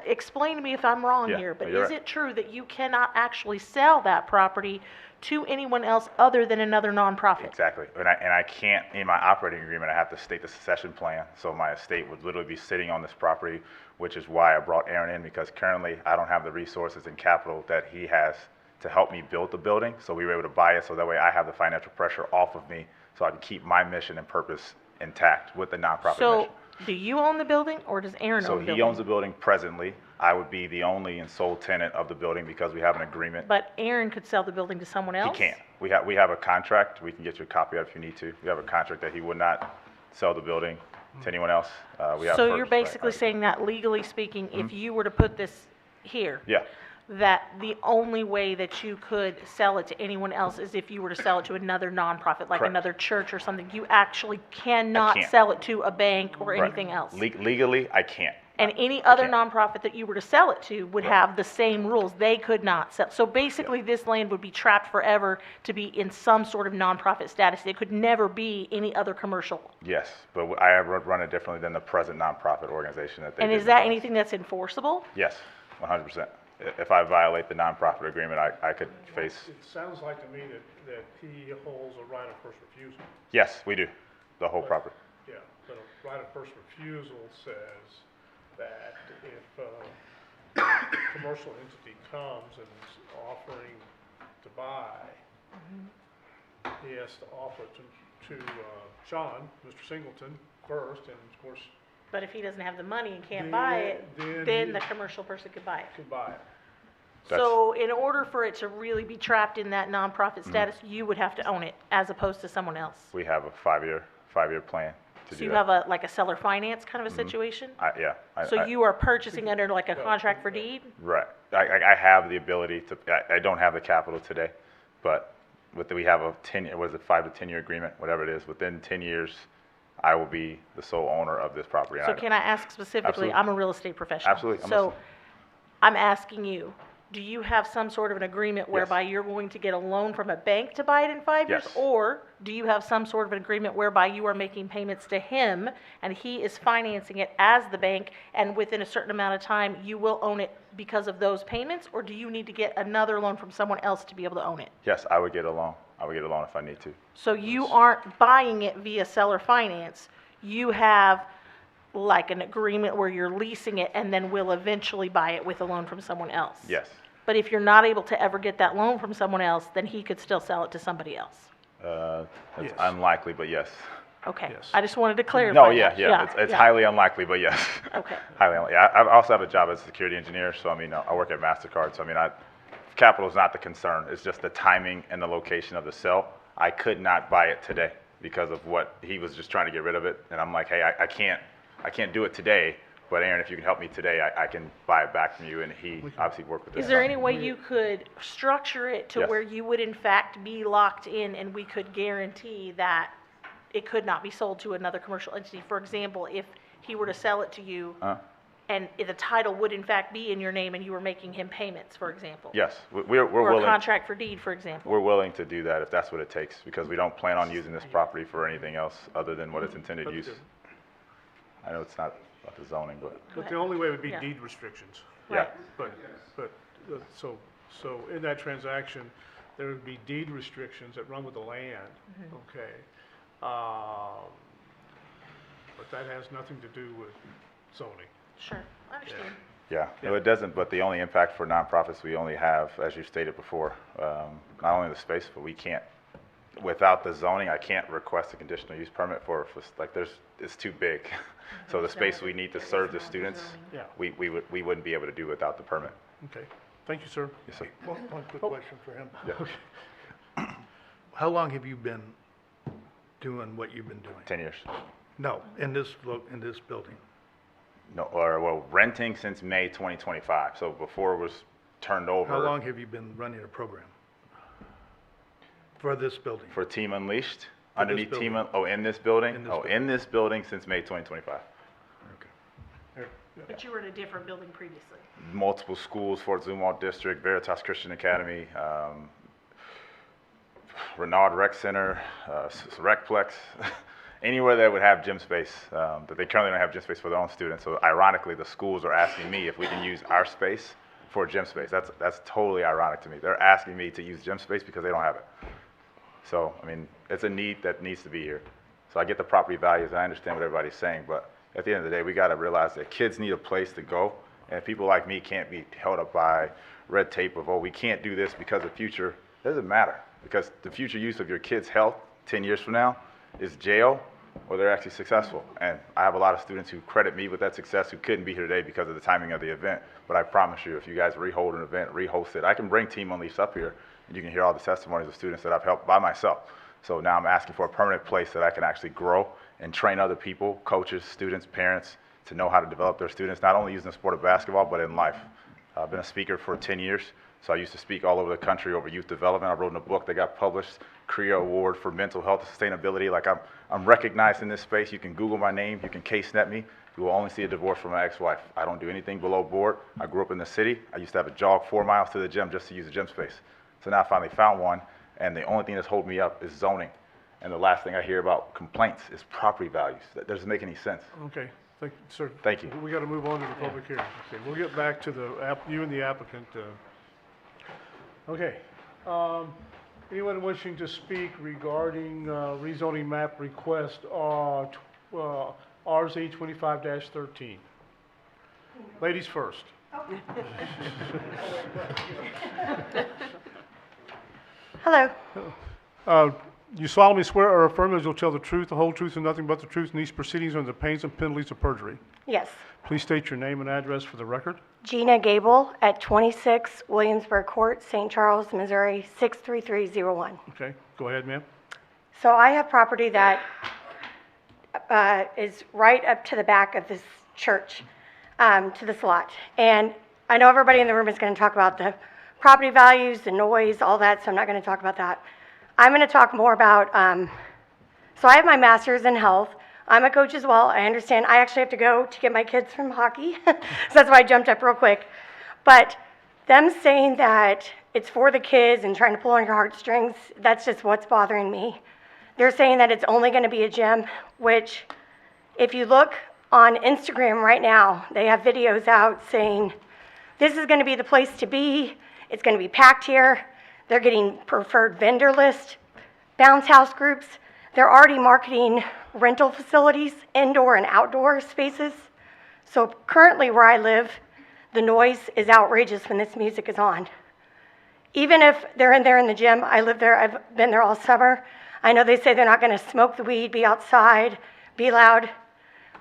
explain to me if I'm wrong Yeah, here, but you're is right. it true that you cannot actually sell that property to anyone else other than another nonprofit? Exactly. And I can't, in my operating agreement, I have to state the succession plan. So my estate would literally be sitting on this property, which is why I brought Aaron in, because currently I don't have the resources and capital that he has to help me build the building. So we were able to buy it so that way I have the financial pressure off of me so I can keep my mission and purpose intact with the nonprofit So mission. do you own the building or does Aaron So own the building? he owns the building presently. I would be the only and sole tenant of the building because we have an agreement. But Aaron could sell the building to someone He else? can't. We have a contract. We can get you a copy of it if you need to. We have a contract that he would not sell the building to anyone else. We have So first you're right. basically saying that legally speaking, if you were to put this here, Yeah, that the only way that you could sell it to anyone else is if you were to sell it to another nonprofit, like Correct. another church or something. You actually cannot can't. sell it to a bank or Right. anything else. Legally, I can't. And any other nonprofit that you were to sell it to would have the same rules. They could not sell. So basically, this land would be trapped forever to be in some sort of nonprofit status. It could never be any other commercial. Yes, but I have run it differently than the present nonprofit organization that they And did is in the that past. anything that's enforceable? Yes, 100%. If I violate the nonprofit agreement, I could face, It sounds like to me that he holds a right of first refusal. yes, we do, the whole property. Yeah, but a right of first refusal says that if a commercial entity comes and is offering to buy, he has to offer it to Sean, Mr. Singleton, first, and of course, But if he doesn't have the money and can't Then- buy it, then then he- the commercial person could buy it. to buy it. So in order for it to really be trapped in that nonprofit status, you would have to own it as opposed to someone else. We have a five-year plan to So do you that. have like a seller finance kind of a situation? Yeah. So you are purchasing under like a contract for deed? Right. I have the ability to, I don't have the capital today, but we have a 5 to 10 year agreement, whatever it is. Within 10 years, I will be the sole owner of this property. So can I ask specifically, Absolutely. I'm a real estate professional. Absolutely, I'm So listening. I'm asking you, do you have some sort of an agreement whereby you're going to get a loan from a bank to buy it in 5 years? Yes. Or do you have some sort of an agreement whereby you are making payments to him and he is financing it as the bank, and within a certain amount of time, you will own it because of those payments? Or do you need to get another loan from someone else to be able to own it? Yes, I would get a loan. I would get a loan if I need to. So you aren't buying it via seller finance. You have like an agreement where you're leasing it and then will eventually buy it with a loan from someone else. Yes. But if you're not able to ever get that loan from someone else, then he could still sell it to somebody else. It's unlikely, but yes. Okay. I just wanted to clarify. No, yeah, that. yeah. It's highly unlikely, but yes. Okay. Highly unlikely. I also have a job as a security engineer, so I mean, I work at MasterCard, so I mean, capital is not the concern. It's just the timing and the location of the sale. I could not buy it today because of what he was just trying to get rid of it, and I'm like, hey, I can't do it today, but Aaron, if you can help me today, I can buy it back from you, and he obviously worked with this. Is there any way you could structure it to Yes. where you would in fact be locked in and we could guarantee that it could not be sold to another commercial entity? For example, if he were to sell it to you and the title would in fact be in your name and you were making him payments, for example? Yes, we're Or willing. a contract for deed, for example? We're willing to do that if that's what it takes, because we don't plan on using this property for anything else other than what its intended use. I know it's not about the zoning, but. But the only way would be Yeah. deed restrictions. Yeah. But, so in that transaction, there would be deed restrictions that run with the land, okay? But that has nothing to do with zoning. Sure, I understand. Yeah, no, it doesn't, but the only impact for nonprofits, we only have, as you stated before, not only the space, but we can't, without the zoning, I can't request a conditional use permit for it's too big. So the space we need to serve the students, Yeah. we wouldn't be able to do without the permit. Okay, thank you, sir. Yes, sir. One quick question for him. Yeah. How long have you been doing what you've been doing? 10 years. No, in this building. No, well, renting since May 2025, so before it was turned over. How long have you been running a program for this building? For Team Unleashed? For this Underneath Team, building. in this building? In this Oh, building. in this building since May 2025. But you were in a different building previously. Multiple schools, Fort Zumwalt District, Veritas Christian Academy, Renaud Rec Center, Recplex, anywhere that would have gym space, that they currently don't have gym space for their own students. So ironically, the schools are asking me if we can use our space for gym space. That's totally ironic to me. They're asking me to use gym space because they don't have it. So, I mean, it's a need that needs to be here. So I get the property values, and I understand what everybody's saying, but at the end of the day, we gotta realize that kids need a place to go, and people like me can't be held up by red tape of, oh, we can't do this because of future. It doesn't matter, because the future use of your kid's health 10 years from now is jail, or they're actually successful. And I have a lot of students who credit me with that success who couldn't be here today because of the timing of the event. But I promise you, if you guys rehold an event, rehost it, I can bring Team Unleashed up here, and you can hear all the testimonies of students that I've helped by myself. So now I'm asking for a permanent place that I can actually grow and train other people, coaches, students, parents, to know how to develop their students, not only using the sport of basketball, but in life. I've been a speaker for 10 years, so I used to speak all over the country over youth development. I wrote in a book that got published, Career Award for Mental Health and Sustainability. Like, I'm recognized in this space. You can Google my name, you can case-net me. You will only see a divorce from my ex-wife. I don't do anything below board. I grew up in the city. I used to have a jog 4 miles to the gym just to use the gym space. So now I finally found one, and the only thing that's holding me up is zoning. And the last thing I hear about complaints is property values. That doesn't make any sense. Okay, thank you, sir. Thank you. We gotta move on to the public hearing. Okay, we'll get back to you and the applicant. Okay, anyone wishing to speak regarding rezoning map request RZ 25-13? Ladies first. Hello. You solemnly swear or affirm that you'll tell the truth, the whole truth, and nothing but the truth in these proceedings under the pains and penalties of perjury. Yes. Please state your name and address for the record. Gina Gable at 26 Williamsburg Court, St. Charles, Missouri, 63301. Okay, go ahead, ma'am. So I have property that is right up to the back of this church, to this lot. And I know everybody in the room is going to talk about the property values, the noise, all that, so I'm not going to talk about that. I'm going to talk more about, so I have my master's in health. I'm a coach as well. I understand I actually have to go to get my kids from hockey, so that's why I jumped up real quick. But them saying that it's for the kids and trying to pull on your heartstrings, that's just what's bothering me. They're saying that it's only going to be a gym, which if you look on Instagram right now, they have videos out saying, this is going to be the place to be. It's going to be packed here. They're getting preferred vendor list, bounce house groups. They're already marketing rental facilities, indoor and outdoor spaces. So currently where I live, the noise is outrageous when this music is on. Even if they're in there in the gym, I live there, I've been there all summer. I know they say they're not going to smoke the weed, be outside, be loud,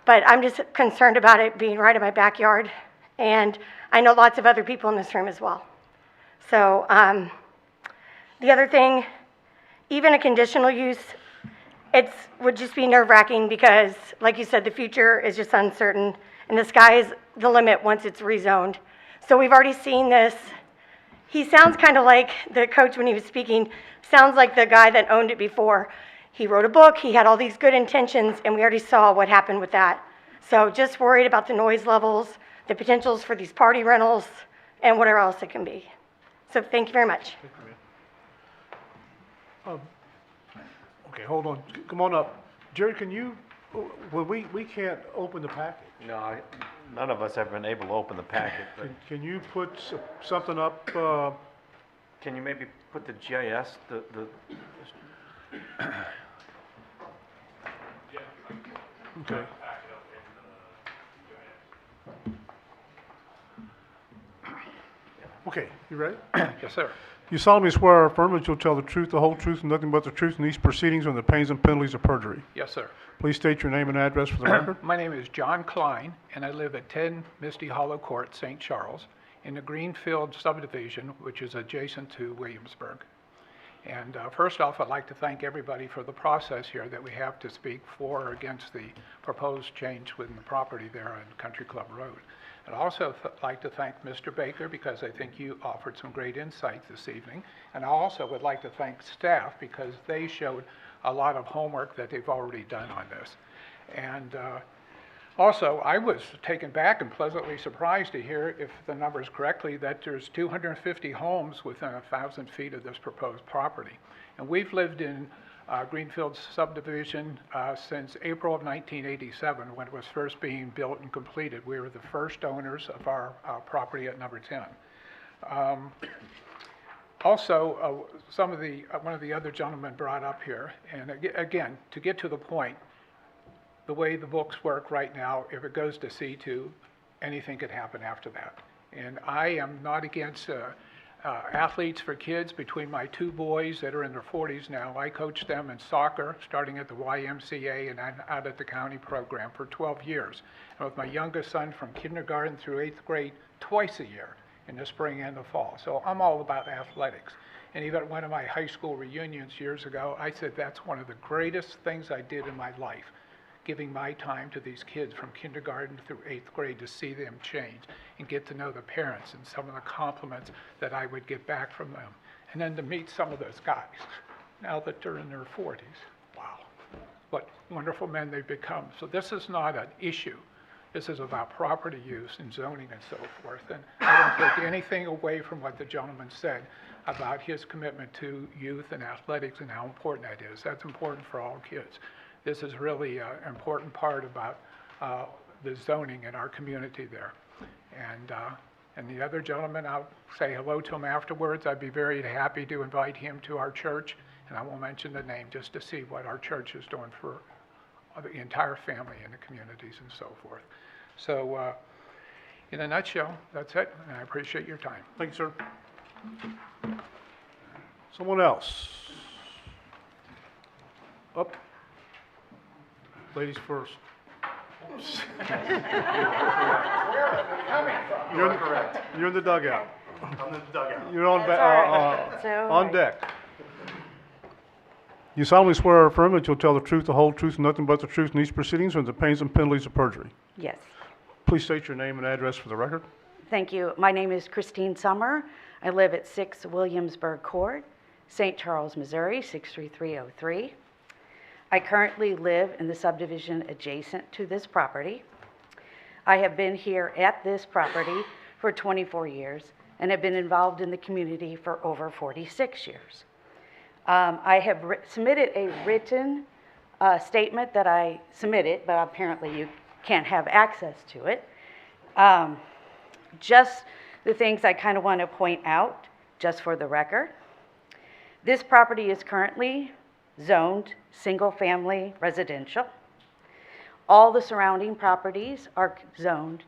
but I'm just concerned about it being right in my backyard. And I know lots of other people in this room as well. So the other thing, even a conditional use, it would just be nerve-wracking because, like you said, the future is just uncertain, and the sky is the limit once it's rezoned. So we've already seen this. He sounds kind of like the coach when he was speaking, sounds like the guy that owned it before. He wrote a book, he had all these good intentions, and we already saw what happened with that. So just worried about the noise levels, the potentials for these party rentals, and whatever else it can be. So thank you very much. Okay, hold on. Come on up. Jerry, can you, well, we can't open the packet. No, none of us have been able to open the packet, but Can you put something up? can you maybe put the GIS, Okay. Okay, you ready? Yes, sir. You solemnly swear or affirm that you'll tell the truth, the whole truth, and nothing but the truth in these proceedings on the pains and penalties of perjury. Yes, sir. Please state your name and address for the record. My name is John Klein, and I live at 10 Misty Hollow Court, St. Charles, in the Greenfield subdivision, which is adjacent to Williamsburg. And first off, I'd like to thank everybody for the process here that we have to speak for or against the proposed change within the property there on Country Club Road. I'd also like to thank Mr. Baker because I think you offered some great insight this evening. And I also would like to thank staff because they showed a lot of homework that they've already done on this. And also, I was taken back and pleasantly surprised to hear, if the numbers correctly, that there's 250 homes within 1,000 feet of this proposed property. And we've lived in Greenfield subdivision since April of 1987, when it was first being built and completed. We were the first owners of our property at number 10. Also, one of the other gentlemen brought up here, and again, to get to the point, the way the books work right now, if it goes to C2, anything could happen after that. And I am not against athletes for kids. Between my two boys that are in their 40s now, I coached them in soccer, starting at the YMCA and then out at the county program for 12 years. And with my youngest son from kindergarten through 8th grade, twice a year, in the spring and the fall. So I'm all about athletics. And even at one of my high school reunions years ago, I said that's one of the greatest things I did in my life, giving my time to these kids from kindergarten through 8th grade to see them change and get to know the parents and some of the compliments that I would get back from them. And then to meet some of those guys now that they're in their 40s. Wow, what wonderful men they've become. So this is not an issue. This is about property use and zoning and so forth. And I don't take anything away from what the gentleman said about his commitment to youth and athletics and how important that is. That's important for all kids. This is really an important part about the zoning in our community there. And the other gentleman, I'll say hello to him afterwards. I'd be very happy to invite him to our church, and I won't mention the name, just to see what our church is doing for the entire family and the communities and so forth. So in a nutshell, that's it, and I appreciate your time. Thank you, sir. Someone else? Up. Ladies first. You're in the dugout. I'm in the dugout. You're on, That's all right. on deck. You solemnly swear or affirm that you'll tell the truth, the whole truth, and nothing but the truth in these proceedings and the pains and penalties of perjury. Yes. Please state your name and address for the record. Thank you. My name is Christine Summer. I live at 6 Williamsburg Court, St. Charles, Missouri, 63303. I currently live in the subdivision adjacent to this property. I have been here at this property for 24 years and have been involved in the community for over 46 years. I have submitted a written statement that I submitted, but apparently you can't have access to it. Just the things I kind of want to point out, just for the record. This property is currently zoned single-family residential. All the surrounding properties are zoned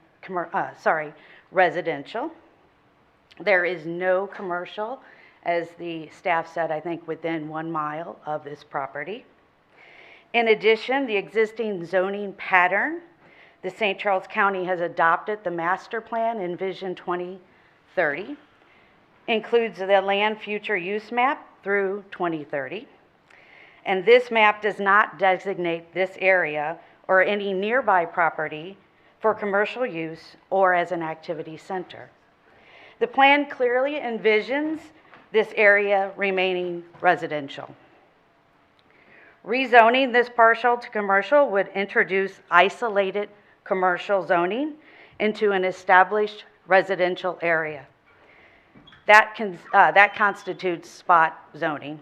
residential. There is no commercial, as the staff said, I think within 1 mile of this property. In addition, the existing zoning pattern, the St. Charles County has adopted the master plan in Vision 2030, includes the land future use map through 2030. And this map does not designate this area or any nearby property for commercial use or as an activity center. The plan clearly envisions this area remaining residential. Rezoning this parcel to commercial would introduce isolated commercial zoning into an established residential area. That constitutes spot zoning.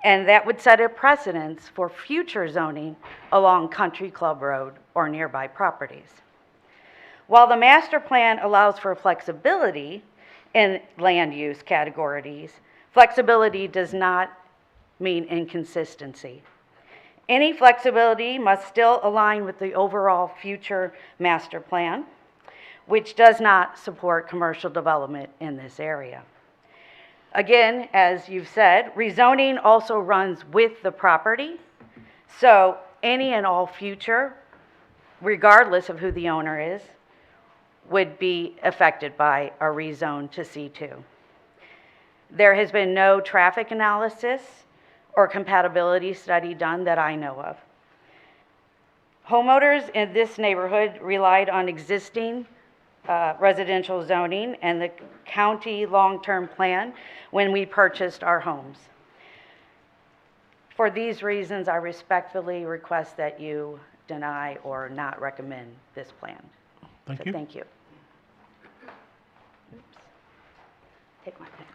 And that would set a precedence for future zoning along Country Club Road or nearby properties. While the master plan allows for flexibility in land use categories, flexibility does not mean inconsistency. Any flexibility must still align with the overall future master plan, which does not support commercial development in this area. Again, as you've said, rezoning also runs with the property, so any and all future, regardless of who the owner is, would be affected by a rezone to C2. There has been no traffic analysis or compatibility study done that I know of. Homeowners in this neighborhood relied on existing residential zoning and the county long-term plan when we purchased our homes. For these reasons, I respectfully request that you deny or not recommend this plan. Thank you. Thank you. Oops. Take my pen.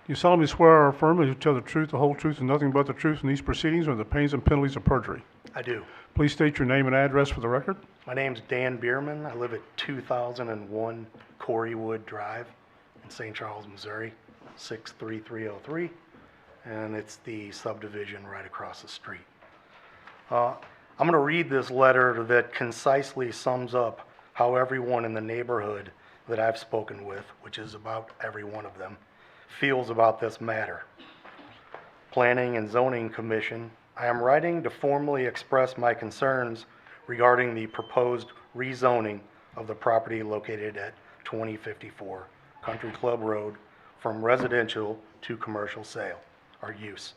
You solemnly swear or affirm that you tell the truth, the whole truth, and nothing but the truth in these proceedings or the pains and penalties of perjury? I do. Please state your name and address for the record. My name's Dan Bierman. I live at 2001 Coreywood Drive in St. Charles, Missouri, 63303, and it's the subdivision right across the street. I'm going to read this letter that concisely sums up how everyone in the neighborhood that I've spoken with, which is about every one of them, feels about this matter. Planning and Zoning Commission, I am writing to formally express my concerns regarding the proposed rezoning of the property located at 2054 Country Club Road from residential to commercial sale or use.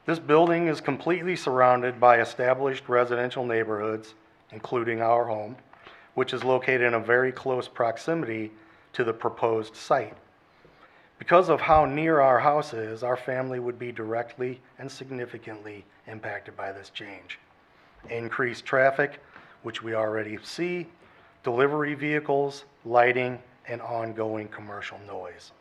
This building is completely surrounded by established residential neighborhoods, including our home, which is located in a very close proximity to the proposed site. Because of how near our house is, our family would be directly and significantly impacted by this change. Increased traffic, which we already see, delivery vehicles, lighting, and ongoing commercial noise,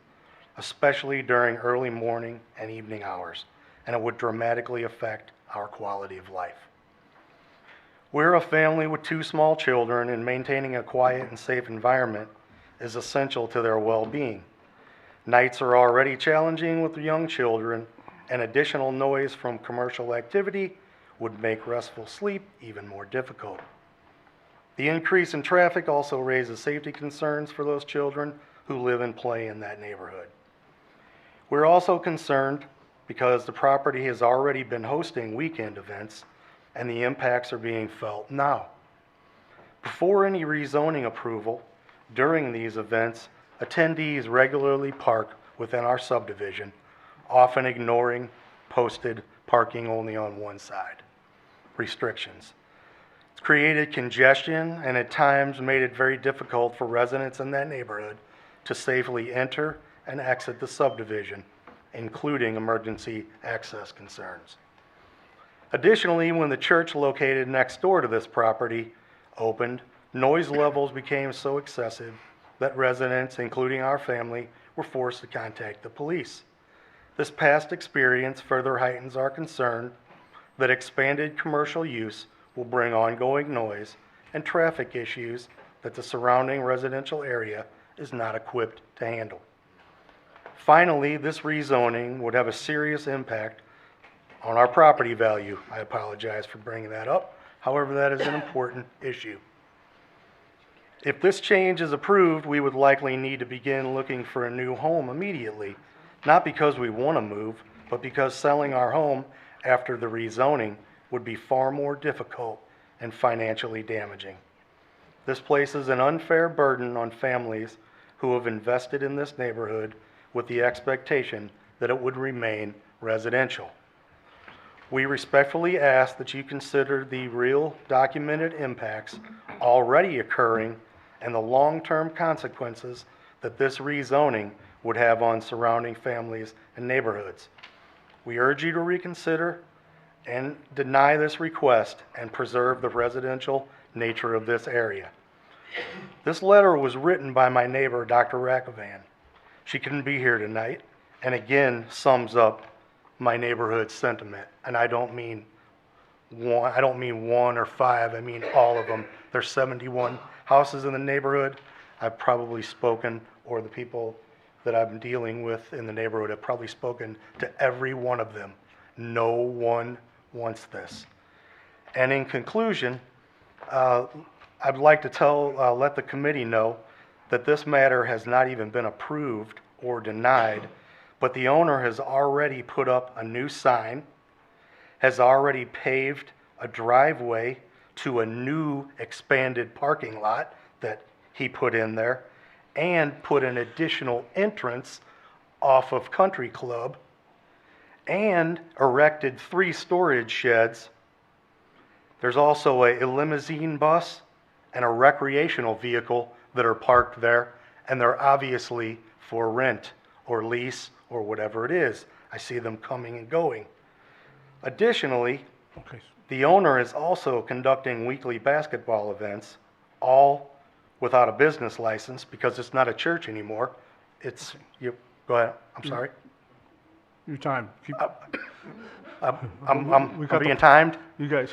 especially during early morning and evening hours, and it would dramatically affect our quality of life. We're a family with 2 small children, and maintaining a quiet and safe environment is essential to their well-being. Nights are already challenging with the young children, and additional noise from commercial activity would make restful sleep even more difficult. The increase in traffic also raises safety concerns for those children who live and play in that neighborhood. We're also concerned because the property has already been hosting weekend events, and the impacts are being felt now. Before any rezoning approval, during these events, attendees regularly park within our subdivision, often ignoring posted parking only on one side restrictions. It's created congestion and at times made it very difficult for residents in that neighborhood to safely enter and exit the subdivision, including emergency access concerns. Additionally, when the church located next door to this property opened, noise levels became so excessive that residents, including our family, were forced to contact the police. This past experience further heightens our concern that expanded commercial use will bring ongoing noise and traffic issues that the surrounding residential area is not equipped to handle. Finally, this rezoning would have a serious impact on our property value. I apologize for bringing that up. However, that is an important issue. If this change is approved, we would likely need to begin looking for a new home immediately, not because we want to move, but because selling our home after the rezoning would be far more difficult and financially damaging. This places an unfair burden on families who have invested in this neighborhood with the expectation that it would remain residential. We respectfully ask that you consider the real documented impacts already occurring and the long-term consequences that this rezoning would have on surrounding families and neighborhoods. We urge you to reconsider and deny this request and preserve the residential nature of this area. This letter was written by my neighbor, Dr. Rakovan. She couldn't be here tonight, and again sums up my neighborhood sentiment. And I don't mean one or five, I mean all of them. There's 71 houses in the neighborhood. I've probably spoken, or the people that I'm dealing with in the neighborhood have probably spoken to every one of them. No one wants this. And in conclusion, I'd like to let the committee know that this matter has not even been approved or denied, but the owner has already put up a new sign, has already paved a driveway to a new expanded parking lot that he put in there, and put an additional entrance off of Country Club, and erected 3 storage sheds. There's also a limousine bus and a recreational vehicle that are parked there, and they're obviously for rent or lease or whatever it is. I see them coming and going. Additionally, the owner is also conducting weekly basketball events, all without a business license, because it's not a church anymore. It's, you, go ahead, I'm sorry. Your time. I'm being timed? You guys.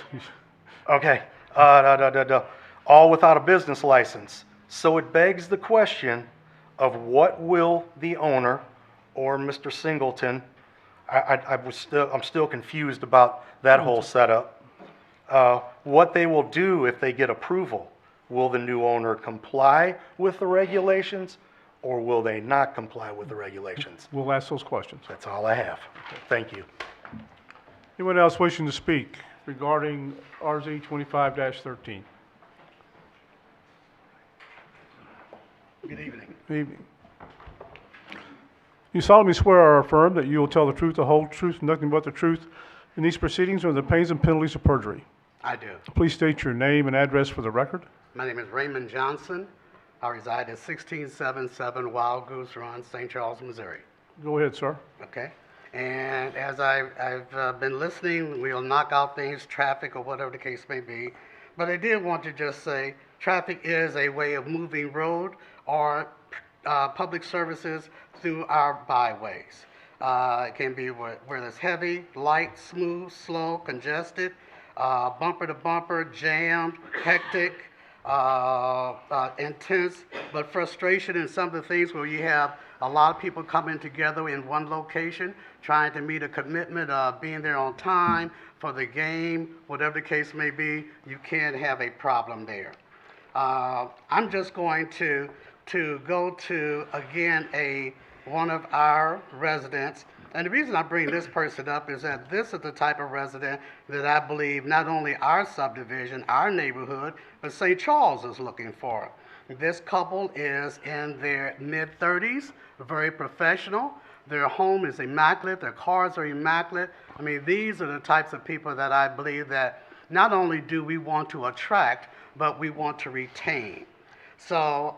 Okay. All without a business license. So it begs the question of what will the owner or Mr. Singleton, I'm still confused about that whole setup, what they will do if they get approval. Will the new owner comply with the regulations, or will they not comply with the regulations? We'll ask those questions. That's all I have. Thank you. Anyone else wishing to speak regarding RZ 25-13? Good evening. Good evening. You solemnly swear or affirm that you will tell the truth, the whole truth, and nothing but the truth in these proceedings or the pains and penalties of perjury? I do. Please state your name and address for the record. My name is Raymond Johnson. I reside at 1677 Wild Goose Run, St. Charles, Missouri. Go ahead, sir. Okay. And as I've been listening, we'll knock out things, traffic or whatever the case may be. But I did want to just say traffic is a way of moving road or public services through our byways. It can be where it's heavy, light, smooth, slow, congested, bumper to bumper, jammed, hectic, intense, but frustration in some of the things where you have a lot of people coming together in one location, trying to meet a commitment of being there on time for the game, whatever the case may be, you can have a problem there. I'm just going to go to, again, one of our residents. And the reason I bring this person up is that this is the type of resident that I believe not only our subdivision, our neighborhood, but St. Charles is looking for. This couple is in their mid-30s, very professional. Their home is immaculate. Their cars are immaculate. I mean, these are the types of people that I believe that not only do we want to attract, but we want to retain. So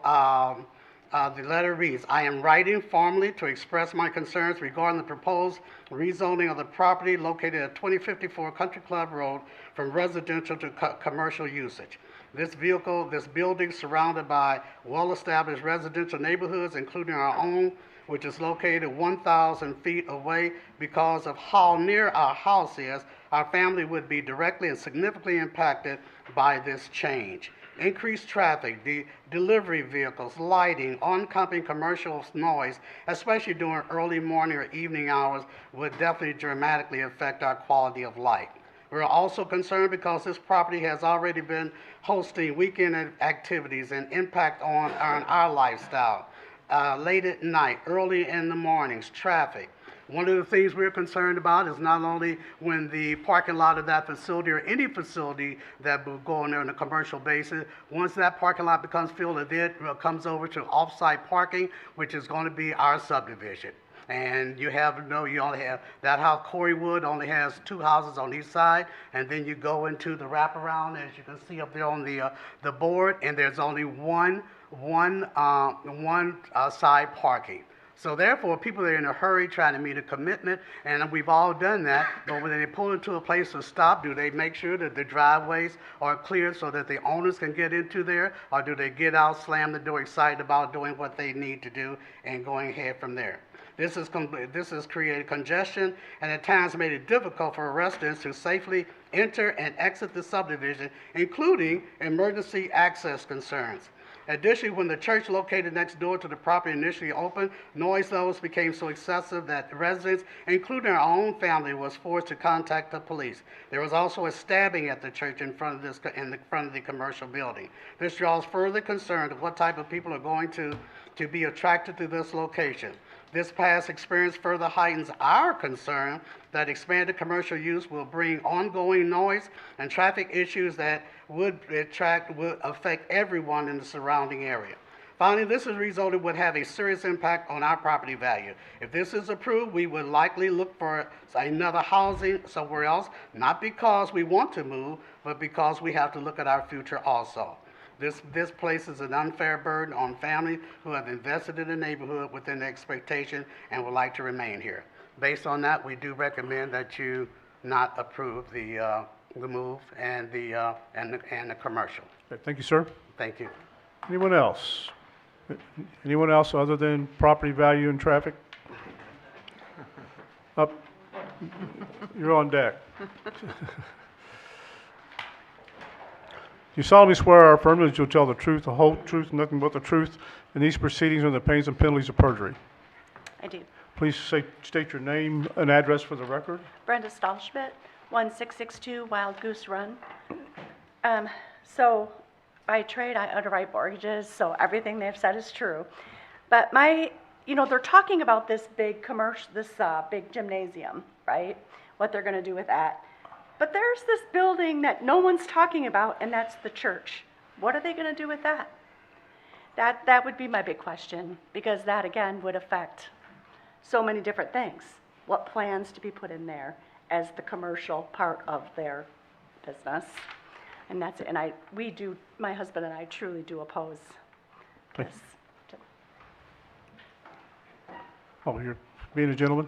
the letter reads, I am writing formally to express my concerns regarding the proposed rezoning of the property located at 2054 Country Club Road from residential to commercial usage. This building surrounded by well-established residential neighborhoods, including our own, which is located 1,000 feet away. Because of how near our house is, our family would be directly and significantly impacted by this change. Increased traffic, delivery vehicles, lighting, oncoming commercial noise, especially during early morning or evening hours, would definitely dramatically affect our quality of life. We're also concerned because this property has already been hosting weekend activities and impact on our lifestyle. Late at night, early in the mornings, traffic. One of the things we're concerned about is not only when the parking lot of that facility or any facility that will go in there on a commercial basis, once that parking lot becomes filled, it then comes over to off-site parking, which is going to be our subdivision. And you only have, that house, Coreywood, only has 2 houses on each side, and then you go into the wraparound, as you can see up there on the board, and there's only one side parking. So therefore, people are in a hurry trying to meet a commitment, and we've all done that, but when they pull into a place to stop, do they make sure that the driveways are cleared so that the owners can get into there, or do they get out, slam the door, excited about doing what they need to do, and going ahead from there? This has created congestion and at times made it difficult for residents to safely enter and exit the subdivision, including emergency access concerns. Additionally, when the church located next door to the property initially opened, noise levels became so excessive that residents, including our own family, was forced to contact the police. There was also a stabbing at the church in front of the commercial building. This draws further concern of what type of people are going to be attracted to this location. This past experience further heightens our concern that expanded commercial use will bring ongoing noise and traffic issues that would affect everyone in the surrounding area. Finally, this result would have a serious impact on our property value. If this is approved, we would likely look for another housing somewhere else, not because we want to move, but because we have to look at our future also. This places an unfair burden on families who have invested in the neighborhood within the expectation and would like to remain here. Based on that, we do recommend that you not approve the move and the commercial. Okay, thank you, sir. Thank you. Anyone else? Anyone else other than property value and traffic? Up. You're on deck. You solemnly swear or affirm that you'll tell the truth, the whole truth, and nothing but the truth in these proceedings under the pains and penalties of perjury. I do. Please state your name and address for the record. Brenda Stahlschmidt, 1662 Wild Goose Run. So by trade, I underwrite mortgages, so everything they've said is true. But they're talking about this big big gymnasium, right? What they're gonna do with that. But there's this building that no one's talking about, and that's the church. What are they gonna do with that? That would be my big question, because that again would affect so many different things. What plans to be put in there as the commercial part of their business? And my husband and I truly do oppose this. Oh, you're being a gentleman?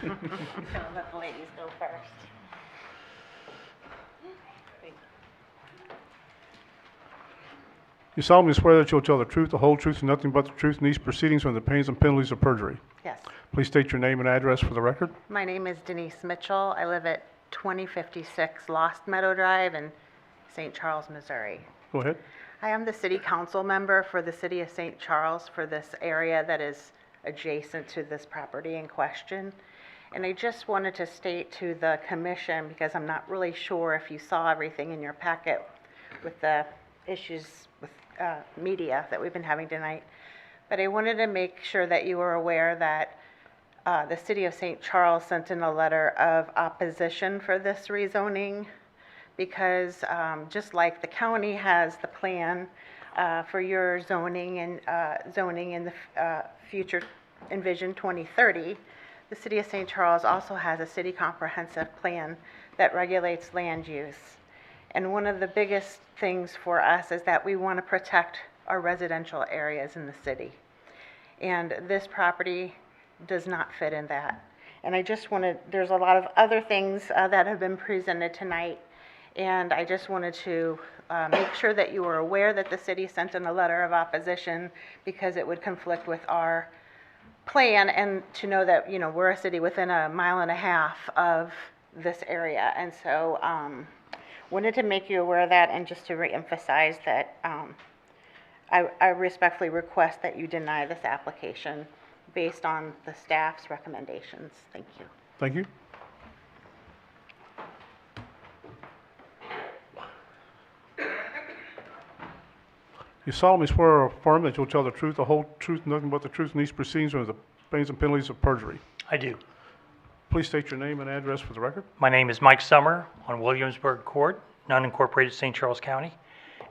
Let the ladies go first. You solemnly swear that you'll tell the truth, the whole truth, and nothing but the truth in these proceedings under the pains and penalties of perjury. Yes. Please state your name and address for the record. My name is Denise Mitchell. I live at 2056 Lost Meadow Drive in St. Charles, Missouri. Go ahead. I am the city council member for the city of St. Charles for this area that is adjacent to this property in question. And I just wanted to state to the commission, because I'm not really sure if you saw everything in your packet with the issues with media that we've been having tonight, but I wanted to make sure that you were aware that the city of St. Charles sent in a letter of opposition for this rezoning, because just like the county has the plan for your zoning and zoning in the future Envision 2030, the city of St. Charles also has a city comprehensive plan that regulates land use. And one of the biggest things for us is that we want to protect our residential areas in the city. And this property does not fit in that. And I just wanted, there's a lot of other things that have been presented tonight, and I just wanted to make sure that you were aware that the city sent in a letter of opposition because it would conflict with our plan, and to know that, you know, we're a city within a mile and a half of this area. And so wanted to make you aware of that, and just to reemphasize that I respectfully request that you deny this application based on the staff's recommendations. Thank you. Thank you. You solemnly swear or affirm that you'll tell the truth, the whole truth, and nothing but the truth in these proceedings under the pains and penalties of perjury. I do. Please state your name and address for the record. My name is Mike Summer on Williamsburg Court, non-incorporated St. Charles County.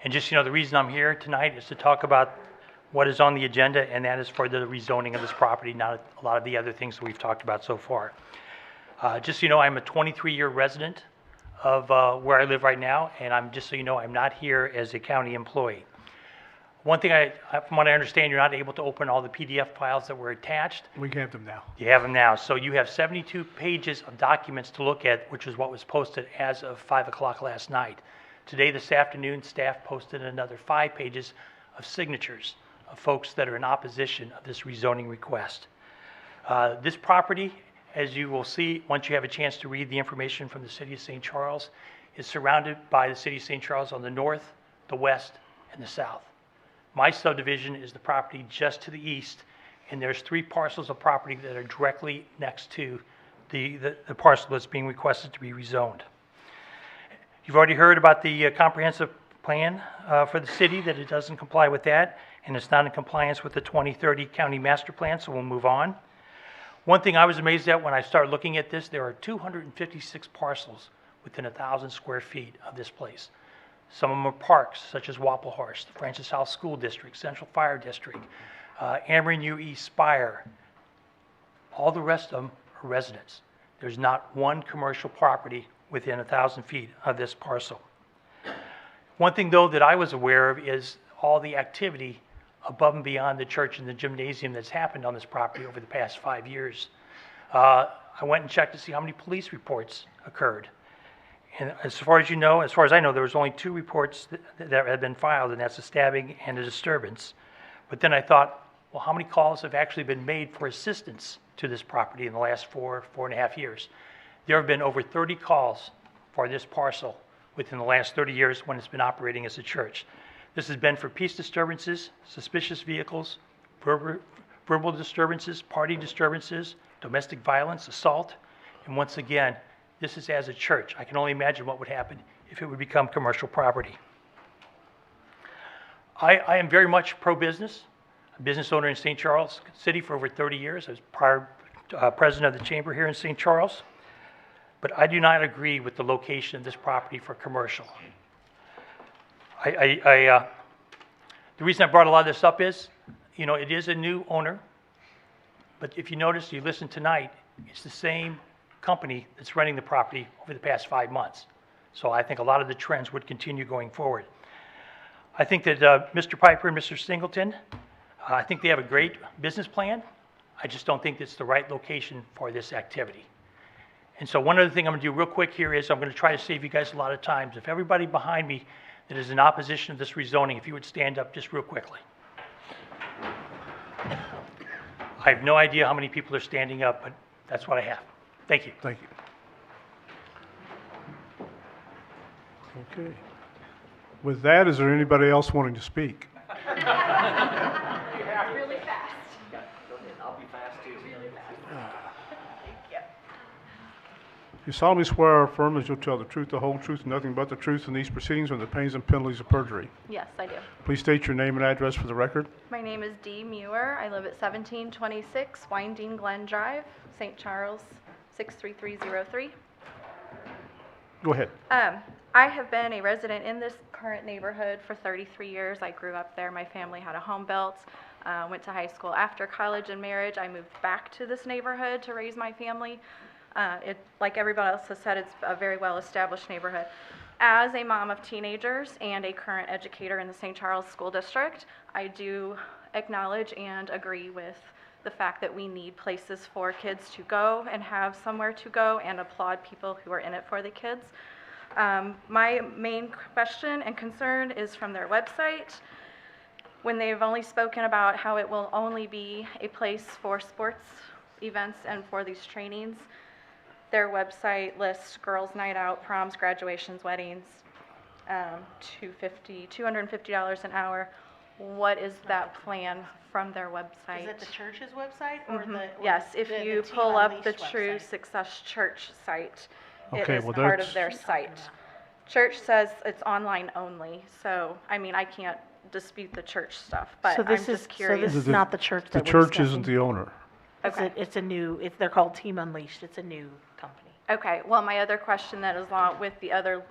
And just, the reason I'm here tonight is to talk about what is on the agenda, and that is for the rezoning of this property, not a lot of the other things that we've talked about so far. Just so you know, I'm a 23-year resident of where I live right now, and I'm not here as a county employee. One thing, from what I understand, you're not able to open all the PDF files that were attached. We have them now. You have them now. So you have 72 pages of documents to look at, which is what was posted as of 5 o'clock last night. Today, this afternoon, staff posted another 5 pages of signatures of folks that are in opposition of this rezoning request. This property, as you will see once you have a chance to read the information from the City of St. Charles, is surrounded by the City of St. Charles on the north, the west, and the south. My subdivision is the property just to the east, and there's 3 parcels of property that are directly next to the parcel that's being requested to be rezoned. You've already heard about the comprehensive plan for the city, that it doesn't comply with that, and it's not in compliance with the 2030 county master plan, so we'll move on. One thing I was amazed at when I started looking at this, there are 256 parcels within 1,000 square feet of this place. Some of them are parks, such as Wapplehorst, Francis House School District, Central Fire District, Ameren UE Spire. All the rest of them are residents. There's not one commercial property within 1,000 feet of this parcel. One thing, though, that I was aware of is all the activity above and beyond the church and the gymnasium that's happened on this property over the past 5 years. I went and checked to see how many police reports occurred. And as far as I know, there was only 2 reports that had been filed, and that's a stabbing and a disturbance. But then I thought, well, how many calls have actually been made for assistance to this property in the last 4.5 years? There have been over 30 calls for this parcel within the last 30 years when it's been operating as a church. This has been for peace disturbances, suspicious vehicles, verbal disturbances, party disturbances, domestic violence, assault, and once again, this is as a church. I can only imagine what would happen if it would become commercial property. I am very much pro-business, a business owner in St. Charles City for over 30 years. I was prior president of the chamber here in St. Charles. But I do not agree with the location of this property for commercial. The reason I brought a lot of this up is, it is a new owner. But if you notice, you listen tonight, it's the same company that's renting the property over the past 5 months. So I think a lot of the trends would continue going forward. I think that Mr. Piper and Mr. Singleton, I think they have a great business plan. I just don't think it's the right location for this activity. And so one other thing I'm going to do real quick here is I'm going to try to save you guys a lot of time. If everybody behind me that is in opposition of this rezoning, if you would stand up just real quickly. I have no idea how many people are standing up, but that's what I have. Thank you. Thank you. Okay. With that, is there anybody else wanting to speak? Really fast. I'll be fast too. Really fast. Thank you. You solemnly swear or affirm that you'll tell the truth, the whole truth, and nothing but the truth in these proceedings under the pains and penalties of perjury. Yes, I do. Please state your name and address for the record. My name is Dee Muir. I live at 1726 Winding Glen Drive, St. Charles, 63303. Go ahead. I have been a resident in this current neighborhood for 33 years. I grew up there. My family had a home built, went to high school. After college and marriage, I moved back to this neighborhood to raise my family. Like everybody else has said, it's a very well-established neighborhood. As a mom of teenagers and a current educator in the St. Charles School District, I do acknowledge and agree with the fact that we need places for kids to go and have somewhere to go, and applaud people who are in it for the kids. My main question and concern is from their website. When they've only spoken about how it will only be a place for sports events and for these trainings, their website lists girls' night out, proms, graduations, weddings, $250 an hour. What is that plan from their website? Is it the church's website or Mhm. the? or Yes, the- if the you Team pull up the Unleashed True website? Success Church site, it Okay, is well, part that's- of their site. Church says it's online only, so, I mean, I can't dispute the church stuff, but So I'm this just is, curious. so this is The- not the church The that we're church discussing? isn't the owner. It's a new, they're called Team Unleashed. It's a new company. Okay, well, my other question that is along with the other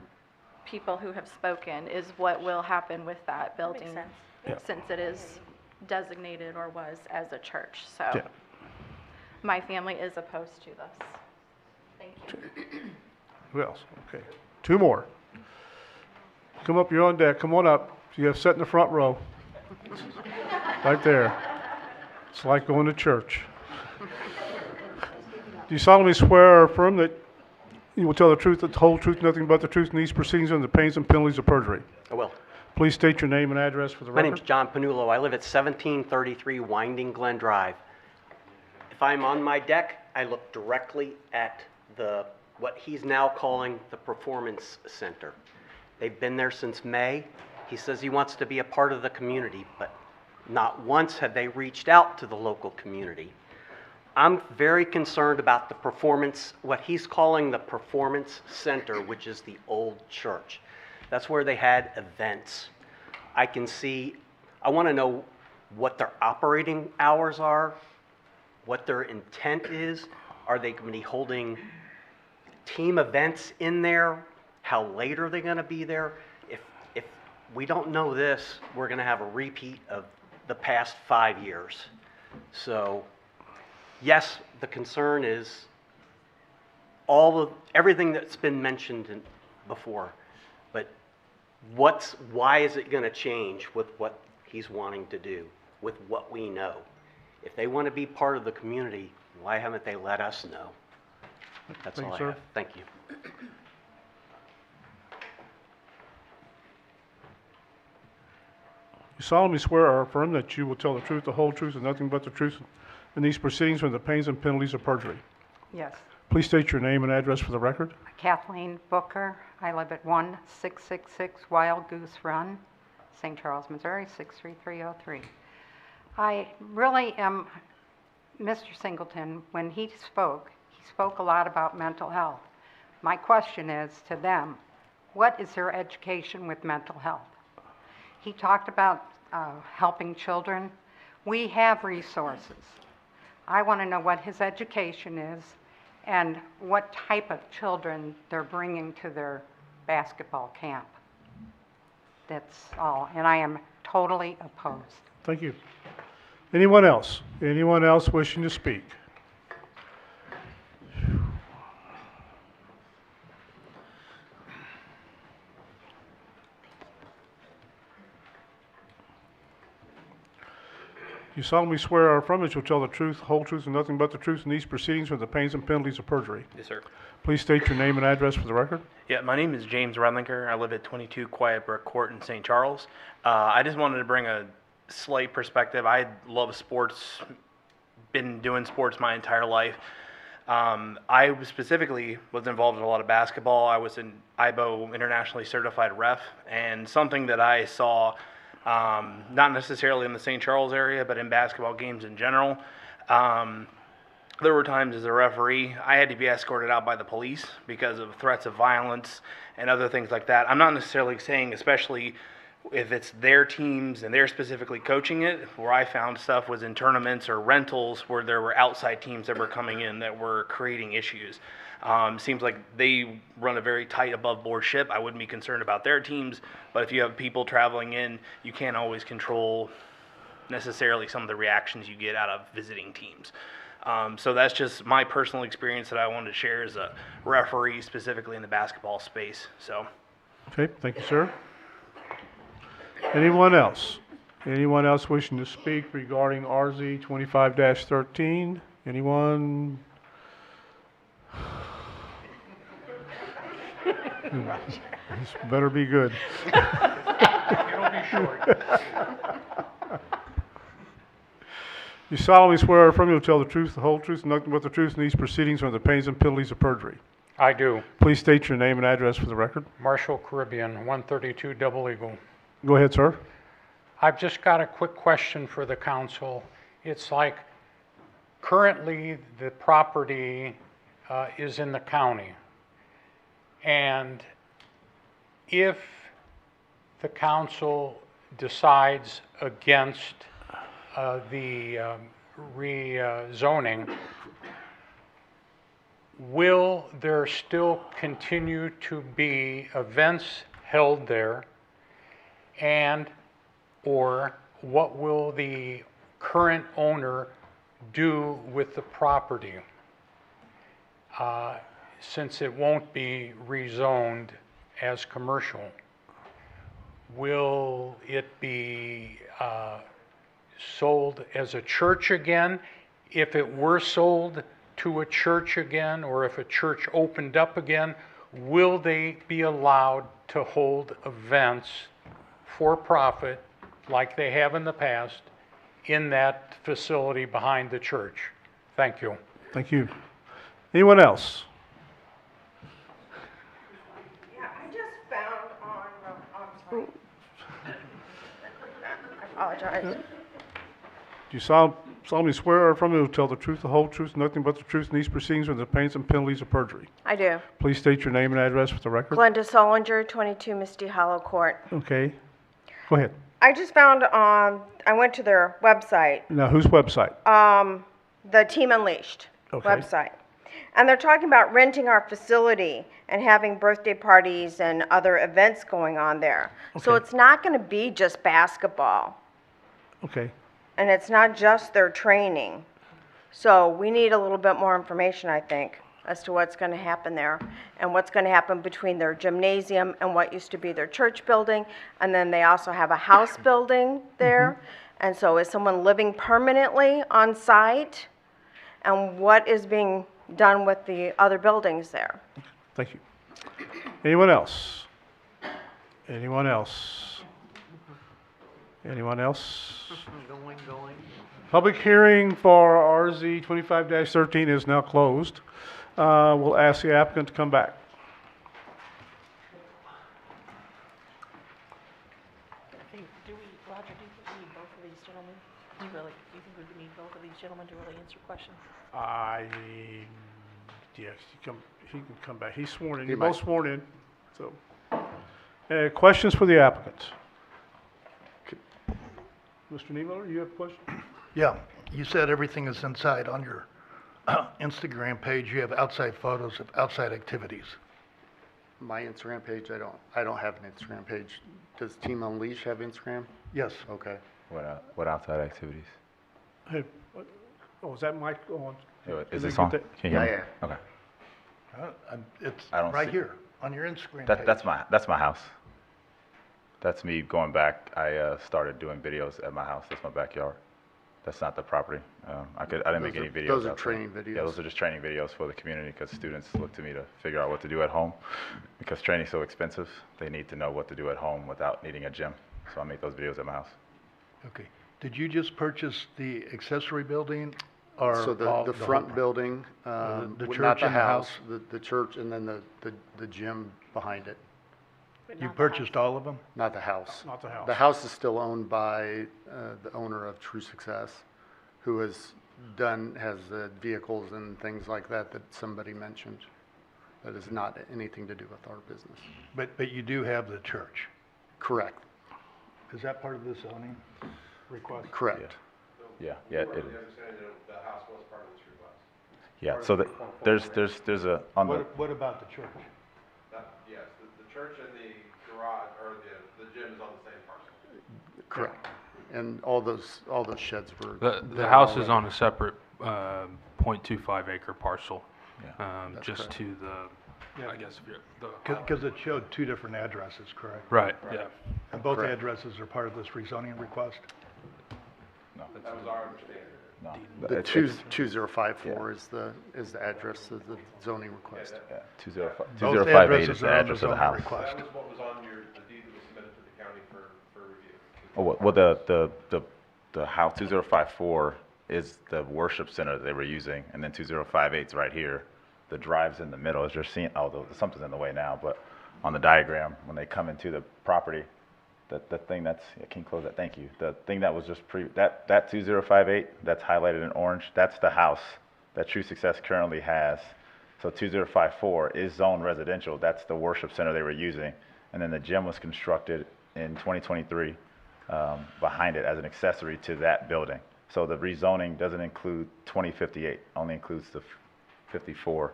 people who have spoken is what will happen with that building? sense. Yeah. Since it is designated or was as a church, so. Yeah. My family is opposed to this. Thank you. Who else? Okay. Two more. Come up, you're on deck. Come on up. You have sit in the front row. Right there. It's like going to church. Do you solemnly swear or affirm that you will tell the truth, the whole truth, nothing but the truth in these proceedings and the pains and penalties of perjury? I will. Please state your name and address for the My record. name's John Panulo. I live at 1733 Winding Glen Drive. If I'm on my deck, I look directly at what he's now calling the Performance Center. They've been there since May. He says he wants to be a part of the community, but not once have they reached out to the local community. I'm very concerned about the performance, what he's calling the Performance Center, which is the old church. That's where they had events. I want to know what their operating hours are, what their intent is. Are they going to be holding team events in there? How late are they going to be there? If we don't know this, we're going to have a repeat of the past 5 years. So, yes, the concern is everything that's been mentioned before, but why is it going to change with what he's wanting to do, with what we know? If they want to be part of the community, why haven't they let us know? That's Thank all you, I sir. have. Thank you. You solemnly swear or affirm that you will tell the truth, the whole truth, and nothing but the truth in these proceedings from the pains and penalties of perjury. Yes. Please state your name and address for the record. Kathleen Booker. I live at 1666 Wild Goose Run, St. Charles, Missouri, 63303. I really am, Mr. Singleton, when he spoke a lot about mental health. My question is to them, what is their education with mental health? He talked about helping children. We have resources. I want to know what his education is and what type of children they're bringing to their basketball camp. That's all, and I am totally opposed. Thank you. Anyone else? Anyone else wishing to speak? You solemnly swear or affirm that you'll tell the truth, the whole truth, and nothing but the truth in these proceedings with the pains and penalties of perjury. Yes, sir. Please state your name and address for the record. Yeah, my name is James Redlinger. I live at 22 Quiet Brook Court in St. Charles. I just wanted to bring a slight perspective. I love sports, been doing sports my entire life. I specifically was involved in a lot of basketball. I was an IBO internationally certified ref, and something that I saw, not necessarily in the St. Charles area, but in basketball games in general, there were times as a referee, I had to be escorted out by the police because of threats of violence and other things like that. I'm not necessarily saying, especially if it's their teams and they're specifically coaching it, where I found stuff was in tournaments or rentals where there were outside teams that were coming in that were creating issues. Seems like they run a very tight above board ship. I wouldn't be concerned about their teams, but if you have people traveling in, you can't always control necessarily some of the reactions you get out of visiting teams. So that's just my personal experience that I wanted to share as a referee, specifically in the basketball space. So. Okay, thank you, sir. Anyone else? Anyone else wishing to speak regarding RZ 25-13? Anyone? This better be good. It'll be short. You solemnly swear or affirm you will tell the truth, the whole truth, and nothing but the truth in these proceedings or the pains and penalties of perjury. I do. Please state your name and address for the record. Marshall Caribbean, 132 Double Eagle. Go ahead, sir. I've just got a quick question for the council. It's like, currently, the property is in the county. And if the council decides against the rezoning, will there still continue to be events held there? And or what will the current owner do with the property? Since it won't be rezoned as commercial, will it be sold as a church again? If it were sold to a church again, or if a church opened up again, will they be allowed to hold events for profit like they have in the past in that facility behind the church? Thank you. Thank you. Anyone else? Yeah, I just found on, I'm sorry. I apologize. Do you solemnly swear or affirm you will tell the truth, the whole truth, nothing but the truth in these proceedings or the pains and penalties of perjury? I do. Please state your name and address for the record. Glenda Solinger, 22 Misty Hollow Court. Okay. Go ahead. I just found I went to their website, Now, whose website? the Team Unleashed Okay. website. And they're talking about renting our facility and having birthday parties and other events going on there. So Okay. it's not going to be just basketball. Okay. And it's not just their training. So we need a little bit more information, I think, as to what's going to happen there and what's going to happen between their gymnasium and what used to be their church building. And then they also have a house building there. And so is someone living permanently on site? And what is being done with the other buildings there? Thank you. Anyone else? Anyone else? Anyone else? Going. Public hearing for RZ 25-13 is now closed. We'll ask the applicant to come back. Roger, do you think we need both of these gentlemen? Do you think we need both of these gentlemen to really answer questions? Yes, he can come back. He's sworn in. He You're might. both sworn in, so. Questions for the applicant? Mr. Niemöller, you have a question? Yeah, you said everything is inside. On your Instagram page, you have outside photos of outside activities. My Instagram page, I don't have an Instagram page. Does Team Unleash have Instagram? Yes. Okay. What outside activities? Hey, is that mic on? Is this on? Can you hear me? Yeah. Okay. It's I don't right see- here on your Instagram page. That's my house. That's me going back. I started doing videos at my house. That's my backyard. That's not the property. I didn't make any videos. Those are out there. training videos. Yeah, those are just training videos for the community because students look to me to figure out what to do at home. Because training's so expensive, they need to know what to do at home without needing a gym. So I make those videos at my house. Okay. Did you just purchase the accessory building or So the whole front pro- building, the not church the and the house, house? the church, and then the gym behind it. You purchased all of them? Not the house. Not the house. The house is still owned by the owner of True Success, who has vehicles and things like that that somebody mentioned. That has not anything to do with our business. But you do have the church. Correct. Is that part of the zoning request? Correct. Yeah, it is. The house was part of the True West. Yeah, so there's a, on the, What about the church? Yes, the church and the garage, or the gym is on the same parcel. Correct. And all those sheds were. The there house is already. on a separate, 0.25 acre parcel, That's just correct. to the, I guess, the. Because it showed two different addresses, correct? Right, yeah. And both Correct. addresses are part of this rezoning request? No. That was our understanding. No. The It's- 2054 is the address of the zoning request. Yeah, 205 Those 2058 addresses is the are on the address of the zoning house. request. That was what was on the deed that was submitted to the county for review. Oh, well, the house 2054 is the worship center that they were using, and then 2058 is right here. The drive's in the middle, as you're seeing, although something's in the way now, but on the diagram, when they come into the property, the thing that's, can you close that? Thank you. The thing that was just that 2058, that's highlighted in orange, that's the house that True Success currently has. So 2054 is zone residential. That's the worship center they were using. And then the gym was constructed in 2023 behind it as an accessory to that building. So the rezoning doesn't include 2058, only includes the 54.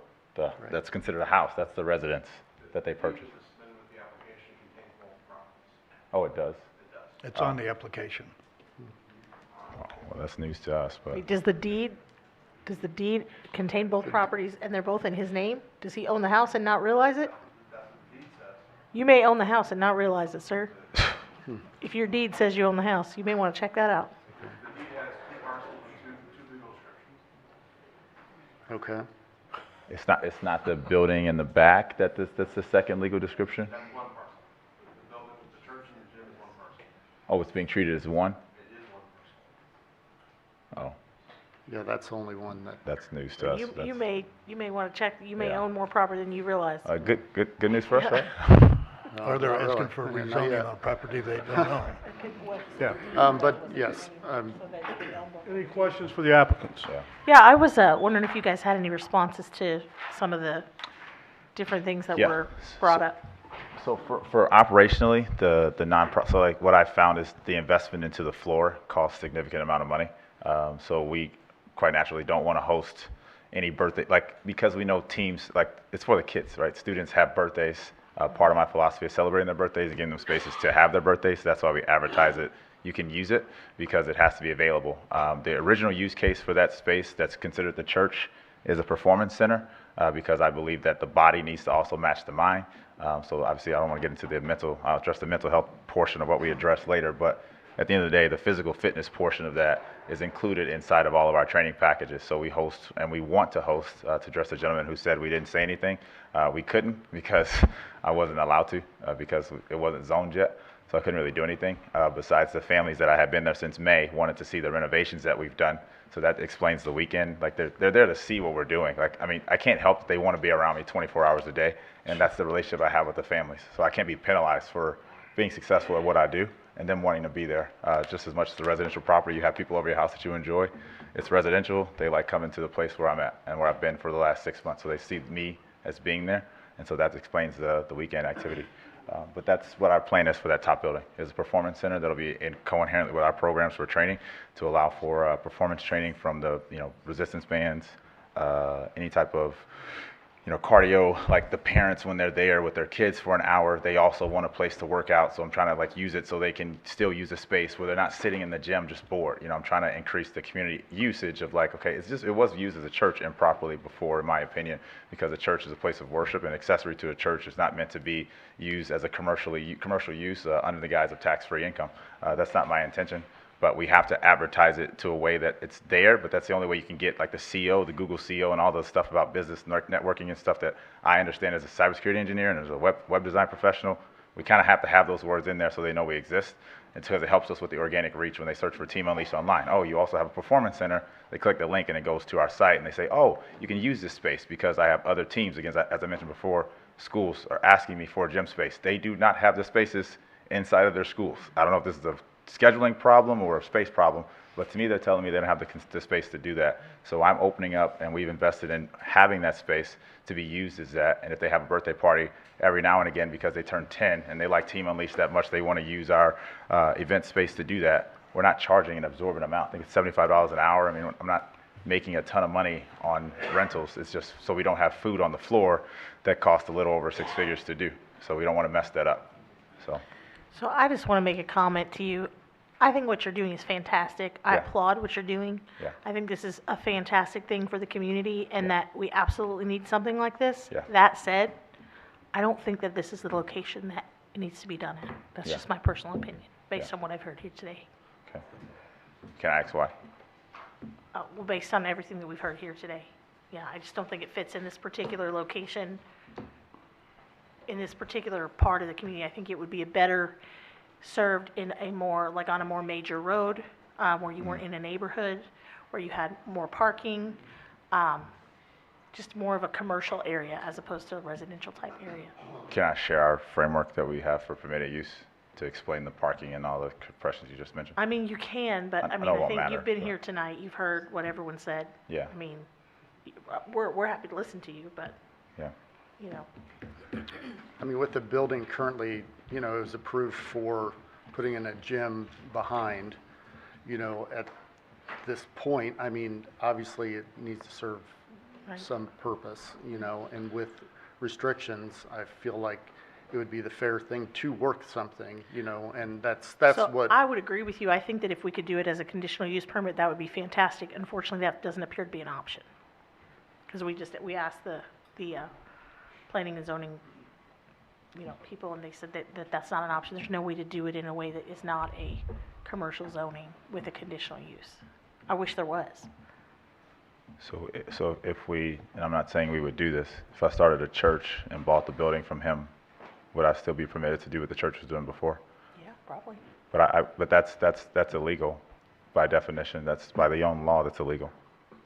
That's considered a house. That's the residence that they purchased. Oh, it does? It's on the application. Oh, well, that's news to us, but. Wait, does the deed contain both properties and they're both in his name? Does he own the house and not realize it? You may own the house and not realize it, sir. If your deed says you own the house, you may want to check that out. Okay. It's not the building in the back that's the second legal description? That's one parcel. The building, the church and the gym is one parcel. Oh, it's being treated as one? It is one parcel. Oh, Yeah, that's the only one that, that's news to us. You That's- may want to check, you may Yeah. own more property than you realize. Good news for us, right? Or they're not really. asking for Okay, not rezoning yet. on property they don't own. Yeah. But yes, Any questions for the applicants? Yeah. Yeah, I was wondering if you guys had any responses to some of the different things that Yeah. were brought up. So for operationally, the so like what I found is the investment into the floor costs significant amount of money. So we quite naturally don't want to host any birthday, like, because we know teams, like, it's for the kids, right? Students have birthdays. Part of my philosophy is celebrating their birthdays and giving them spaces to have their birthdays. So that's why we advertise it. You can use it because it has to be available. The original use case for that space that's considered the church is a performance center because I believe that the body needs to also match the mind. So obviously I don't want to get into the mental, I'll address the mental health portion of what we address later, but at the end of the day, the physical fitness portion of that is included inside of all of our training packages. So we host, and we want to host, to address the gentleman who said we didn't say anything. We couldn't because I wasn't allowed to because it wasn't zoned yet. So I couldn't really do anything besides the families that I had been there since May wanted to see the renovations that we've done. So that explains the weekend. Like they're there to see what we're doing. Like, I mean, I can't help that they want to be around me 24 hours a day, and that's the relationship I have with the families. So I can't be penalized for being successful at what I do and them wanting to be there. Just as much as the residential property, you have people over your house that you enjoy. It's residential. They like coming to the place where I'm at and where I've been for the last 6 months. So they see me as being there, and so that explains the weekend activity. But that's what our plan is for that top building, is a performance center that'll be coherently with our programs for training to allow for performance training from the resistance bands, any type of cardio, like the parents when they're there with their kids for an hour, they also want a place to work out. So I'm trying to like use it so they can still use a space where they're not sitting in the gym just bored. I'm trying to increase the community usage of like, okay, it was used as a church improperly before, in my opinion, because a church is a place of worship, and accessory to a church is not meant to be used as a commercial use under the guise of tax-free income. That's not my intention. But we have to advertise it to a way that it's there, but that's the only way you can get like the CEO, the Google CEO, and all the stuff about business networking and stuff that I understand as a cybersecurity engineer and as a web design professional. We kind of have to have those words in there so they know we exist. It's because it helps us with the organic reach when they search for Team Unleashed online. Oh, you also have a performance center. They click the link and it goes to our site and they say, oh, you can use this space because I have other teams. Again, as I mentioned before, schools are asking me for a gym space. They do not have the spaces inside of their schools. I don't know if this is a scheduling problem or a space problem, but to me they're telling me they don't have the space to do that. So I'm opening up, and we've invested in having that space to be used as that. And if they have a birthday party every now and again because they turn 10 and they like Team Unleashed that much, they want to use our event space to do that. We're not charging an absorbent amount. I think it's $75 an hour. I mean, I'm not making a ton of money on rentals. It's just so we don't have food on the floor that costs a little over 6 figures to do. So we don't want to mess that up. So I just want to make a comment to you. I think what you're doing is fantastic. I Yeah. applaud what you're doing. Yeah. I think this is a fantastic thing for the community and that we absolutely need something like this. Yeah. That said, I don't think that this is the location that it needs to be done at. That's Yeah. just my personal opinion, based Yeah. on what I've heard here today. Okay. Can I ask why? Well, based on everything that we've heard here today. Yeah, I just don't think it fits in this particular location, in this particular part of the community. I think it would be better served in a more, like on a more major road, where you weren't in a neighborhood, where you had more parking, just more of a commercial area as opposed to a residential type area. Can I share our framework that we have for permitted use to explain the parking and all the questions you just mentioned? I mean, you can, but I mean, know it I won't think matter, you've been but- here tonight, you've heard what everyone said. Yeah. I mean, we're happy to listen to you, but, Yeah. you know, I mean, with the building currently, you know, it was approved for putting in a gym behind, you know, at this point, I mean, obviously it needs to serve Right. some purpose, you know, and with restrictions, I feel like it would be the fair thing to work something, you know, and that's so what. I would agree with you. I think that if we could do it as a conditional use permit, that would be fantastic. Unfortunately, that doesn't appear to be an option. Because we asked the planning and zoning, you know, people, and they said that that's not an option. There's no way to do it in a way that is not a commercial zoning with a conditional use. I wish there was. So if we, and I'm not saying we would do this, if I started a church and bought the building from him, would I still be permitted to do what the church was doing before? Yeah, probably. But that's illegal by definition. That's by the own law, that's illegal.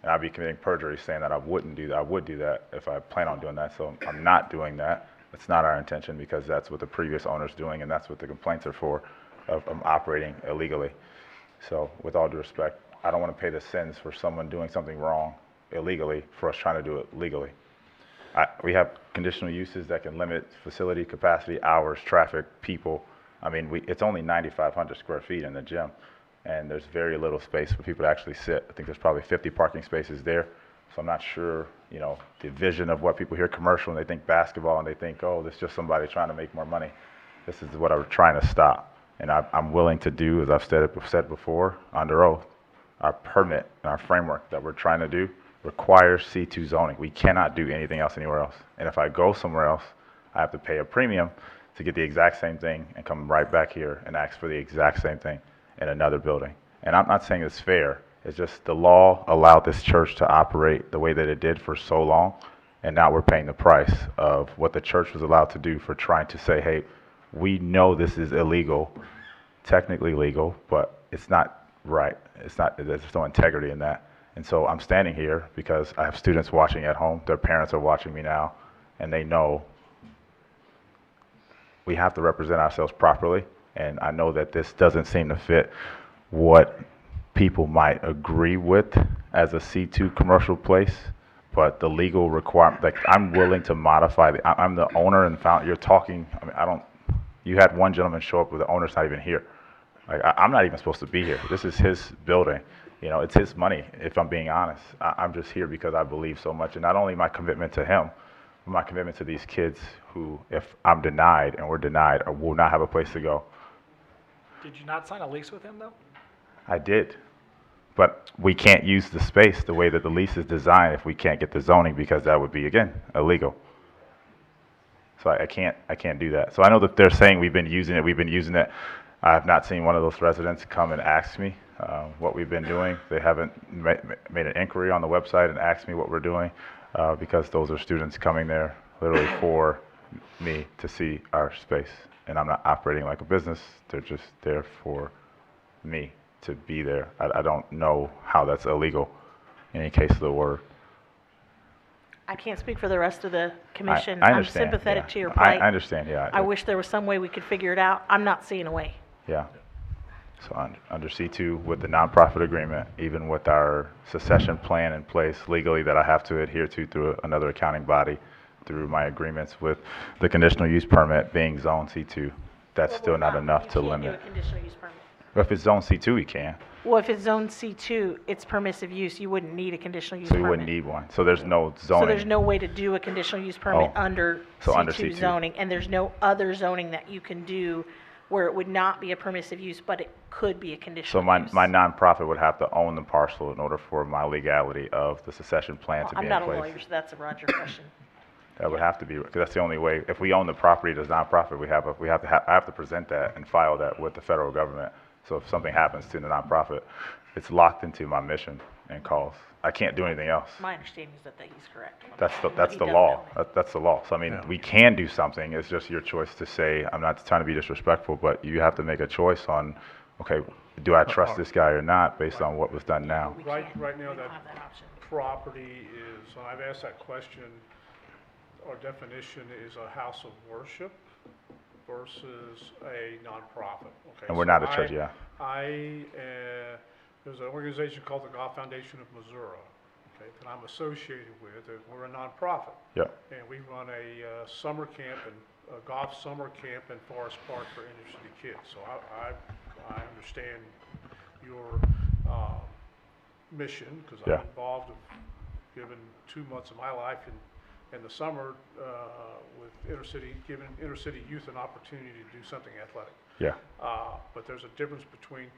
And I'd be committing perjury saying that I wouldn't do that. I would do that if I plan on doing that. So I'm not doing that. It's not our intention because that's what the previous owner's doing and that's what the complaints are for, of operating illegally. So with all due respect, I don't want to pay the sins for someone doing something wrong illegally for us trying to do it legally. We have conditional uses that can limit facility capacity, hours, traffic, people. I mean, it's only 9,500 square feet in the gym, and there's very little space for people to actually sit. I think there's probably 50 parking spaces there, so I'm not sure, you know, the vision of what people hear commercial and they think basketball and they think, oh, this is just somebody trying to make more money. This is what I'm trying to stop, and I'm willing to do, as I've said before, under oath, our permit and our framework that we're trying to do requires C2 zoning. We cannot do anything else anywhere else. And if I go somewhere else, I have to pay a premium to get the exact same thing and come right back here and ask for the exact same thing in another building. And I'm not saying it's fair. It's just the law allowed this church to operate the way that it did for so long, and now we're paying the price of what the church was allowed to do for trying to say, hey, we know this is illegal, technically legal, but it's not right. It's not, there's no integrity in that. And so I'm standing here because I have students watching at home. Their parents are watching me now, and they know we have to represent ourselves properly. And I know that this doesn't seem to fit what people might agree with as a C2 commercial place, but the legal requirement, like I'm willing to modify I'm the owner and founder. You're talking, I mean, you had one gentleman show up with the owner's not even here. Like, I'm not even supposed to be here. This is his building. You know, it's his money, if I'm being honest. I'm just here because I believe so much. And not only my commitment to him, but my commitment to these kids who, if I'm denied and we're denied, or will not have a place to go. Did you not sign a lease with him, though? I did. But we can't use the space the way that the lease is designed if we can't get the zoning, because that would be, again, illegal. So I can't do that. So I know that they're saying we've been using it. I have not seen one of those residents come and ask me what we've been doing. They haven't made an inquiry on the website and asked me what we're doing because those are students coming there literally for me to see our space. And I'm not operating like a business. They're just there for me to be there. I don't know how that's illegal in any case of the word. I can't speak for the rest of the commission. I I'm understand, sympathetic yeah. to your plight. I understand, yeah. I wish there was some way we could figure it out. I'm not seeing a way. Yeah. So under C2 with the nonprofit agreement, even with our succession plan in place legally that I have to adhere to through another accounting body, through my agreements with the conditional use permit being zone C2, that's still not enough to limit. You can't do a conditional use permit. If it's zone C2, we can. Well, if it's zone C2, it's permissive use. You wouldn't need a conditional use So permit. we wouldn't need one. So there's no zoning. So there's no way to do a conditional use permit Oh. under So under C2 C2. zoning, and there's no other zoning that you can do where it would not be a permissive use, but it could be a So conditional my use. nonprofit would have to own the parcel in order for my legality of the succession plan Well, to be I'm in not a place. lawyer, so that's a Roger question. That would have to be, because that's the only way. If we own the property as nonprofit, I have to present that and file that with the federal government. So if something happens to the nonprofit, it's locked into my mission and cause. I can't do anything else. My understanding is that he's correct. That's He the does law. know that. That's the law. So I mean, we can do something. It's just your choice to say, I'm not trying to be disrespectful, but you have to make a choice on, okay, do I trust this guy or not based on what was done now? Right now, We don't that have that option. property is, I've asked that question, our definition is a house of worship versus a nonprofit, okay? And we're so not a church, yeah. There's an organization called the Golf Foundation of Missouri, okay, that I'm associated with, and we're a nonprofit. Yeah. And we run a summer camp and, a golf summer camp in Forest Park for inner city kids. So I understand your mission, because Yeah. I'm involved, given 2 months of my life in the summer with giving inner city youth an opportunity to do something athletic. Yeah. But there's a difference between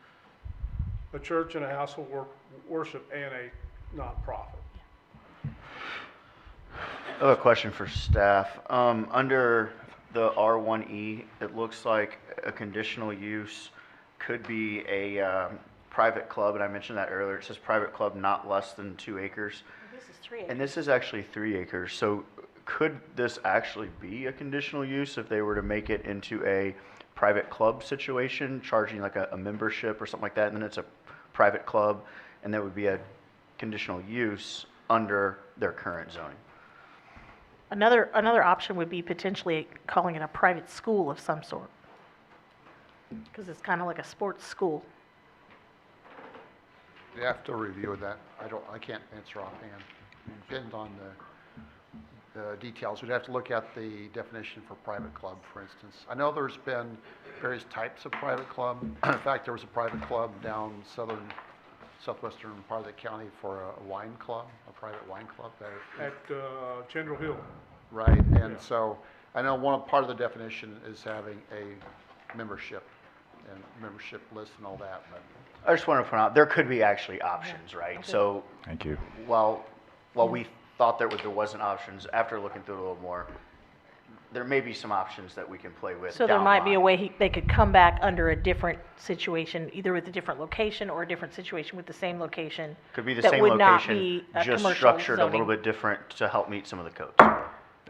a church and a house of worship and a nonprofit. I have a question for staff. Under the R1E, it looks like a conditional use could be a private club, and I mentioned that earlier. It says private club not less than 2 acres. This is 3 acres. And this is actually 3 acres. So could this actually be a conditional use if they were to make it into a private club situation, charging like a membership or something like that, and then it's a private club, and that would be a conditional use under their current zoning? Another option would be potentially calling it a private school of some sort. Because it's kind of like a sports school. You have to review that. I can't answer offhand. Depends on the details. We'd have to look at the definition for private club, for instance. I know there's been various types of private club. In fact, there was a private club down southwestern part of the county for a wine club, a private wine club. At Chandler Hill. Right, and Yeah. so I know part of the definition is having a membership and membership list and all that, but I just want to point out, there could be actually options, right? So Thank you. while we thought there wasn't options, after looking through it a little more, there may be some options that we can play with. So there down might be a line. way they could come back under a different situation, either with a different location or a different situation with the same location. Could be the that same would not location, be a just commercial structured a little zoning. bit different to help meet some of the codes.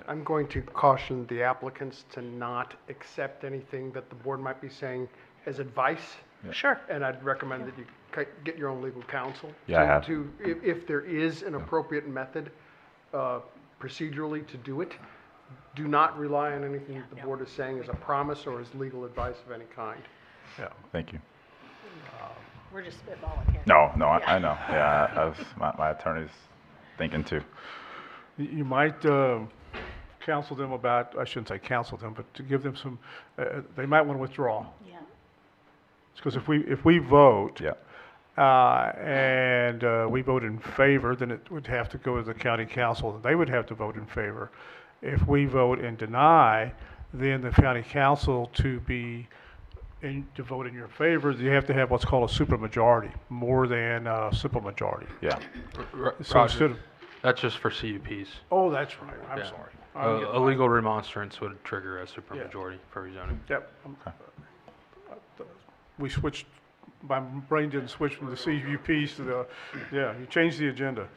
I'm going to caution the applicants to not accept anything that the board might be saying as advice. Sure. And I'd recommend that you get your own legal counsel. Yeah, I have. If there is an appropriate method procedurally to do it, do not rely on anything that the board is saying as a promise or as legal advice of any kind. Yeah. Thank you. We're just spitballing here. No, I know. Yeah, my attorney's thinking too. You might counsel them about, I shouldn't say counsel them, but to give them some, they might want to withdraw. Yeah. Because if we vote, Yeah. and we vote in favor, then it would have to go to the county council, and they would have to vote in favor. If we vote and deny, then the county council to vote in your favor, you have to have what's called a supermajority, more than a simple majority. Yeah. So instead of, That's just for CUPs. oh, that's right, I'm Yeah. sorry. A legal remonstrance would trigger a supermajority for rezoning. Yep. We switched, my brain didn't switch from the CUPs to the, yeah, you changed the agenda.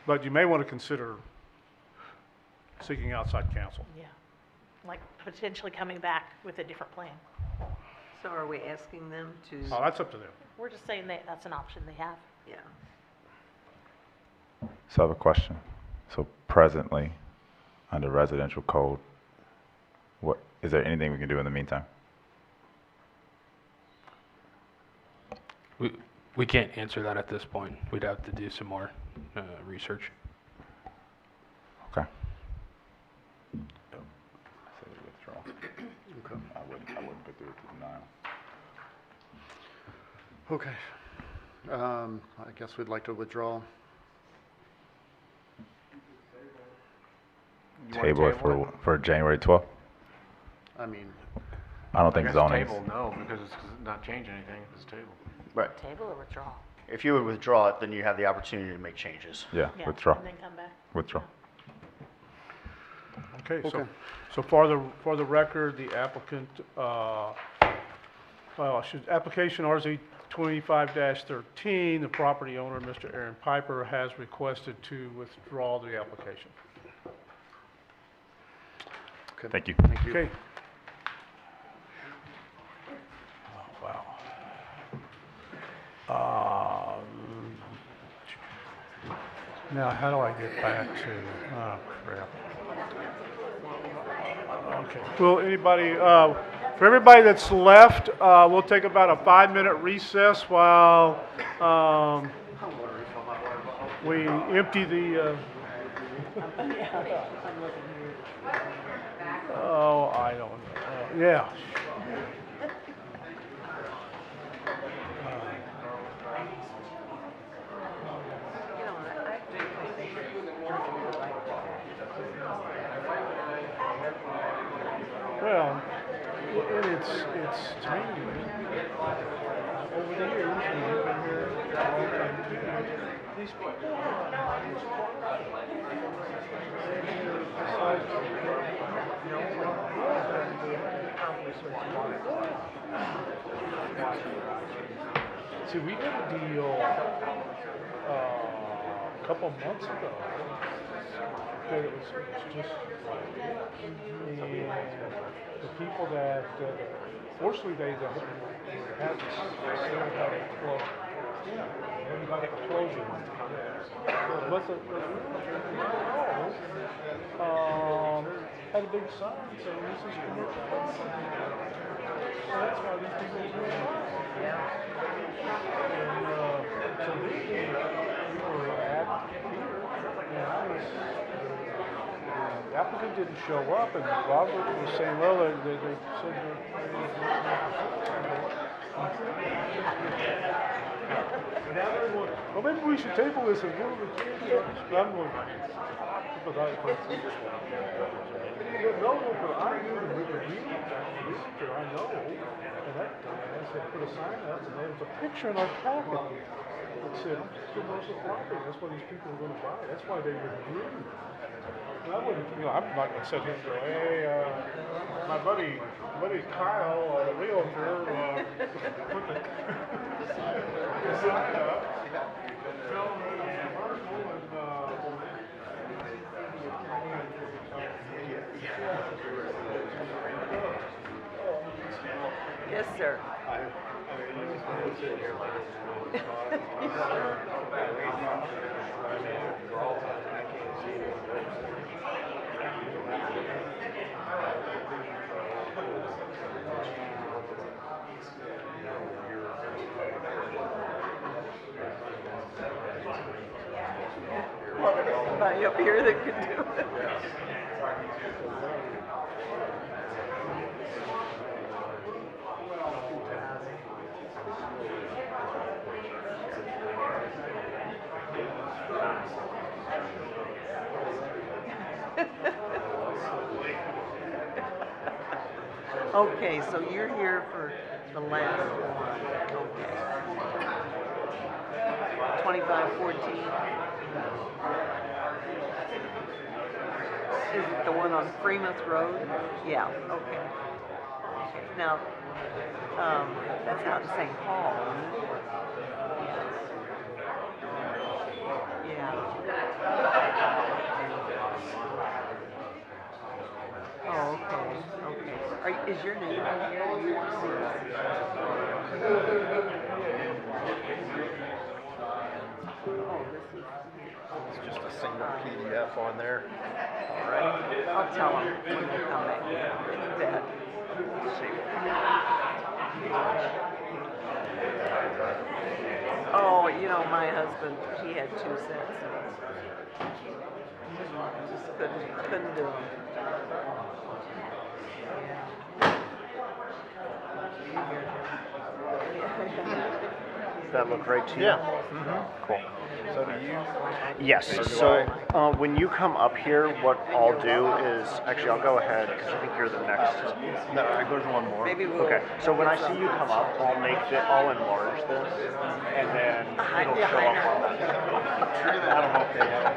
But you may want to consider seeking outside counsel. Yeah. Like potentially coming back with a different plan. So are we asking them to? Oh, that's up to them. We're just saying that's an option they have. Yeah. So I have a question. So presently, under residential code, is there anything we can do in the meantime? We can't answer that at this point. We'd have to do some more research. Okay. Okay. I wouldn't put through the denial. Okay. I guess we'd like to withdraw. Table it for January 12th? I mean, I don't think zoning. Table, no, because it's not changing anything, it's table. Right. Table or withdraw? If you would withdraw it, then you have the opportunity to make changes. Yeah, withdraw. And then come back. Withdraw. Okay, Okay. so for the record, the applicant, application RZ 25-13, the property owner, Mr. Aaron Piper, has requested to withdraw the application. Thank you. Okay. Oh, wow. Now, how do I get back to, oh, crap. Okay. Well, anybody, for everybody that's left, we'll take about a 5-minute recess while we empty the, oh, I don't know. Yeah. Well, and it's changing. Over the years, and you've been here a long time too, these people, see, we did a deal a couple months ago that it was just, and the people that, fortunately, they had to still have it closed. Everybody had to close it. But the had a big sign saying this is commercial. So that's why these people do it. And so we were at here, and I was, the applicant didn't show up, and Robert was saying, well, they said well, maybe we should table this and move it. I'm going, because I knew the realtor, I know, and that guy said, put a sign up, and there was a picture in our packet that said, commercial property, that's what these people are going to buy, that's why they withdrew. And I wouldn't, I'm not going to sit here and go, hey, my buddy Kyle, the realtor, put the sign up. Yes, sir. Well, there's somebody up here that could do it. Okay, so you're here for the last one. Okay. 2514. Is it the one on Fremont Road? Yeah, okay. Now, that's out in St. Paul, isn't it? Yeah. Oh, okay, okay. Is your name on here? It's just a single PDF on there. All right. I'll tell them when they come back. You bet. Oh, you know, my husband, he had 2 sets. Just couldn't do them. Does that look right to you? Yeah. Cool. So do you? Yes, so when you come up here, what I'll do is, actually I'll go ahead, because I think you're the next. No, there's one more. Maybe we'll. Okay, so when I see you come up, I'll enlarge this, and then it'll show up on that. I don't know if they have.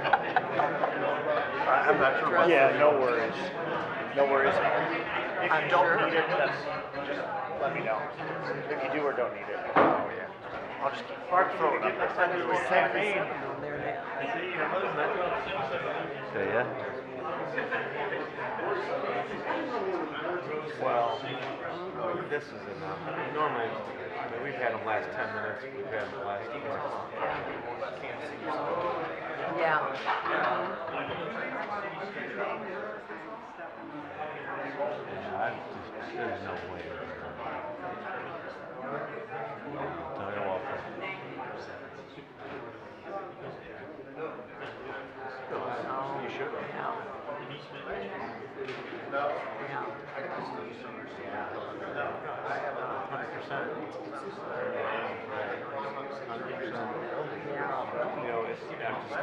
I'm not sure. Yeah, no worries. No worries. If you don't need it, just let me know. If you do or don't need it. Oh, yeah. I'll just keep throwing it up next time to a caffeine. On there now. See, you're losing it. So, yeah. Well, this is enough. Normally, we've had them last 10 minutes, we've had them last 2 minutes. Yeah. There's no way. Turn it off. You should have. You know, it's, I'm just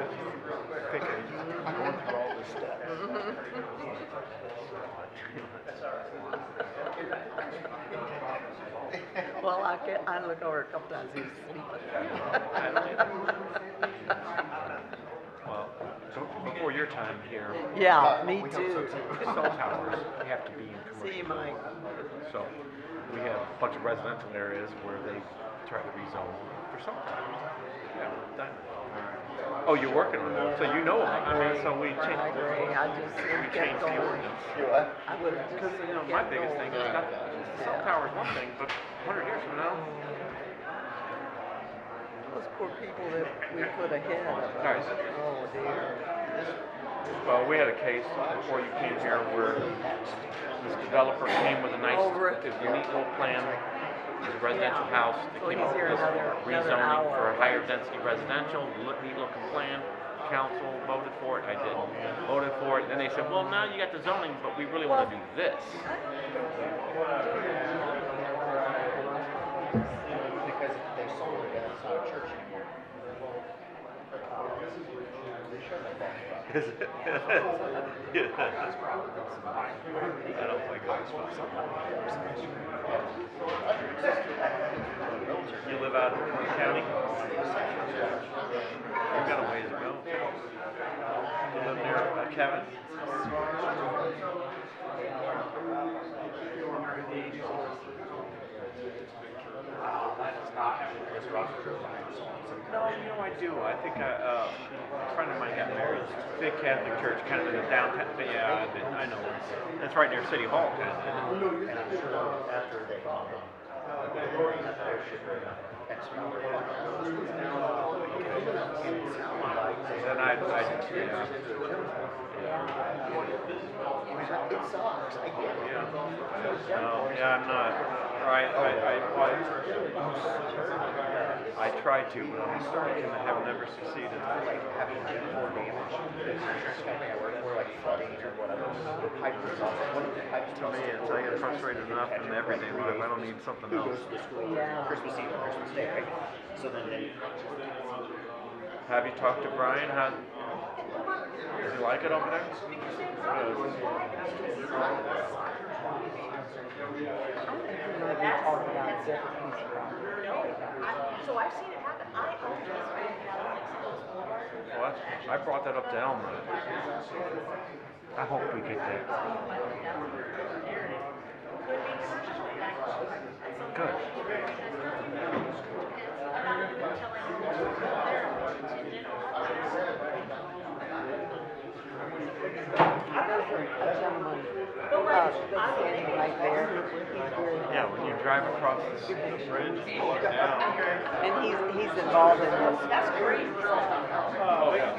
thinking, going through all this stuff. Well, I look over a couple times, he's sleeping. Well, before your time here. Yeah, me too. Cell towers have to be in commercial. See you, Mike. So, we have a bunch of residential areas where they try to rezone for cell towers. Oh, you're working on that, so you know them. I mean, so we changed. I agree, I just We kept changed the going. ordinance. I would have Because, just you know, my kept biggest going. thing is not, cell tower is one thing, but 100 years from now, Those poor people that we put ahead of us. Right. Oh, dear. well, we had a case before you came here where this developer came with a nice, neat little plan. It's a residential house. They So came he's up here with this another rezoning for hour. a higher density residential, neat looking plan. Council voted for it, I did. Voted for it, then they said, well, now you got the zoning, but we really want to do this. Because they sold it, it's not a church anymore. Is it? Yeah. I don't think it's You live out in the county? You've got a ways to go. You live near Kevin? No, you know I do. I think a friend of mine got married. Big Catholic church, kind of in the downtown. Yeah, I know. That's right near City Hall, kind of. And I'm sure after they Then I yeah. It sucks, I get it. No, yeah, I'm not. I try to, but I have never succeeded. To me, it's I get frustrated enough in everyday life. I don't need something else. Christmas Eve and Christmas Day, right? So then they. Have you talked to Brian? Does he like it over there? So I've seen it happen. I own this What? I brought that up to Elmer. I hope we get that. Good. Right there. Yeah, when you drive across this bridge, down. And he's involved in this. That's great. Oh, yeah.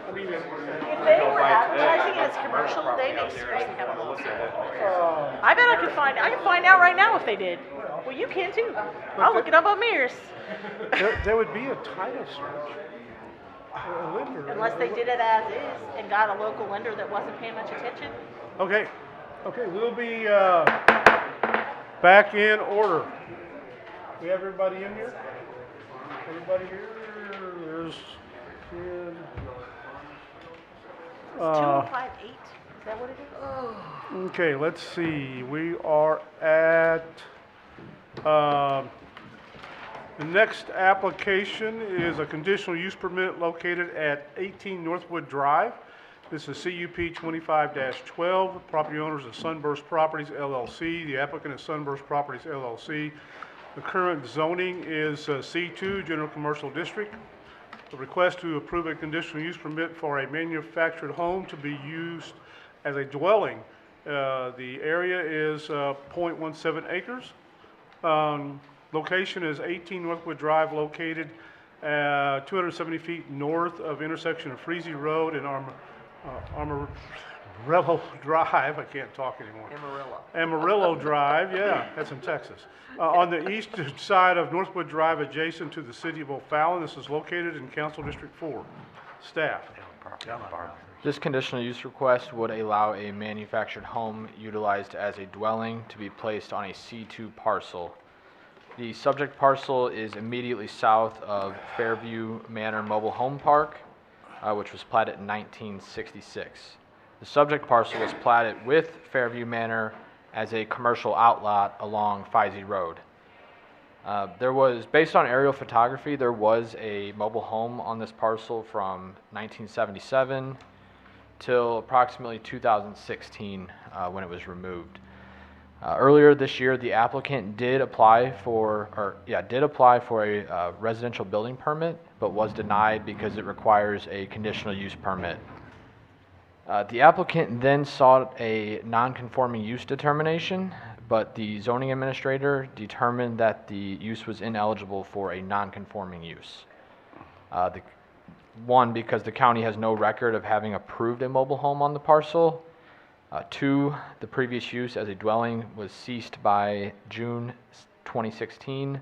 If they were advertising it as commercial, they may seriously have a look. I bet I can find out right now if they did. Well, you can too. I'll look it up on Mears. There would be a title search. A lender. Unless they did it as is and got a local lender that wasn't paying much attention. Okay, we'll be back in order. We have everybody in here? Everybody here? There's Ken. 2058, is that what it is? Okay, let's see. We are at, the next application is a conditional use permit located at 18 Northwood Drive. This is CUP 25-12. Property owners is Sunburst Properties LLC. The applicant is Sunburst Properties LLC. The current zoning is C2, General Commercial District. The request to approve a conditional use permit for a manufactured home to be used as a dwelling. The area is .17 acres. Location is 18 Northwood Drive, located 270 feet north of intersection of Freezy Road and Amarillo Drive. I can't talk anymore. Amarillo Drive, yeah, that's in Texas. On the eastern side of Northwood Drive, adjacent to the city of O'Fallon. This is located in Council District 4. Staff. This conditional use request would allow a manufactured home utilized as a dwelling to be placed on a C2 parcel. The subject parcel is immediately south of Fairview Manor Mobile Home Park, which was platted in 1966. The subject parcel was platted with Fairview Manor as a commercial outlet along Feisey Road. Based on aerial photography, there was a mobile home on this parcel from 1977 till approximately 2016 when it was removed. Earlier this year, the applicant did apply for a residential building permit, but was denied because it requires a conditional use permit. The applicant then sought a non-conforming use determination, but the zoning administrator determined that the use was ineligible for a non-conforming use. One, because the county has no record of having approved a mobile home on the parcel. Two, the previous use as a dwelling was ceased by June 2016.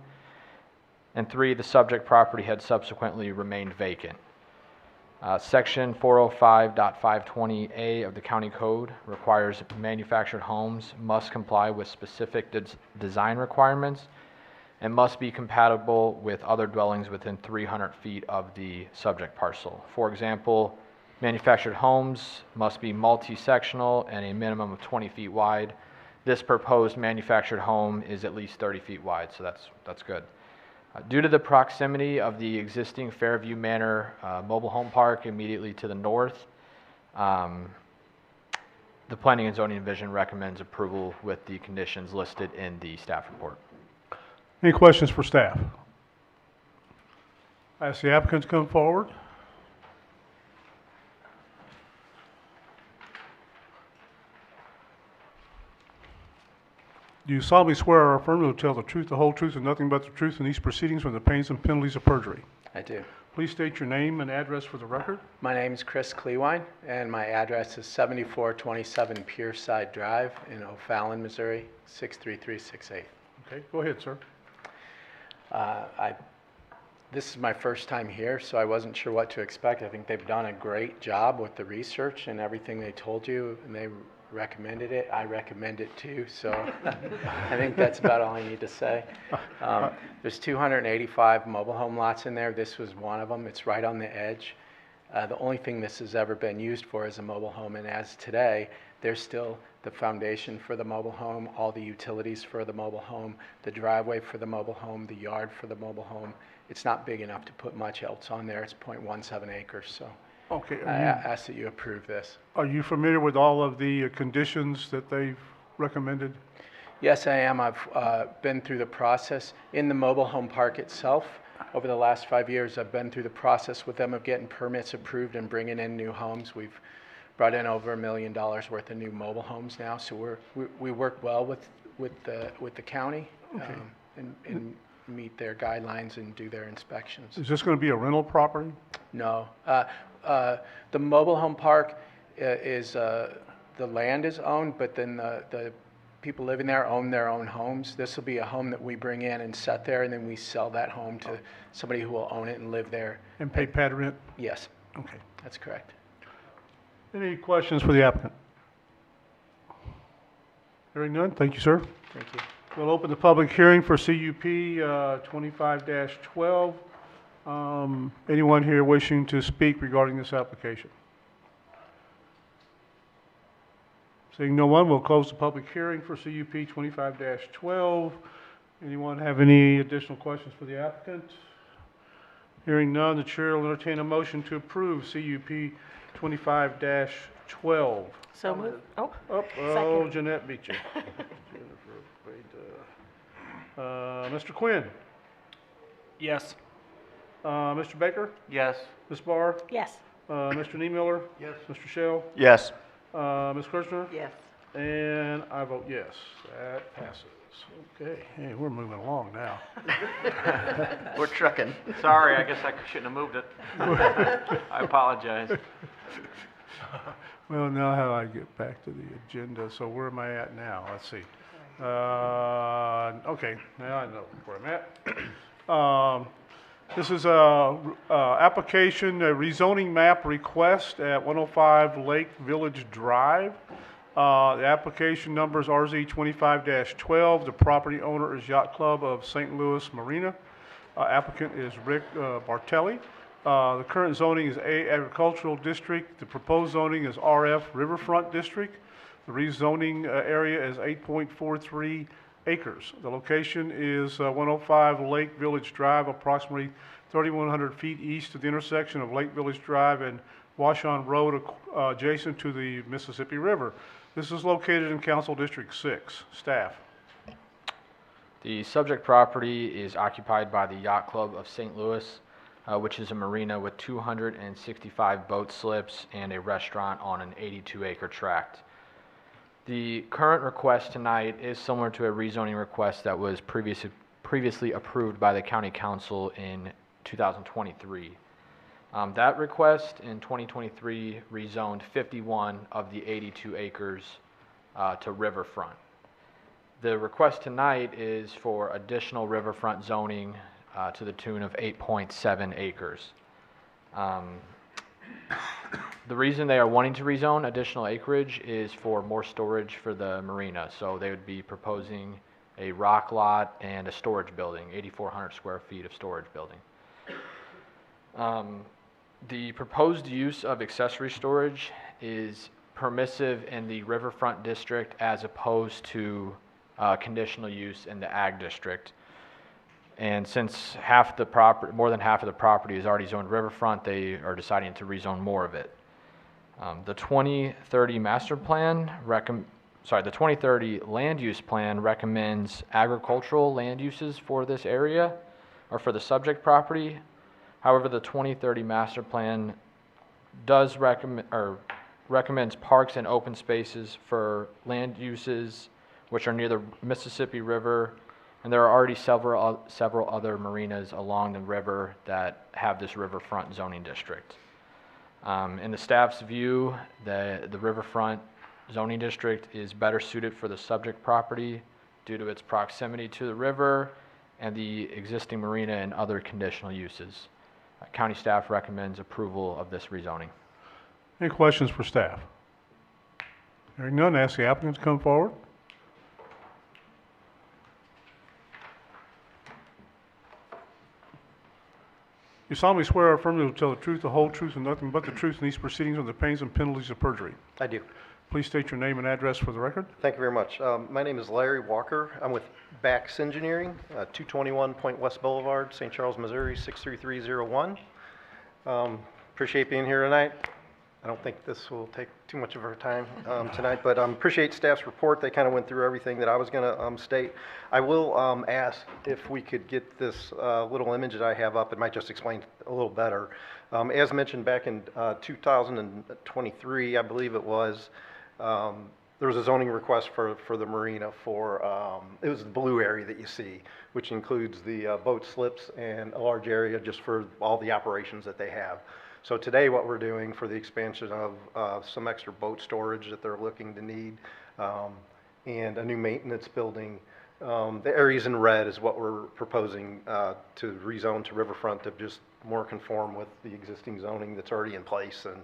And three, the subject property had subsequently remained vacant. Section 405.520A of the county code requires manufactured homes must comply with specific design requirements and must be compatible with other dwellings within 300 feet of the subject parcel. For example, manufactured homes must be multi-sectional and a minimum of 20 feet wide. This proposed manufactured home is at least 30 feet wide, so that's good. Due to the proximity of the existing Fairview Manor mobile home park immediately to the north, the Planning and Zoning Division recommends approval with the conditions listed in the staff report. Any questions for staff? I ask the applicants come forward. Do you solemnly swear or affirm to tell the truth, the whole truth, and nothing but the truth in these proceedings from the pains and penalties of perjury? I do. Please state your name and address for the record. My name is Chris Clewine, and my address is 7427 Pierside Drive in O'Fallon, Missouri, 63368. Okay, go ahead, sir. This is my first time here, so I wasn't sure what to expect. I think they've done a great job with the research and everything they told you, and they recommended it. I recommend it too, so I think that's about all I need to say. There's 285 mobile home lots in there. This was one of them. It's right on the edge. The only thing this has ever been used for is a mobile home, and as today, there's still the foundation for the mobile home, all the utilities for the mobile home, the driveway for the mobile home, the yard for the mobile home. It's not big enough to put much else on there. It's 0.17 acres, so okay, I ask that you approve this. Are you familiar with all of the conditions that they've recommended? Yes, I am. I've been through the process in the mobile home park itself. Over the last 5 years, I've been through the process with them of getting permits approved and bringing in new homes. We've brought in over $1 million worth of new mobile homes now, so we work well with the county, Okay. and meet their guidelines and do their inspections. Is this going to be a rental property? No. The mobile home park is, the land is owned, but then the people living there own their own homes. This will be a home that we bring in and set there, and then we sell that home to somebody who will own it and live there. And pay pad rent? Yes. Okay. That's correct. Any questions for the applicant? Hearing none, thank you, sir. Thank you. We'll open the public hearing for CUP 25-12. Anyone here wishing to speak regarding this application? Seeing no one, we'll close the public hearing for CUP 25-12. Anyone have any additional questions for the applicant? Hearing none, the chair will entertain a motion to approve CUP 25-12. So moved. Oh, Oh, second. Jeanette beat you. Mr. Quinn? Yes. Mr. Baker? Yes. Ms. Barr? Yes. Mr. Niemiller? Yes. Mr. Shell? Yes. Ms. Kirchner? Yes. And I vote yes. That passes. Okay, hey, we're moving along now. We're trucking. Sorry, I guess I shouldn't have moved it. I apologize. Well, now how do I get back to the agenda? So where am I at now? Let's see. Okay, now I know where I'm at. This is a application, a rezoning map request at 105 Lake Village Drive. The application number is RZ 25-12. The property owner is Yacht Club of St. Louis Marina. Applicant is Rick Bartelli. The current zoning is A Agricultural District. The proposed zoning is RF Riverfront District. The rezoning area is 8.43 acres. The location is 105 Lake Village Drive, approximately 3,100 feet east of the intersection of Lake Village Drive and Washon Road, adjacent to the Mississippi River. This is located in Council District 6. Staff. The subject property is occupied by the Yacht Club of St. Louis, which is a marina with 265 boat slips and a restaurant on an 82-acre tract. The current request tonight is similar to a rezoning request that was previously approved by the County Council in 2023. That request in 2023 rezoned 51 of the 82 acres to riverfront. The request tonight is for additional riverfront zoning to the tune of 8.7 acres. The reason they are wanting to rezone additional acreage is for more storage for the marina. So they would be proposing a rock lot and a storage building, 8,400 square feet of storage building. The proposed use of accessory storage is permissive in the riverfront district as opposed to conditional use in the ag district. And since more than half of the property is already zoned riverfront, they are deciding to rezone more of it. The 2030 master plan the 2030 land use plan recommends agricultural land uses for this area or for the subject property. However, the 2030 master plan does recommends parks and open spaces for land uses which are near the Mississippi River, and there are already several other marinas along the river that have this riverfront zoning district. In the staff's view, the riverfront zoning district is better suited for the subject property due to its proximity to the river and the existing marina and other conditional uses. County staff recommends approval of this rezoning. Any questions for staff? Hearing none, ask the applicant to come forward. You solemnly swear or affirm to tell the truth, the whole truth, and nothing but the truth in these proceedings on the pains and penalties of perjury. I do. Please state your name and address for the record. Thank you very much. My name is Larry Walker. I'm with Bax Engineering, 221 Point West Boulevard, St. Charles, Missouri, 63301. Appreciate being here tonight. I don't think this will take too much of our time tonight, but appreciate staff's report. They kind of went through everything that I was going to state. I will ask if we could get this little image that I have up. It might just explain a little better. As mentioned back in 2023, I believe it was, there was a zoning request for the marina for, it was the blue area that you see, which includes the boat slips and a large area just for all the operations that they have. So today what we're doing for the expansion of some extra boat storage that they're looking to need and a new maintenance building, the areas in red is what we're proposing to rezone to riverfront to just more conform with the existing zoning that's already in place. And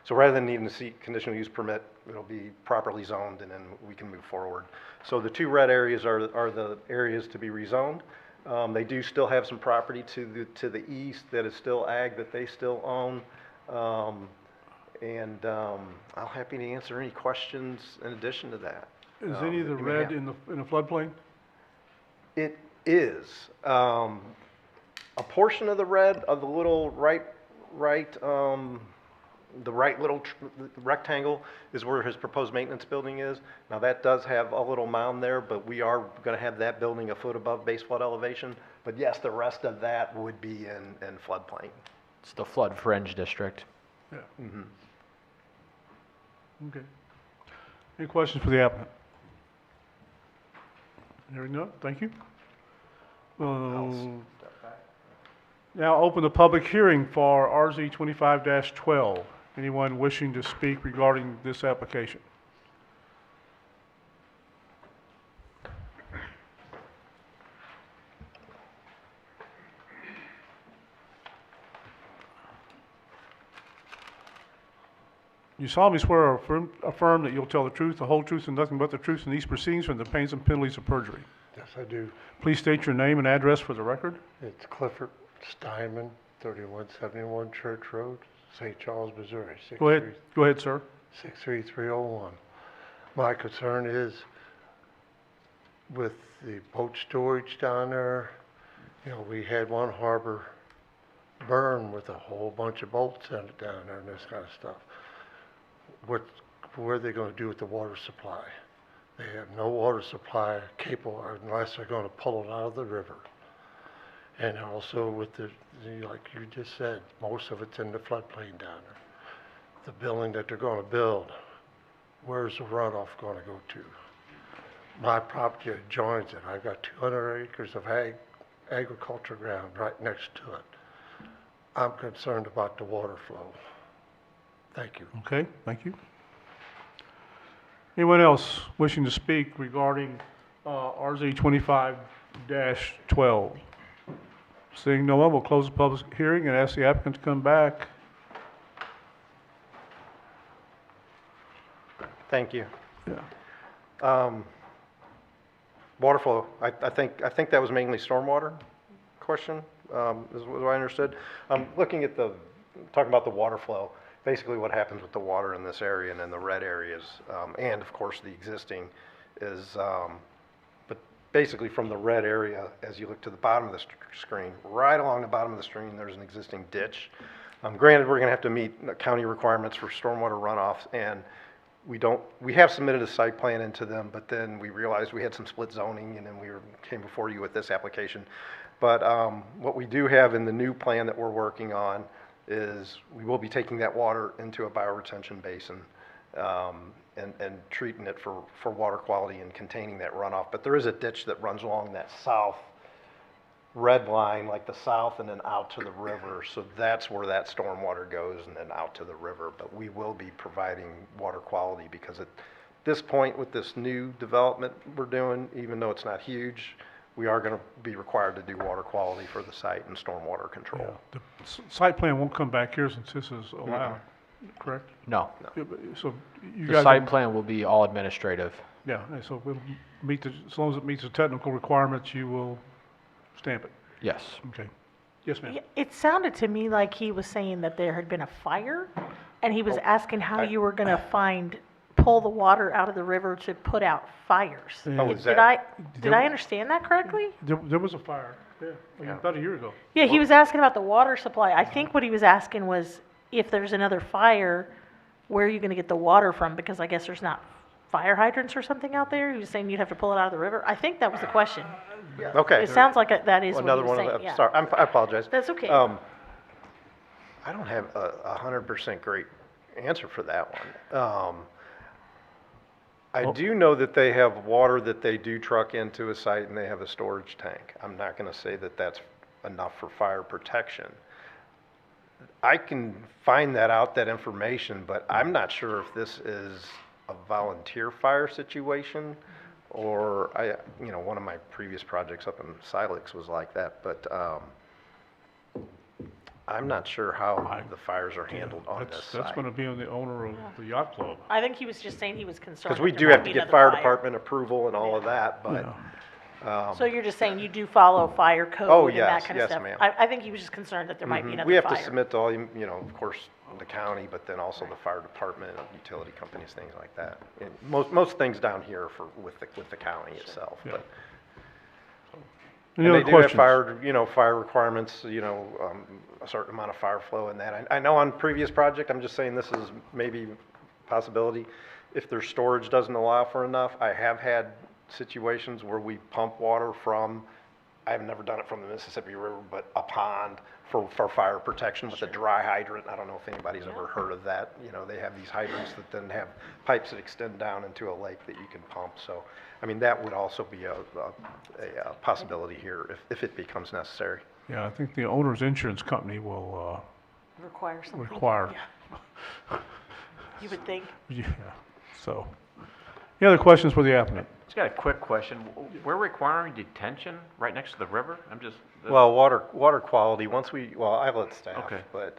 so rather than needing to see conditional use permit, it'll be properly zoned and then we can move forward. So the two red areas are the areas to be rezoned. They do still have some property to the east that is still ag that they still own. I'm happy to answer any questions in addition to that. Is any of the red in the floodplain? It is. A portion of the red of the little right the right little rectangle is where his proposed maintenance building is. Now, that does have a little mound there, but we are going to have that building a foot above base flood elevation. But yes, the rest of that would be in floodplain. It's the flood fringe district. Yeah. Mhm. Okay. Any questions for the applicant? Hearing none, thank you. Now open the public hearing for RZ 25-12. Anyone wishing to speak regarding this application? You solemnly swear or affirm that you'll tell the truth, the whole truth, and nothing but the truth in these proceedings from the pains and penalties of perjury. Yes, I do. Please state your name and address for the record. It's Clifford Steinman, 3171 Church Road, St. Charles, Missouri. Go ahead, sir. 63301. My concern is with the boat storage down there. You know, we had one harbor burn with a whole bunch of boats in it down there and this kind of stuff. What are they going to do with the water supply? They have no water supply capable unless they're going to pull it out of the river. And also with like you just said, most of it's in the floodplain down there. The building that they're going to build, where's the runoff going to go to? My property adjoins it. I've got 200 acres of agriculture ground right next to it. I'm concerned about the water flow. Thank you. Okay, thank you. Anyone else wishing to speak regarding RZ 25-12? Seeing no one, we'll close the public hearing and ask the applicant to come back. Thank you. Yeah. Water flow, I think that was mainly stormwater question, is what I understood. Looking at talking about the water flow, basically what happens with the water in this area and in the red areas, and of course the existing is, but basically from the red area, as you look to the bottom of the screen, right along the bottom of the screen, there's an existing ditch. Granted, we're gonna have to meet county requirements for stormwater runoffs, and we have submitted a site plan into them, but then we realized we had some split zoning, and then came before you with this application. But what we do have in the new plan that we're working on is we will be taking that water into a bioretention basin and treating it for water quality and containing that runoff. But there is a ditch that runs along that south red line, like the south, and then out to the river. So that's where that stormwater goes, and then out to the river. But we will be providing water quality because at this point with this new development we're doing, even though it's not huge, we are going to be required to do water quality for the site and stormwater control. Yeah. The site plan won't come back here since this is allowed, correct? No. Yeah, but- So you The guys. site plan will be all administrative. Yeah, and so we'll as long as it meets the technical requirements, you will stamp it. Yes. Okay. Yes, ma'am. Yeah, it sounded to me like he was saying that there had been a fire, and he was asking how you were gonna pull the water out of the river to put out fires. Oh, is Did that- I understand that correctly? There was a fire, about a year ago. Yeah, he was asking about the water supply. I think what he was asking was if there's another fire, where are you gonna get the water from? Because I guess there's not fire hydrants or something out there. He was saying you'd have to pull it out of the river. I think that was the question. Okay. It sounds like that is what he Another was one saying, of the, yeah. sorry, I apologize. That's okay. I don't have a 100% great answer for that one. I do know that they have water that they do truck into a site and they have a storage tank. I'm not going to say that that's enough for fire protection. I can find that information, but I'm not sure if this is a volunteer fire situation or one of my previous projects up in Silex was like that, but I'm not sure how the fires are handled on this site. That's going to be on the owner of the yacht club. I think he was just saying he was concerned. Because we that do there have might to be get another fire department approval and all of that, but. So you're just saying you do follow fire code Oh, and that yes, kind of yes, stuff? ma'am. I think he was just concerned that there might be another We have fire. to submit to all, of course, the county, but then also the fire department, utility companies, things like that. And most things down here with the county itself, Yeah. but. Any And other they do have questions? fire requirements, a certain amount of fire flow in that. I know on previous project, I'm just saying this is maybe a possibility. If their storage doesn't allow for enough, I have had situations where we pump water from, I've never done it from the Mississippi River, but a pond for fire protection with a dry hydrant. I don't know if anybody's ever heard of that. They have these hydrants that then have pipes that extend down into a lake that you can pump. So, I mean, that would also be a possibility here if it becomes necessary. Yeah, I think the owner's insurance company will Require something. require. You would think. Yeah, so. Any other questions for the applicant? Just got a quick question. We're requiring detention right next to the river? I'm just. Well, water quality, I've let staff, Okay. but,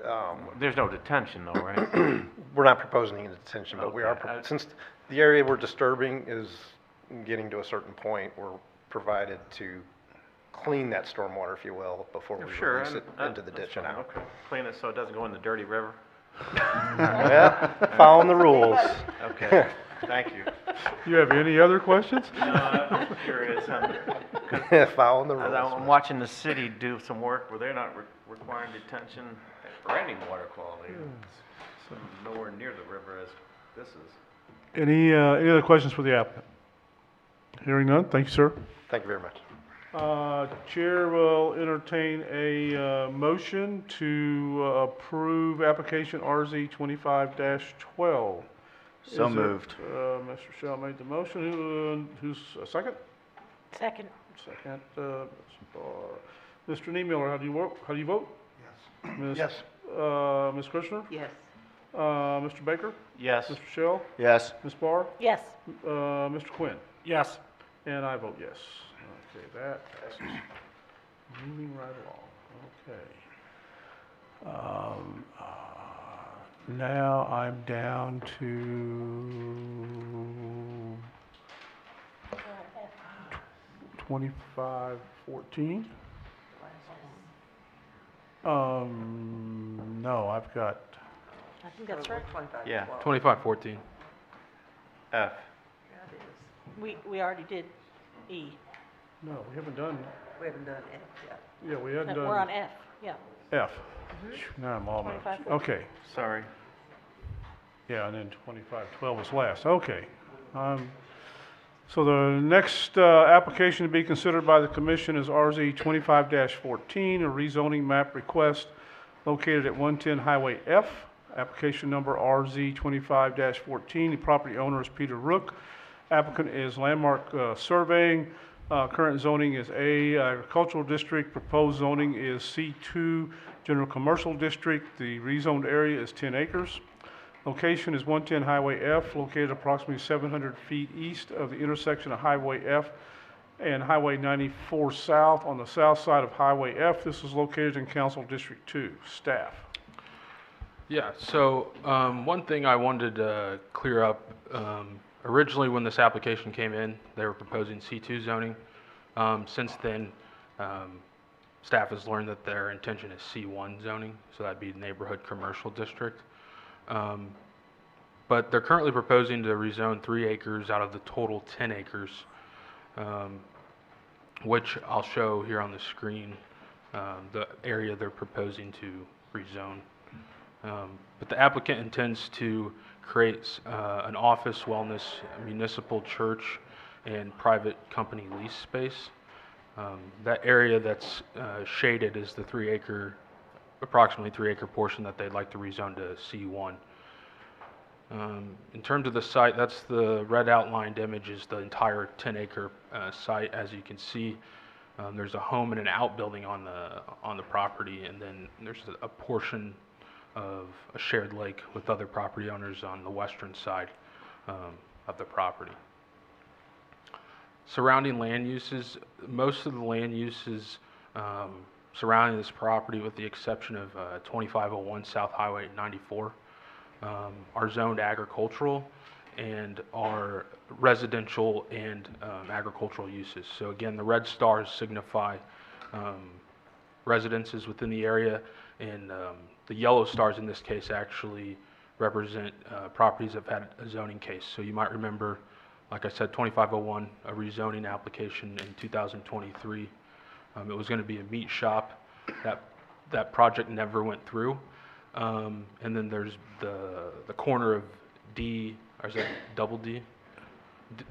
There's no detention though, right? we're not proposing any detention, but we are, Okay. since the area we're disturbing is getting to a certain point, we're provided to clean that stormwater, if you will, before we Sure. release it into the ditch and out. Okay. Clean it so it doesn't go in the dirty river? Yeah, following the rules. Okay, thank you. You have any other questions? No, I'm just curious. Following the rules. I'm watching the city do some work where they're not requiring detention or any water quality. So nowhere near the river as this is. Any other questions for the applicant? Hearing none, thank you, sir. Thank you very much. Chair will entertain a motion to approve application RZ 25-12. So moved. Mr. Shell made the motion. Who's a second? Second. Second. Mr. Niemiller, how do you vote? Yes. Yes. Ms. Kirchner? Yes. Mr. Baker? Yes. Mr. Shell? Yes. Ms. Barr? Yes. Mr. Quinn? Yes. And I vote yes. Okay, that passes. Moving right along. Okay. Now I'm down to 2514. No, I've got, I think that's right. Yeah. 2514. F. We already did E. no, we haven't done, We haven't done F yet. yeah, we hadn't We're on done F, yeah. F. Now I'm all mixed. 25. Okay. Sorry. Yeah, and then 2512 was last, okay. So the next application to be considered by the commission is RZ 25-14, a rezoning map request located at 110 Highway F. Application number RZ 25-14, the property owner is Peter Rook. Applicant is Landmark Surveying. Current zoning is A, Agricultural District. Proposed zoning is C2, General Commercial District. The rezoned area is 10 acres. Location is 110 Highway F, located approximately 700 feet east of the intersection of Highway F and Highway 94 South on the south side of Highway F. This is located in Council District 2. Staff. Yeah, so one thing I wanted to clear up, originally when this application came in, they were proposing C2 zoning. Since then, staff has learned that their intention is C1 zoning, so that'd be neighborhood commercial district. But they're currently proposing to rezone 3 acres out of the total 10 acres, which I'll show here on the screen, the area they're proposing to rezone. But the applicant intends to create an office, wellness, municipal, church, and private company lease space. That area that's shaded is the approximately 3 acre portion that they'd like to rezone to C1. In terms of the site, that's the red outlined image is the entire 10 acre site. As you can see, there's a home and an outbuilding on the property, and then there's a portion of a shared lake with other property owners on the western side of the property. Surrounding land uses, most of the land uses surrounding this property, with the exception of 2501 South Highway 94, are zoned agricultural and are residential and agricultural uses. So again, the red stars signify residences within the area, and the yellow stars in this case actually represent properties that have had a zoning case. So you might remember, like I said, 2501, a rezoning application in 2023 It was going to be a meat shop. That project never went through. And then there's the corner of D, or is that double D?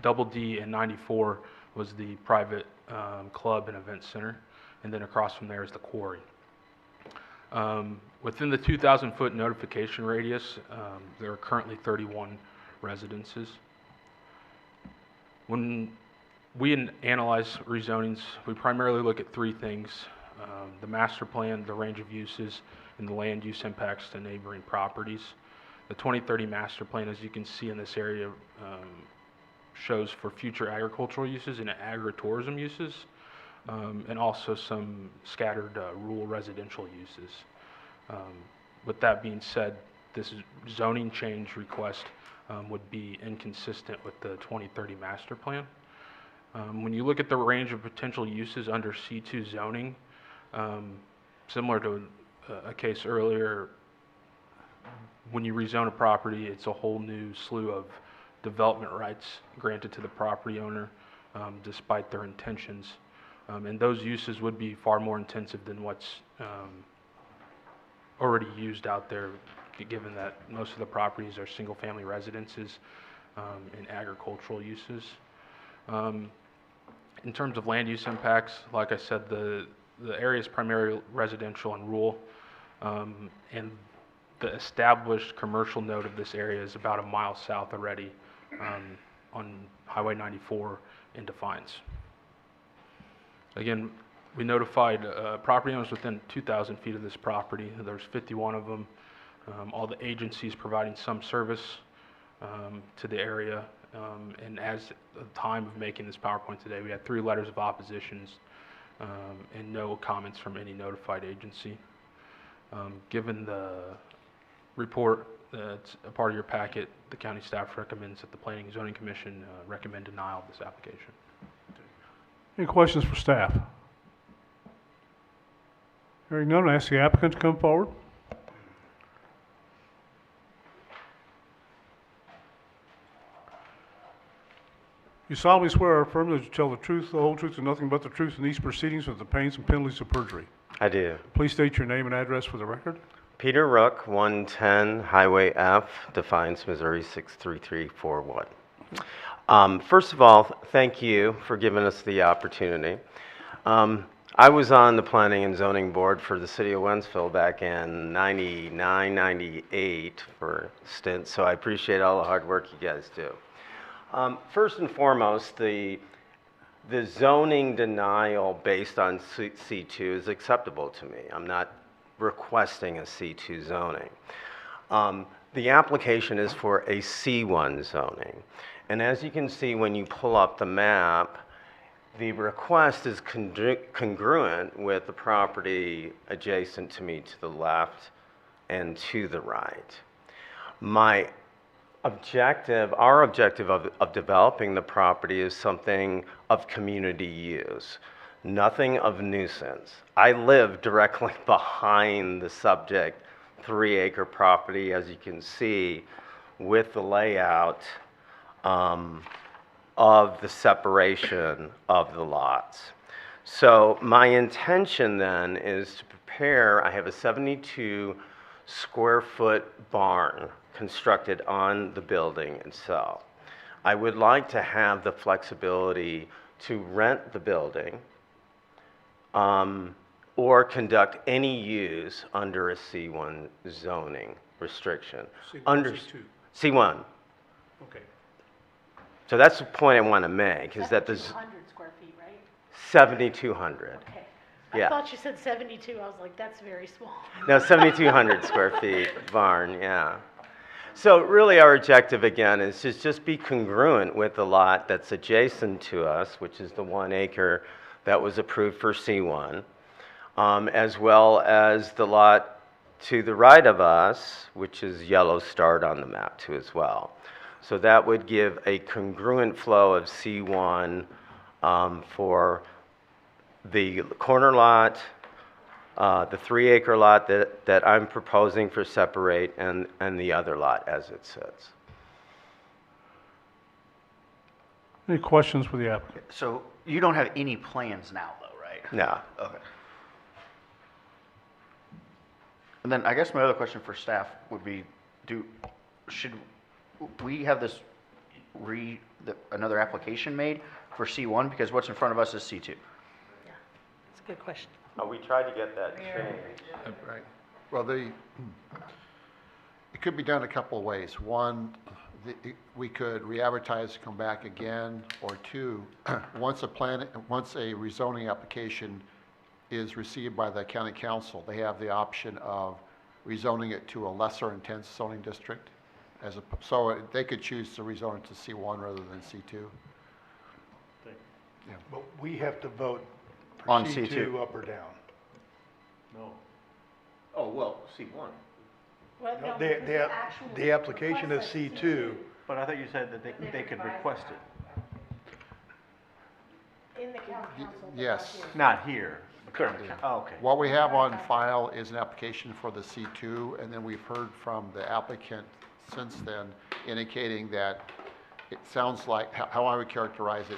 Double D and 94 was the private club and event center. And then across from there is the quarry. Within the 2,000-foot notification radius, there are currently 31 residences. When we analyze rezonings, we primarily look at three things: the master plan, the range of uses, and the land use impacts to neighboring properties. The 2030 master plan, as you can see in this area, shows for future agricultural uses and agritourism uses, and also some scattered rural residential uses. With that being said, this zoning change request would be inconsistent with the 2030 master plan. When you look at the range of potential uses under C2 zoning, similar to a case earlier, when you rezone a property, it's a whole new slew of development rights granted to the property owner, despite their intentions. And those uses would be far more intensive than what's already used out there, given that most of the properties are single-family residences and agricultural uses. In terms of land use impacts, like I said, the area is primarily residential and rural, and the established commercial node of this area is about a mile south already on Highway 94 in Defiance. Again, we notified property owners within 2,000 feet of this property. There's 51 of them. All the agencies providing some service to the area. And as the time of making this PowerPoint today, we had 3 letters of oppositions and no comments from any notified agency. Given the report that's a part of your packet, the county staff recommends that the Planning and Zoning Commission recommend denial of this application. Any questions for staff? Hearing none, I ask the applicant to come forward. You solemnly swear or affirm that you tell the truth, the whole truth, and nothing but the truth in these proceedings with the pains and penalties of perjury. I do. Please state your name and address for the record. Peter Rook, 110 Highway F, Defiance, Missouri 63341. First of all, thank you for giving us the opportunity. I was on the Planning and Zoning Board for the City of Wentzville back in 99, 98 for a stint, so I appreciate all the hard work you guys do. First and foremost, the zoning denial based on C2 is acceptable to me. I'm not requesting a C2 zoning. The application is for a C1 zoning. And as you can see when you pull up the map, the request is congruent with the property adjacent to me to the left and to the right. Our objective of developing the property is something of community use, nothing of nuisance. I live directly behind the subject 3-acre property, as you can see, with the layout of the separation of the lots. So my intention then is to prepare, I have a 72 square foot barn constructed on the building itself. I would like to have the flexibility to rent the building or conduct any use under a C1 zoning restriction. C2. C1. Okay. So that's the point I want to make, is that there's 7,200 square feet, right? 7,200. Okay. Yeah. I thought you said 72. I was like, that's very small. No, 7,200 square feet barn, yeah. So really our objective again is to just be congruent with the lot that's adjacent to us, which is the 1 acre that was approved for C1, as well as the lot to the right of us, which is yellow starred on the map too as well. So that would give a congruent flow of C1 for the corner lot, the 3-acre lot that I'm proposing for separate, and the other lot as it sits. Any questions for the applicant? So you don't have any plans now, though, right? No. Okay. And then I guess my other question for staff would be, should we have this another application made for C1? Because what's in front of us is C2. It's a good question. Oh, we tried to get that changed. Right. Well, it could be done a couple of ways. One, we could re-advertise, come back again, or two, once a rezoning application is received by the county council, they have the option of rezoning it to a lesser intense zoning district. So they could choose to rezone it to C1 rather than C2. Yeah. But we have to vote for On C2 C2. up or down. No. Oh, well, C1. No, the application is C2. But I thought you said that they could request it. In the county council. Yes. Not here. Oh, okay. What we have on file is an application for the C2, and then we've heard from the applicant since then indicating that it sounds like, how I would characterize it,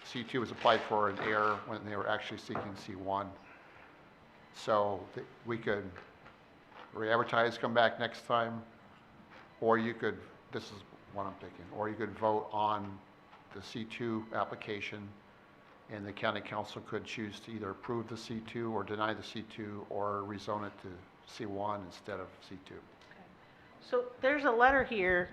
C2 was applied for an error when they were actually seeking C1. So we could re-advertise, come back next time, or you could, this is what I'm thinking, or you could vote on the C2 application, and the county council could choose to either approve the C2 or deny the C2 or rezone it to C1 instead of C2. So there's a letter here,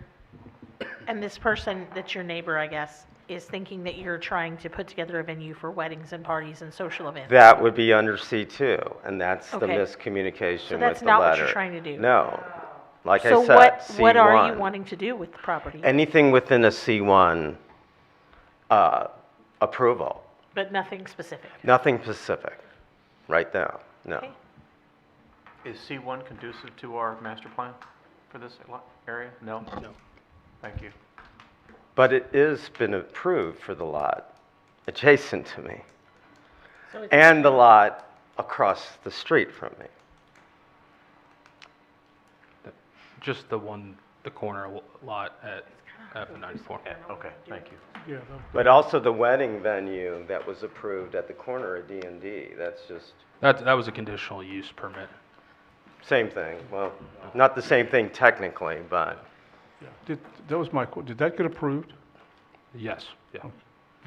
and this person that's your neighbor, I guess, is thinking that you're trying to put together a venue for weddings and parties and social events. That would be under C2, and that's the Okay. miscommunication with the letter. So that's not what you're trying to do? No. Like I So said, what are you C1. wanting to do with the property? Anything within a C1 approval. But nothing specific? Nothing specific, right now, no. Okay. Is C1 conducive to our master plan for this area? No? No. Thank you. But it is been approved for the lot adjacent to me, So it's- and the lot across the street from me. Just the corner lot at F94. Okay, thank you. Yeah, But also the wedding venue that was approved at the corner of D&D, that's just, That was a conditional use permit. same thing. Well, not the same thing technically, but did that get approved? Yes, yeah.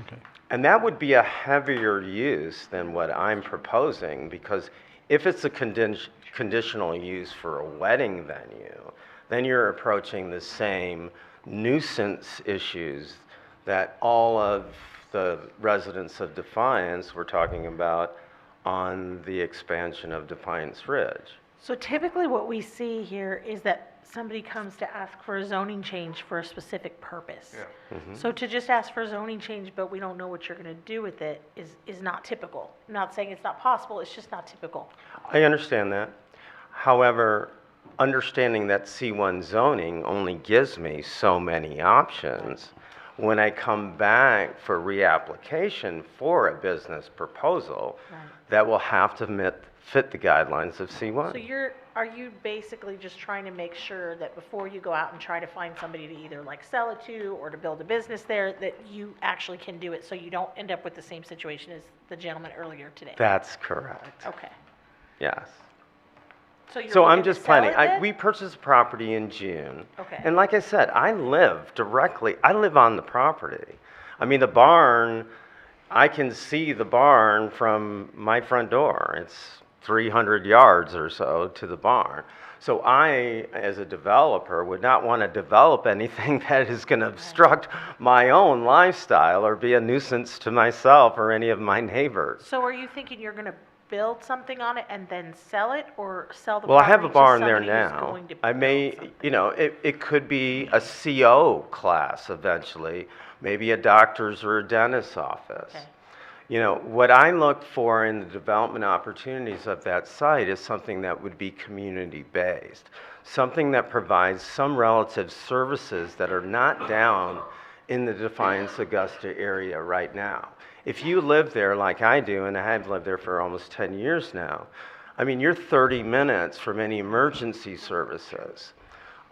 Okay. And that would be a heavier use than what I'm proposing, because if it's a conditional use for a wedding venue, then you're approaching the same nuisance issues that all of the residents of Defiance were talking about on the expansion of Defiance Ridge. So typically what we see here is that somebody comes to ask for a zoning change for a specific purpose. Mhm. So to just ask for a zoning change, but we don't know what you're going to do with it is not typical. I'm not saying it's not possible, it's just not typical. I understand that. However, understanding that C1 zoning only gives me so many options, when I come back for reapplication for a business proposal, that will have to fit the guidelines of C1. So are you basically just trying to make sure that before you go out and try to find somebody to either like sell it to or to build a business there, that you actually can do it so you don't end up with the same situation as the gentleman earlier today? That's correct. Okay. Yes. So you're So I'm looking to just sell planning. it then? We purchased property in June. Okay. And like I said, I live on the property. I mean, the barn, I can see the barn from my front door. It's 300 yards or so to the barn. So I, as a developer, would not want to develop anything that is going to obstruct my own lifestyle or be a nuisance to myself or any of my neighbors. So are you thinking you're going to build something on it and then sell it, or sell the Well, I property have a to barn there somebody who's now. going to I may, build something? you know, it could be a CO class eventually, maybe a doctor's or a dentist's office. Okay. You know, what I look for in the development opportunities of that site is something that would be community-based, something that provides some relative services that are not down in the Defiance Augusta area right now. If you live there like I do, and I have lived there for almost 10 years now, I mean, you're 30 minutes from any emergency services.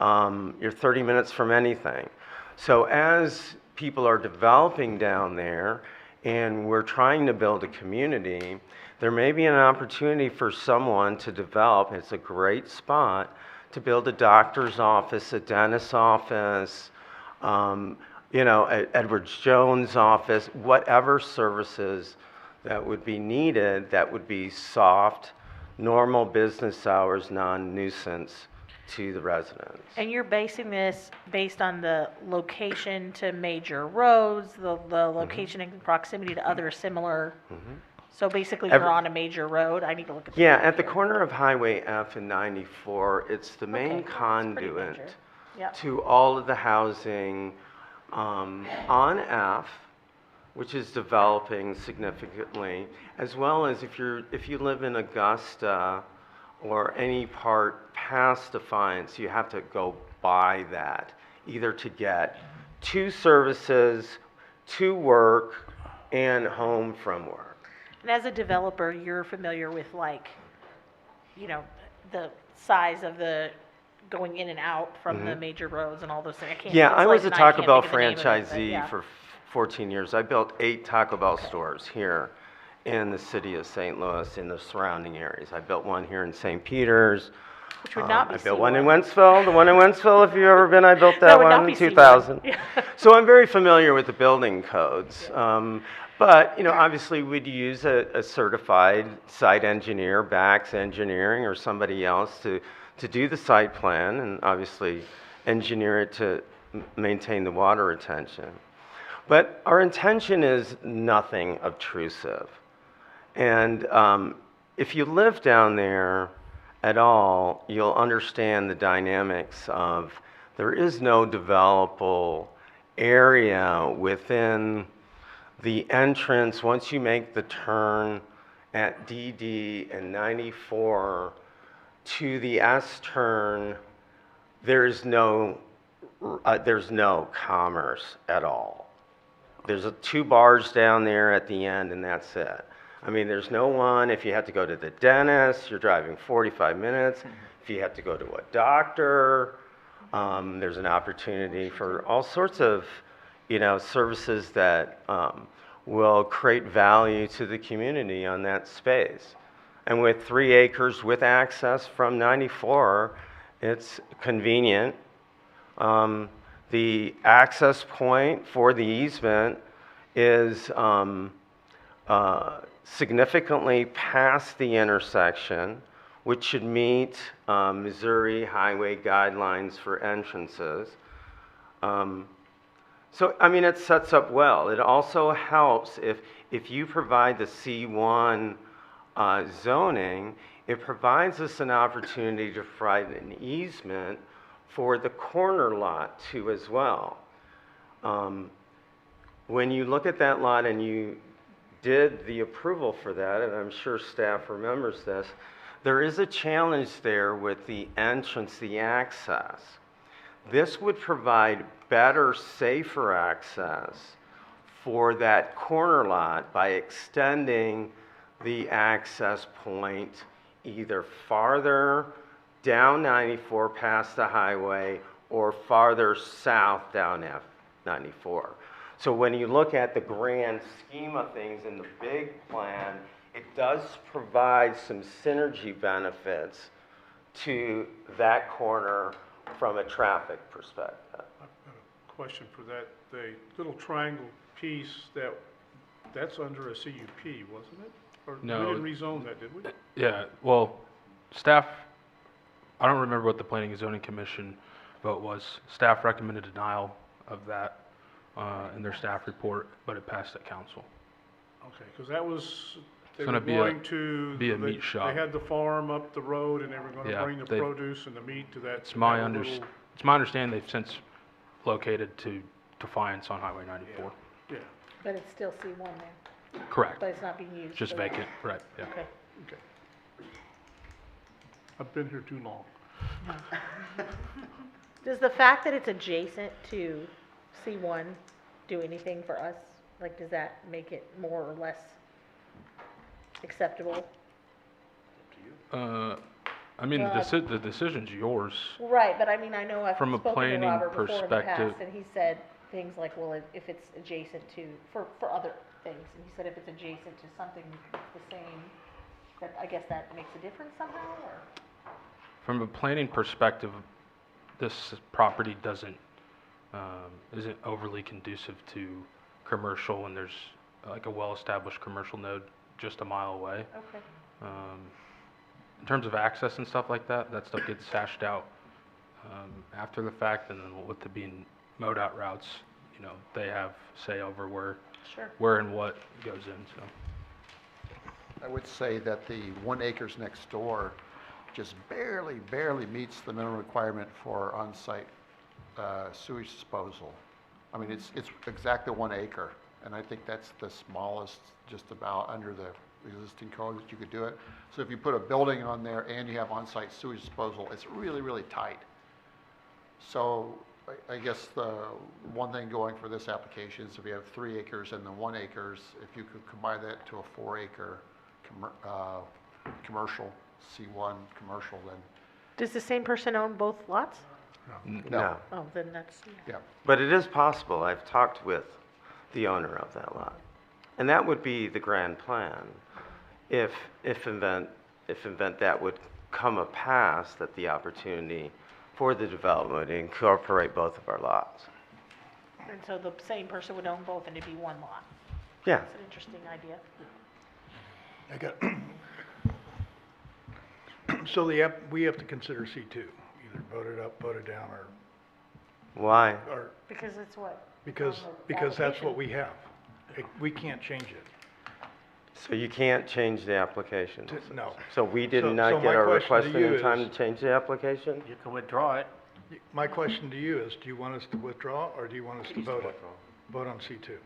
You're 30 minutes from anything. So as people are developing down there, and we're trying to build a community, there may be an opportunity for someone to develop, it's a great spot, to build a doctor's office, a dentist's office, you know, Edwards Jones' office, whatever services that would be needed that would be soft, normal business hours, non-nuisance to the residents. And you're basing this based on the location to major roads, the location in proximity to other similar, so basically you're on a major road? I need to look at the. Yeah, map at the here. corner of Highway F and 94, it's the main Okay, that's pretty conduit major. Yep. to all of the housing on F, which is developing significantly, as well as if you live in Augusta or any part past Defiance, you have to go by that, either to get to services, to work, and home from work. And as a developer, you're familiar with like, you know, the size of the going in and out from the major roads and all those things. I can't. Yeah, it's I was like- a and I Taco can't Bell think of the name of it, but franchisee yeah. for 14 years. I built 8 Taco Bell stores here in the city of St. Louis, in the surrounding areas. I built one here in St. Peters. Which would not be I built one in C1. Wentzville. The one in Wentzville, if you've ever been, I built That that would not one be in C1. 2000. Yeah. So I'm very familiar with the building codes. But, you know, obviously we'd use a certified site engineer, Bax Engineering, or somebody else to do the site plan and obviously engineer it to maintain the water retention. But our intention is nothing obtrusive. And if you live down there at all, you'll understand the dynamics of there is no developable area within the entrance once you make the turn at DD and 94 to the S turn. There's no commerce at all. There's 2 bars down there at the end, and that's it. I mean, there's no one. If you have to go to the dentist, you're driving 45 minutes. If you have to go to a doctor, there's an opportunity for all sorts of, you know, services that will create value to the community on that space. And with 3 acres with access from 94, it's convenient. The access point for the easement is significantly past the intersection, which should meet Missouri highway guidelines for entrances. So, I mean, it sets up well. It also helps if you provide the C1 zoning, it provides us an opportunity to provide an easement for the corner lot too as well. When you look at that lot and you did the approval for that, and I'm sure staff remembers this, there is a challenge there with the entrance, the access. This would provide better, safer access for that corner lot by extending the access point either farther down 94 past the highway or farther south down F94. So when you look at the grand scheme of things in the big plan, it does provide some synergy benefits to that corner from a traffic perspective. Question for that, the little triangle piece, that's under a CUP, wasn't it? Or No. we didn't rezone that, did we? Yeah, well, staff, I don't remember what the Planning and Zoning Commission vote was. Staff recommended denial of that in their staff report, but it passed at council. Okay, because that was, they gonna were be a- going to. be a they- meat shop. They had the farm up the road and they were gonna Yeah, bring the they- produce and the meat to that. It's my that little- it's my understanding they've since located to Defiance on Highway 94. Yeah, But it's still C1 there. Correct. But it's not being used. Just for that. vacant, right, yeah. Okay. okay. I've been here too long. Does the fact that it's adjacent to C1 do anything for us? Like, does that make it more or less acceptable? I mean, Well, the decision's yours. Right, but I mean, I know I've From a spoken to planning Robert before in the perspective- past, and he said things like, well, if it's adjacent to, for other things, and he said if it's adjacent to something the same, I guess that makes a difference somehow, or? From a planning perspective, this property isn't overly conducive to commercial, and there's like a well-established commercial node just a mile away. Okay. In terms of access and stuff like that, that stuff gets hashed out after the fact, and then with it being MoDOT routes, you know, they have say over Sure. where and what goes in, so. I would say that the 1 acres next door just barely meets the minimum requirement for on-site sewage disposal. I mean, it's exactly 1 acre, and I think that's the smallest, just about under the existing code that you could do it. So if you put a building on there and you have on-site sewage disposal, it's really tight. So I guess the one thing going for this application is if you have 3 acres and then 1 acres, if you could combine that to a 4 acre commercial, C1 commercial, then. Does the same person own both lots? No. Oh, then that's, Yeah. But it is possible. I've talked with the owner of that lot. And that would be the grand plan. If event that would come a pass, that the opportunity for the development would incorporate both of our lots. and so the same person would own both and it'd be one lot. Yeah. That's an interesting idea. I got, so we have to consider C2, either vote it up, vote it down, Why? or, Because it's what? because that's what we have. We can't change it. So you can't change the application? No. So we did So not my get our question request to in you in time is- to change the application? You can withdraw it. My question to you is, do you want us to withdraw, or do you want us to vote it? Vote on C2?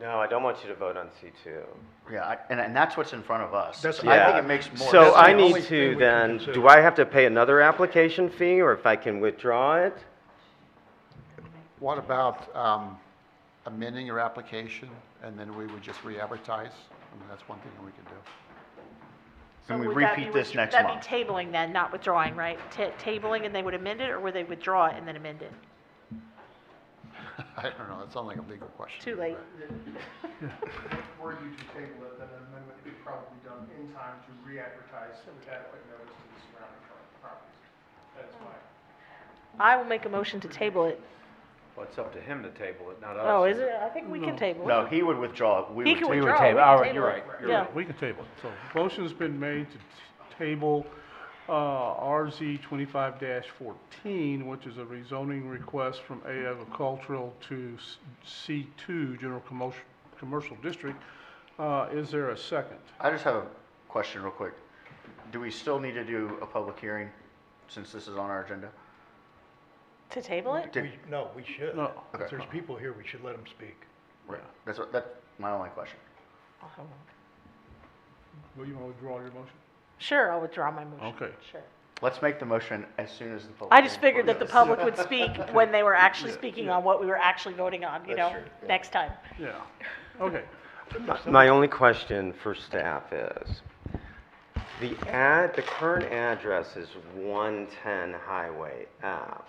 No, I don't want you to vote on C2. Yeah, and that's what's in front of us. That's- So I think it makes more. So That's I the only need thing to we can then, consider. do I have to pay another application fee, or if I can withdraw it? What about amending your application, and then we would just re-advertise? I mean, that's one thing that we could do. And we would that be repeat this next That'd month. be tabling then, not withdrawing, right? Tabling and they would amend it, or would they withdraw it and then amend it? I don't know, that sounds like a legal question. Too late. Were you to table it, then an amendment could probably be done in time to re-advertise with adequate notice to the surrounding properties. That's why. I will make a motion to table it. Well, it's up to him to table it, not us. Oh, is it? I think we can table it. No, he would withdraw it. We He would can table it. withdraw. table. We can All right, table you're it. right. You're Yeah. right. We can table it. So motion's been made to table RZ 25-14, which is a rezoning request from A agricultural to C2 general commercial district. Is there a second? I just have a question real quick. Do we still need to do a public hearing since this is on our agenda? To table it? No, we should. No. If there's people here, we should let them speak. Right. That's my only question. Will you want to withdraw your motion? Sure, I'll withdraw my motion. Okay. Sure. Let's make the motion as soon as the public. I just hearing figured that the closes. public would speak when they were actually speaking on what we were actually voting on, you know, That's true, yeah. next time. Yeah. Okay. My only question for staff is, the current address is 110 Highway Ave,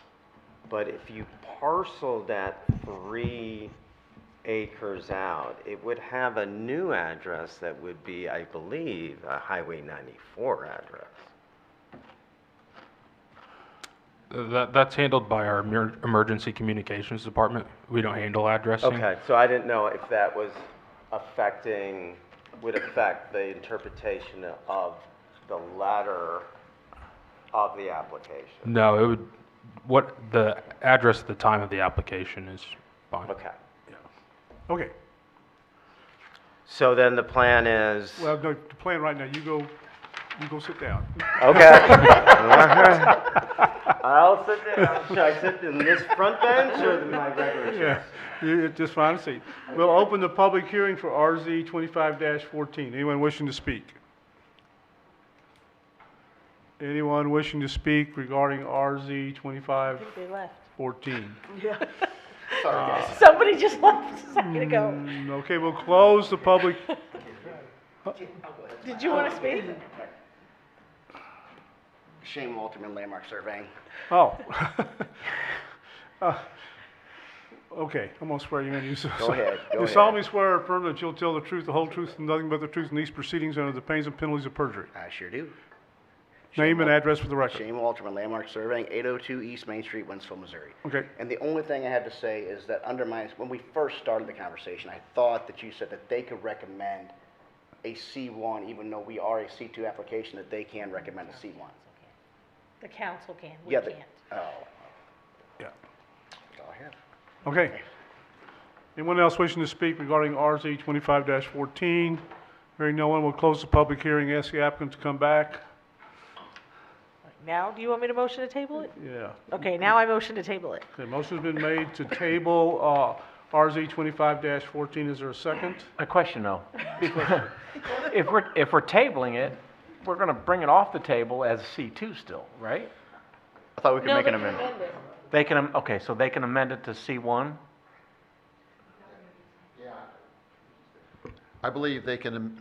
but if you parcel that 3 acres out, it would have a new address that would be, I believe, a Highway 94 address. That's handled by our emergency communications department. We don't handle addressing. Okay, so I didn't know if that was would affect the interpretation of the letter of the application. No, it would, what the address at the time of the application is fine. Okay. Okay. So then the plan is, Well, no, the plan right now, you go sit down. okay. I'll sit down. Should I sit in this front bench or my regular chair? Yeah, just find a seat. We'll open the public hearing for RZ 25-14. Anyone wishing to speak? Anyone wishing to speak regarding RZ 25-14? I think they left. Yeah. Sorry, guys. Somebody just left a second ago. Okay, we'll close the public. Did you want to speak? Shane Walterman, Landmark Surveying. Oh. Okay, I'm gonna swear you in. Go ahead, go You ahead. solemnly swear or affirm that you'll tell the truth, the whole truth, and nothing but the truth in these proceedings under the pains and penalties of perjury. I sure do. Name and address for the record. Shane Walterman, Landmark Surveying, 802 East Main Street, Winsville, Missouri. Okay. And the only thing I have to say is that when we first started the conversation, I thought that you said that they could recommend a C1, even though we are a C2 application, that they can recommend a C1. The council can, we Yeah, can't. Oh. Yeah. That's all I have. Okay. Anyone else wishing to speak regarding RZ 25-14? Hearing no one, will close the public hearing, ask the applicant to come back. Now, do you want me to motion to table it? Yeah. Okay, now I motion to table it. Okay, motion's been made to table RZ 25-14. Is there a second? A question though. If we're tabling it, we're gonna bring it off the table as C2 still, right? I thought we could No, make they an can amendment. amend it. They can, okay, so they can amend it to C1? I believe they can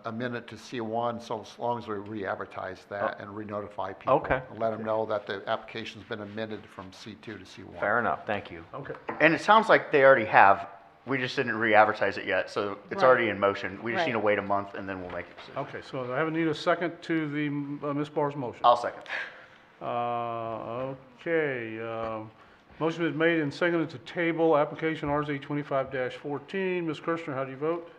amend it to C1, so as long as we re-advertise that and re-notify people. Okay. And let them know that the application's been amended from C2 to C1. Fair enough, thank you. Okay. And it sounds like they already have. We just didn't re-advertise it yet, so it's Right. already in motion. We just Right. need to wait a month and then we'll make a decision. Okay, so I need a second to the Ms. Barr's motion. I'll second. Okay, motion is made and seconded to table application RZ 25-14. Ms. Kirshner, how do you vote?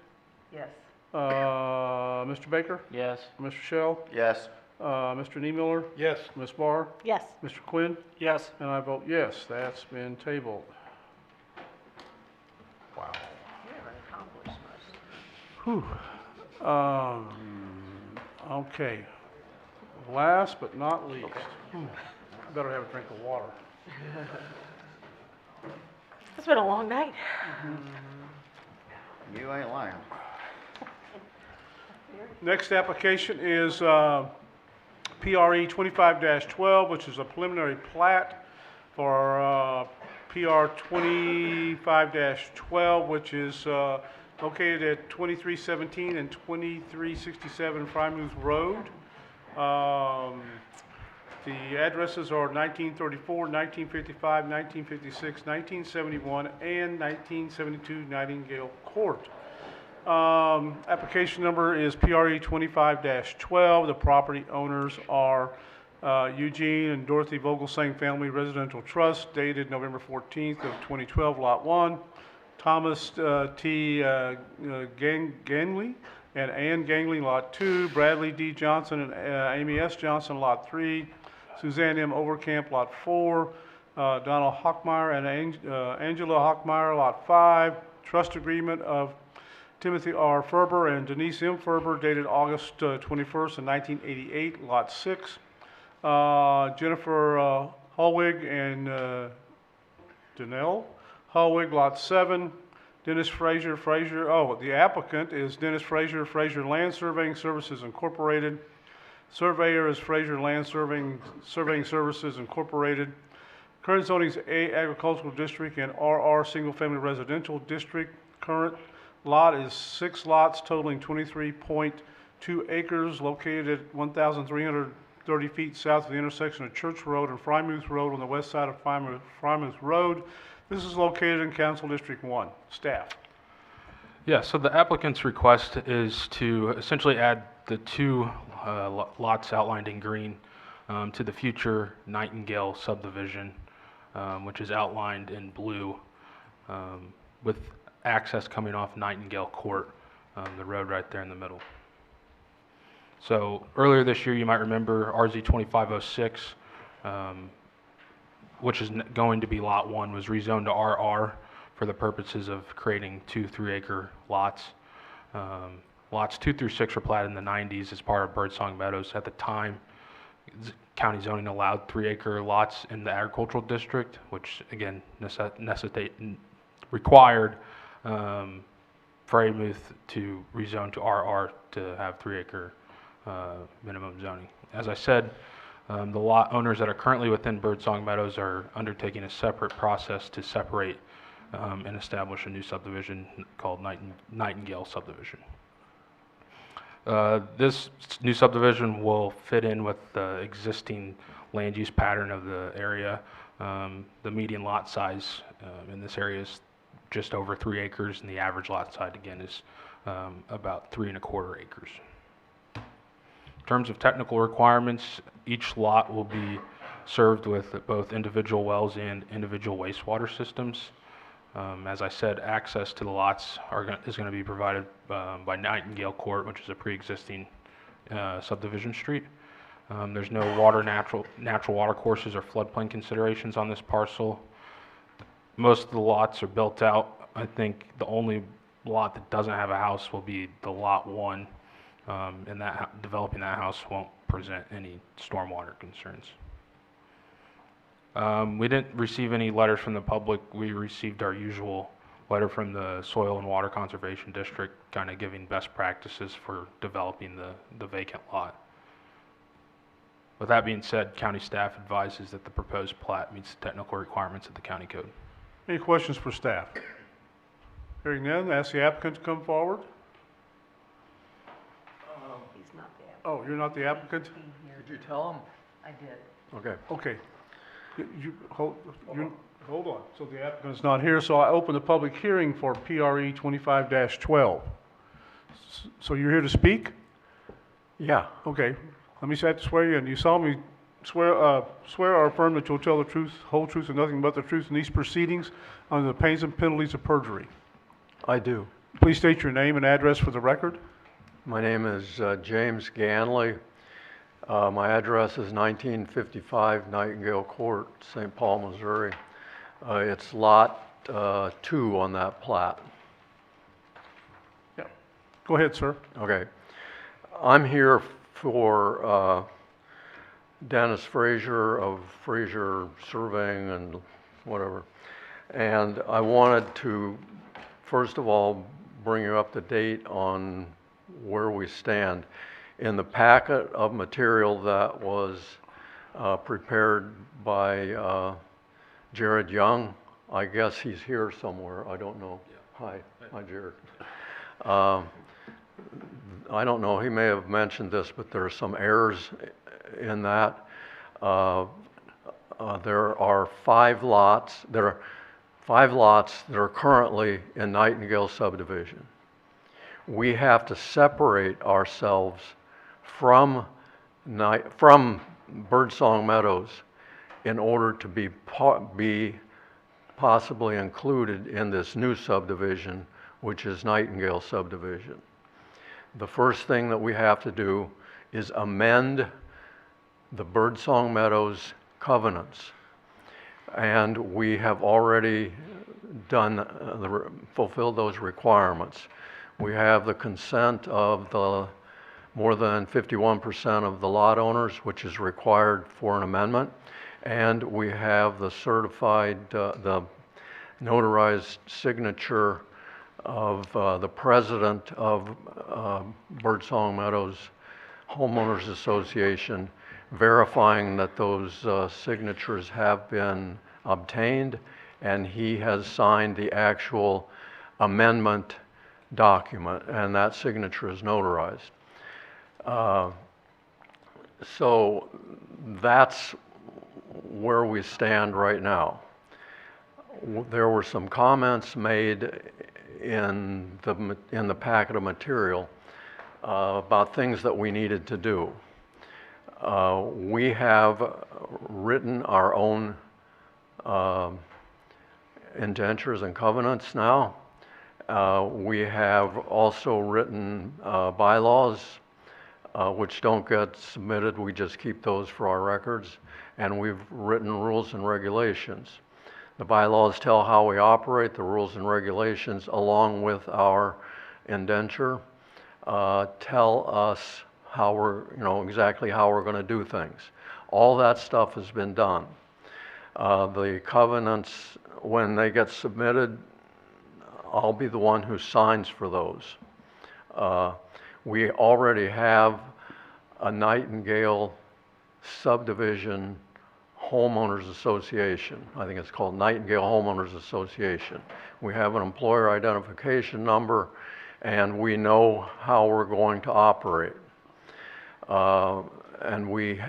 Yes. Mr. Baker? Yes. Mr. Shell? Yes. Mr. Niemiller? Yes. Ms. Barr? Yes. Mr. Quinn? Yes. And I vote yes, that's been tabled. Wow. Whew. Okay. Last but not least. Better have a drink of water. It's been a long night. You ain't lying. Next application is PRE 25-12, which is a preliminary plat for PR 25-12, which is located at 2317 and 2367 Frymouth Road. The addresses are 1934, 1955, 1956, 1971, and 1972 Nightingale Court. Application number is PRE 25-12. The property owners are Eugene and Dorothy Vogelsang Family Residential Trust, dated November 14th of 2012, Lot 1. Thomas T. Gangley and Ann Gangley, Lot 2. Bradley D. Johnson and Amy S. Johnson, Lot 3. Suzanne M. Overcamp, Lot 4. Donald Hockmeyer and Angela Hockmeyer, Lot 5. Trust agreement of Timothy R. Ferber and Denise M. Ferber, dated August 21st of 1988, Lot 6. Jennifer Hallwig and Danelle Hallwig, Lot 7. Dennis Frazier, the applicant is Dennis Frazier, Frazier Land Surveying Services Incorporated. Surveyor is Frazier Land Surveying Services Incorporated. Current zoning is A Agricultural District and RR Single Family Residential District. Current lot is 6 lots totaling 23.2 acres, located at 1,330 feet south of the intersection of Church Road and Frymouth Road on the west side of Frymouth Road. This is located in Council District 1. Staff. Yeah, so the applicant's request is to essentially add the 2 lots outlined in green to the future Nightingale subdivision, which is outlined in blue, with access coming off Nightingale Court, the road right there in the middle. So earlier this year, you might remember RZ 2506, which is going to be Lot 1, was rezoned to RR for the purposes of creating 2 3-acre lots. Lots 2 through 6 were platted in the 90s as part of Birdsong Meadows. At the time, county zoning allowed 3-acre lots in the agricultural district, which again required Frymouth to rezone to RR to have 3-acre minimum zoning. As I said, the lot owners that are currently within Birdsong Meadows are undertaking a separate process to separate and establish a new subdivision called Nightingale subdivision. This new subdivision will fit in with the existing land use pattern of the area. The median lot size in this area is just over 3 acres, and the average lot size, again, is about 3¼ acres. In terms of technical requirements, each lot will be served with both individual wells and individual wastewater systems. As I said, access to the lots is going to be provided by Nightingale Court, which is a pre-existing subdivision street. There's no natural water courses or floodplain considerations on this parcel. Most of the lots are built out. I think the only lot that doesn't have a house will be the lot 1, and developing that house won't present any stormwater concerns. We didn't receive any letters from the public. We received our usual letter from the Soil and Water Conservation District, kind of giving best practices for developing the vacant lot. With that being said, county staff advises that the proposed plat meets the technical requirements of the county code. Any questions for staff? Hearing none, ask the applicant to come forward. He's not there. Oh, you're not the applicant? Did you tell him? I did. Okay. Okay. Hold on. So the applicant is not here, so I open the public hearing for PRE 25-12. So you're here to speak? Yeah. Okay. Let me swear you in. You solemnly swear or affirm that you'll tell the truth, whole truth, and nothing but the truth in these proceedings under the pains and penalties of perjury. I do. Please state your name and address for the record. My name is James Ganley. My address is 1955 Nightingale Court, St. Paul, Missouri. It's lot 2 on that plat. Yeah. Go ahead, sir. Okay. I'm here for Dennis Frazier of Frazier Surveying and whatever. And I wanted to, first of all, bring you up to date on where we stand. In the packet of material that was prepared by Jared Young, I guess he's here somewhere, I don't know. Yeah. Hi Jared. I don't know, he may have mentioned this, but there are some errors in that. There are 5 lots. There are 5 lots that are currently in Nightingale subdivision. We have to separate ourselves from Birdsong Meadows in order to be possibly included in this new subdivision, which is Nightingale subdivision. The first thing that we have to do is amend the Birdsong Meadows covenants. And we have already fulfilled those requirements. We have the consent of the more than 51% of the lot owners, which is required for an amendment. And we have the certified, the notarized signature of the president of Birdsong Meadows Homeowners Association, verifying that those signatures have been obtained, and he has signed the actual amendment document, and that signature is notarized. So that's where we stand right now. There were some comments made in the packet of material about things that we needed to do. We have written our own indentures and covenants now. We have also written bylaws, which don't get submitted. We just keep those for our records. And we've written rules and regulations. The bylaws tell how we operate. The rules and regulations, along with our indenture, tell us how we're, exactly how we're going to do things. All that stuff has been done. The covenants, when they get submitted, I'll be the one who signs for those. We already have a Nightingale subdivision homeowners association. I think it's called Nightingale Homeowners Association. We have an employer identification number, and we know how we're going to operate. And we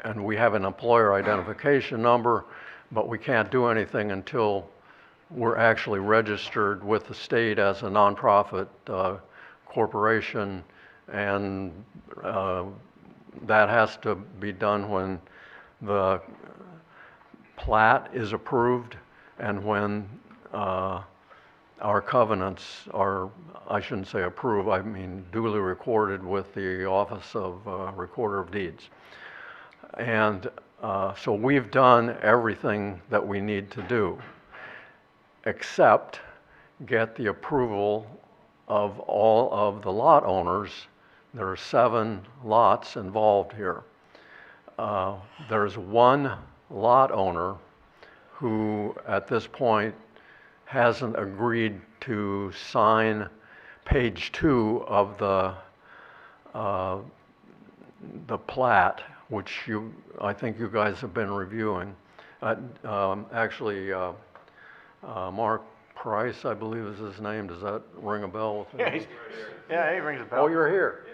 and we have an employer identification number, but we can't do anything until we're actually registered with the state as a nonprofit corporation, and that has to be done when the plat is approved and when our covenants are, I shouldn't say approved, I mean duly recorded with the Office of Recorder of Deeds. And so we've done everything that we need to do, except get the approval of all of the lot owners. There are 7 lots involved here. There's one lot owner who, at this point, hasn't agreed to sign page 2 of the plat, which I think you guys have been reviewing. Actually, Mark Price, I believe is his name. Does that ring a bell with him? Yeah, he rings a bell. Oh, you're here.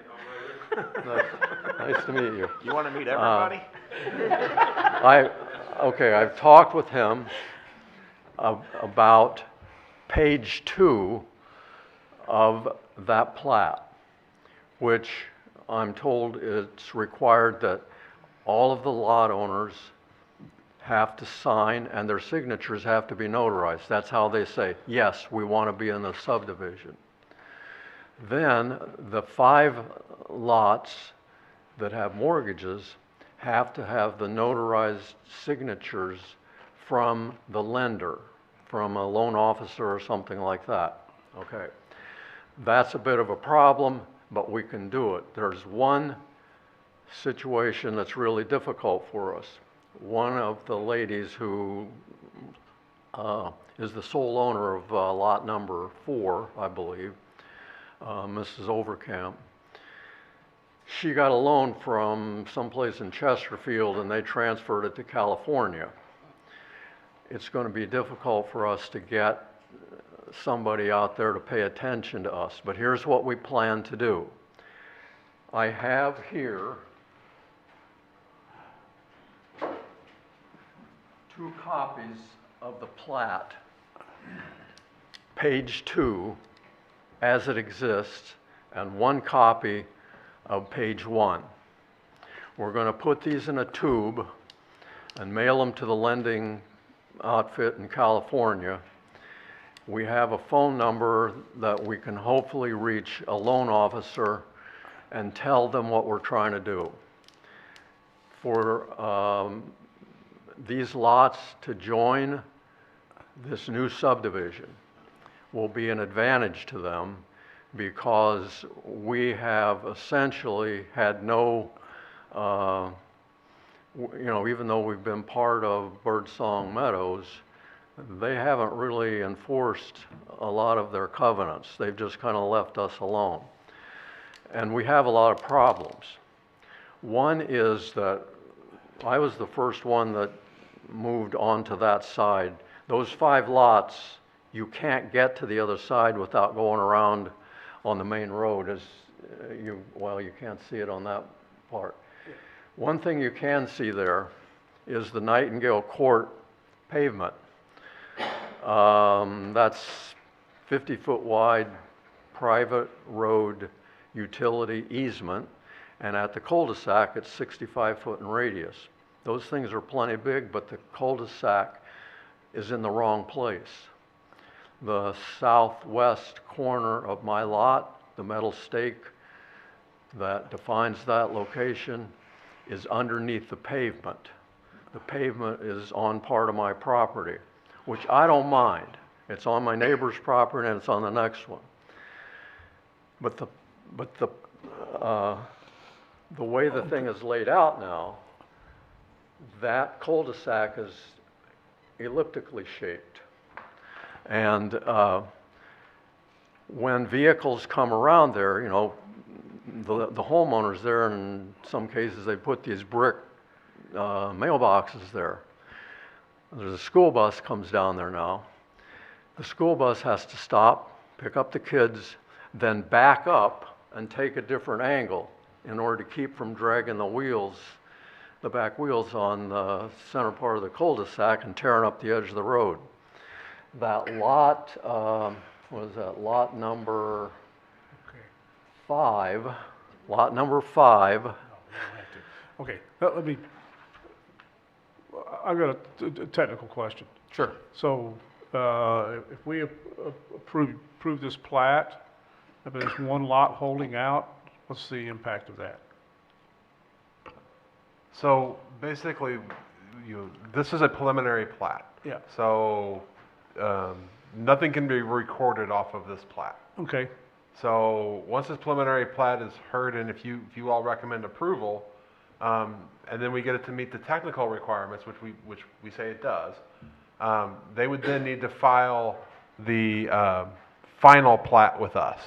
Nice to meet you. You want to meet everybody? Okay, I've talked with him about page 2 of that plat, which I'm told it's required that all of the lot owners have to sign and their signatures have to be notarized. That's how they say, yes, we want to be in the subdivision. Then the 5 lots that have mortgages have to have the notarized signatures from the lender, from a loan officer or something like that. Okay. That's a bit of a problem, but we can do it. There's one situation that's really difficult for us. One of the ladies who is the sole owner of lot number 4, I believe, Mrs. Overcamp, she got a loan from someplace in Chesterfield and they transferred it to California. It's going to be difficult for us to get somebody out there to pay attention to us, but here's what we plan to do. I have here 2 copies of the plat, page 2, as it exists, and 1 copy of page 1. We're going to put these in a tube and mail them to the lending outfit in California. We have a phone number that we can hopefully reach a loan officer and tell them what we're trying to do. For these lots to join this new subdivision will be an advantage to them because we have essentially had no, even though we've been part of Birdsong Meadows, they haven't really enforced a lot of their covenants. They've just kind of left us alone. And we have a lot of problems. One is that I was the first one that moved onto that side. Those 5 lots, you can't get to the other side without going around on the main road. You can't see it on that part. One thing you can see there is the Nightingale Court pavement. That's 50-foot wide private road utility easement, and at the cul-de-sac it's 65 foot in radius. Those things are plenty big, but the cul-de-sac is in the wrong place. The southwest corner of my lot, the metal stake that defines that location, is underneath the pavement. The pavement is on part of my property, which I don't mind. It's on my neighbor's property and it's on the next one. But the way the thing is laid out now, that cul-de-sac is elliptically shaped. And when vehicles come around there, the homeowners there, in some cases, they put these brick mailboxes there. There's a school bus comes down there now. The school bus has to stop, pick up the kids, then back up and take a different angle in order to keep from dragging the wheels the back wheels on the center part of the cul-de-sac and tearing up the edge of the road. That lot, what is that, lot number 5, lot number 5. Okay, let me, I've got a technical question. Sure. So, if we approve this plat, if there's one lot holding out, what's the impact of that? So basically, this is a preliminary plat. Yeah. So, nothing can be recorded off of this plat. Okay, So once this preliminary plat is heard, and if you all recommend approval, and then we get it to meet the technical requirements, which we say it does, they would then need to file the final plat with us.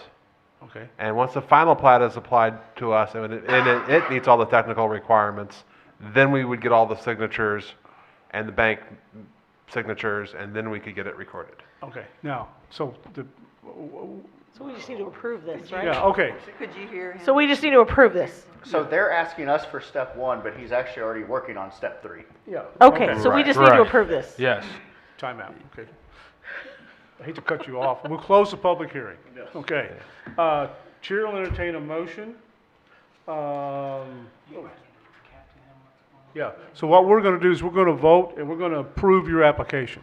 okay, And once the final plat is applied to us and it meets all the technical requirements, then we would get all the signatures and the bank signatures, and then we could get it recorded. okay. Now, so So we just need to approve this, right? yeah, okay. Could you hear him? So we just need to approve this. So they're asking us for step 1, but he's actually already working on step 3. Yeah. Okay, so we just need to Right. approve this. Yes. Time out, okay. I hate to cut you off. We'll close the public hearing. Okay. Chair will entertain a motion. Yeah, so what we're gonna do is we're gonna vote and we're gonna approve your application.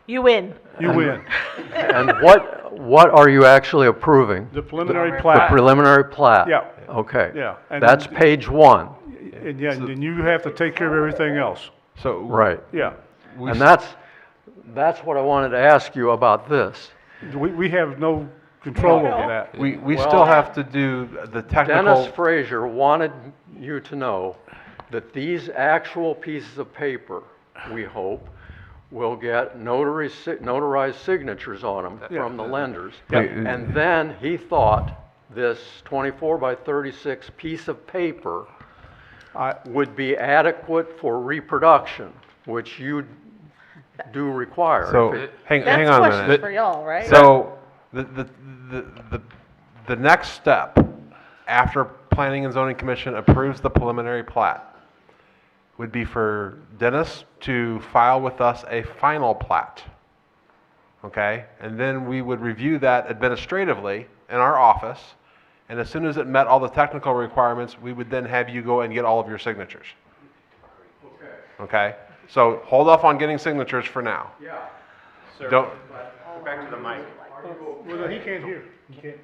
You win. You win. And what are you actually approving? The preliminary The plat. preliminary plat? Yeah. Okay. Yeah, and That's then- page 1. And yeah, and then you have to take care of everything else. So Right. Yeah. And that's what I wanted to ask you about this. We have no control over that. we Well- still have to do the technical. Dennis Frazier wanted you to know that these actual pieces of paper, we hope, will get notarized signatures on them from the lenders. Yeah. And then he thought this 24 by 36 piece of paper would be adequate for reproduction, which you do require. So If it- hang That's on a questions minute. for y'all, right? So the next step after Planning and Zoning Commission approves the preliminary plat would be for Dennis to file with us a final plat. Okay? And then we would review that administratively in our office. And as soon as it met all the technical requirements, we would then have you go and get all of your signatures. Okay? So hold off on getting signatures for now. Yeah. Don't, Back to the mic. Well, no, he can't hear. He can't.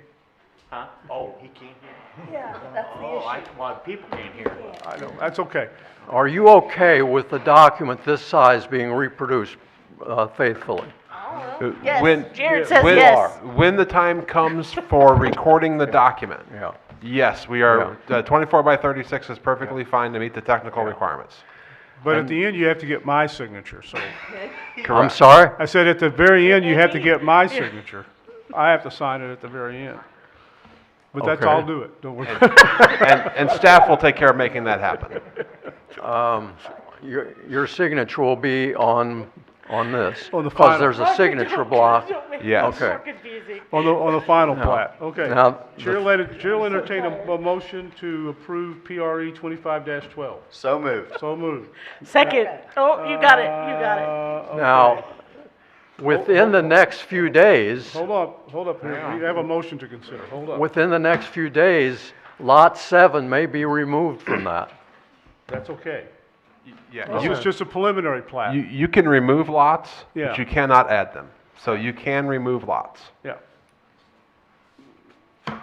Huh? Oh, he can't hear? Yeah, that's the Oh, issue. well, people can't hear. I know, that's okay. Are you okay with the document this size being reproduced faithfully? Yes, when, Jared says when, yes. when the time comes for recording the document, Yeah. yes, we are, 24 by 36 is perfectly fine to meet the technical requirements. But at the end, you have to get my signature, so. I'm sorry? I said at the very end, you have to get my signature. I have to sign it at the very end. But that's, Okay. I'll do it, don't worry. And staff will take care of making that happen. Your signature will be on this? On the Because final. there's a signature block. Yes. Okay. On the final Now- plat, okay. now, Chair will entertain a motion to approve PRE 25-12. So moved. So moved. Second. Oh, you got it, you got it. Okay. Now, within the next few days, Hold up here. We have a motion to consider. Hold up. within the next few days, Lot 7 may be removed from that. That's okay. Yeah, This is just a preliminary plat. you can remove lots, Yeah. but you cannot add them. So you can remove lots. Yeah.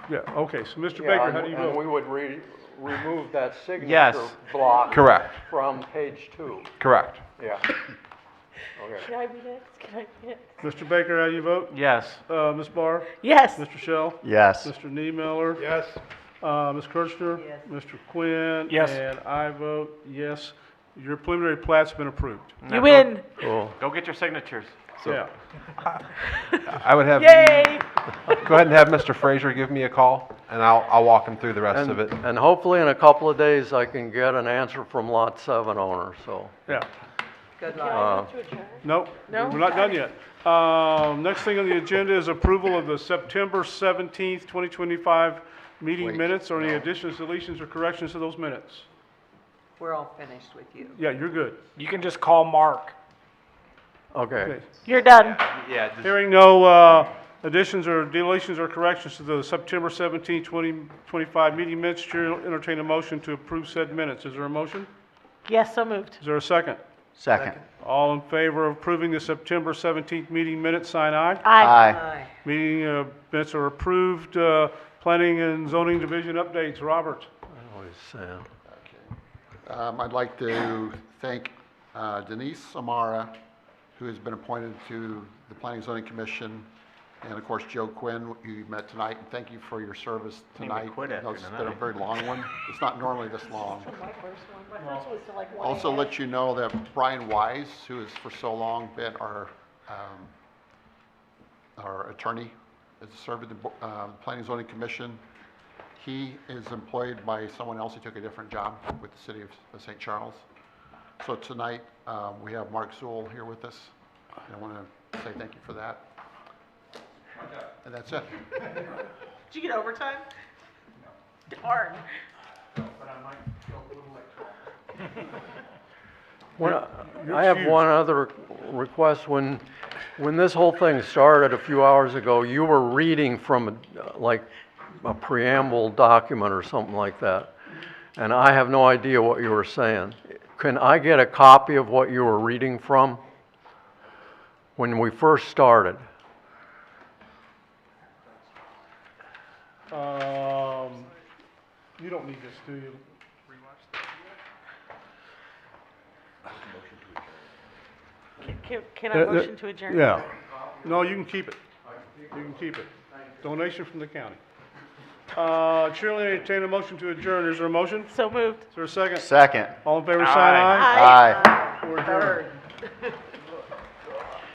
Yeah, okay, so Mr. Baker, how do you And we vote? would remove that signature Yes. block Correct, from page 2. correct. Yeah. Okay. Can I be next? Can I be next? Mr. Baker, how do you vote? Yes. Ms. Barr? Yes. Mr. Shell? Yes. Mr. Niemiller? Yes. Ms. Kirchner? Yes. Mr. Quinn? Yes. And I vote yes. Your preliminary plat's been approved. You win. Cool. Go get your signatures. Yeah. I would have, Yay. go ahead and have Mr. Frazier give me a call, and I'll walk him through the rest And, of it. and hopefully in a couple of days, I can get an answer from Lot 7 owner, so. Yeah. Good Can luck. I move to adjourn? Nope, No? we're not done yet. Next thing on the agenda is approval of the September 17th, 2025 meeting Wait, minutes, or any no. additions, deletions, or corrections to those minutes. We're all finished with you. Yeah, you're good. You can just call Mark. Okay. You're done. Yeah, Hearing no additions or deletions or corrections to the September 17, 2025 meeting minutes, Chair will entertain a motion to approve said minutes. Is there a motion? Yes, so moved. Is there a second? Second. All in favor of approving the September 17th meeting minutes, sign aye. Aye. Meeting minutes are approved. Planning and zoning division updates, Robert. I always say. I'd like to thank Denise Amara, who has been appointed to the Planning and Zoning Commission, and of course Joe Quinn, who you met tonight, and thank you for your service Need to tonight. quit I know after it's been a tonight. very long one. It's not normally this long. My first was to like 1 Also a.m. let you know that Brian Wise, who has for so long been our attorney, has served in the Planning and Zoning Commission. He is employed by someone else who took a different job with the city of St. Charles. So tonight, we have Mark Zool here with us. And I want to say thank you for that. And that's it. Did you get overtime? Darn. I have one other request. When this whole thing started a few hours ago, you were reading from like a preamble document or something like that, and I have no idea what you were saying. Can I get a copy of what you were reading from when we first started? You don't need this, do you? Can I motion to adjourn? Yeah. No, you can keep it. You can keep it. Donation from the county. Chair will entertain a motion to adjourn. Is there a motion? So moved. Is there a second? Second. All in favor, sign aye. Aye. Aye. We're adjourned.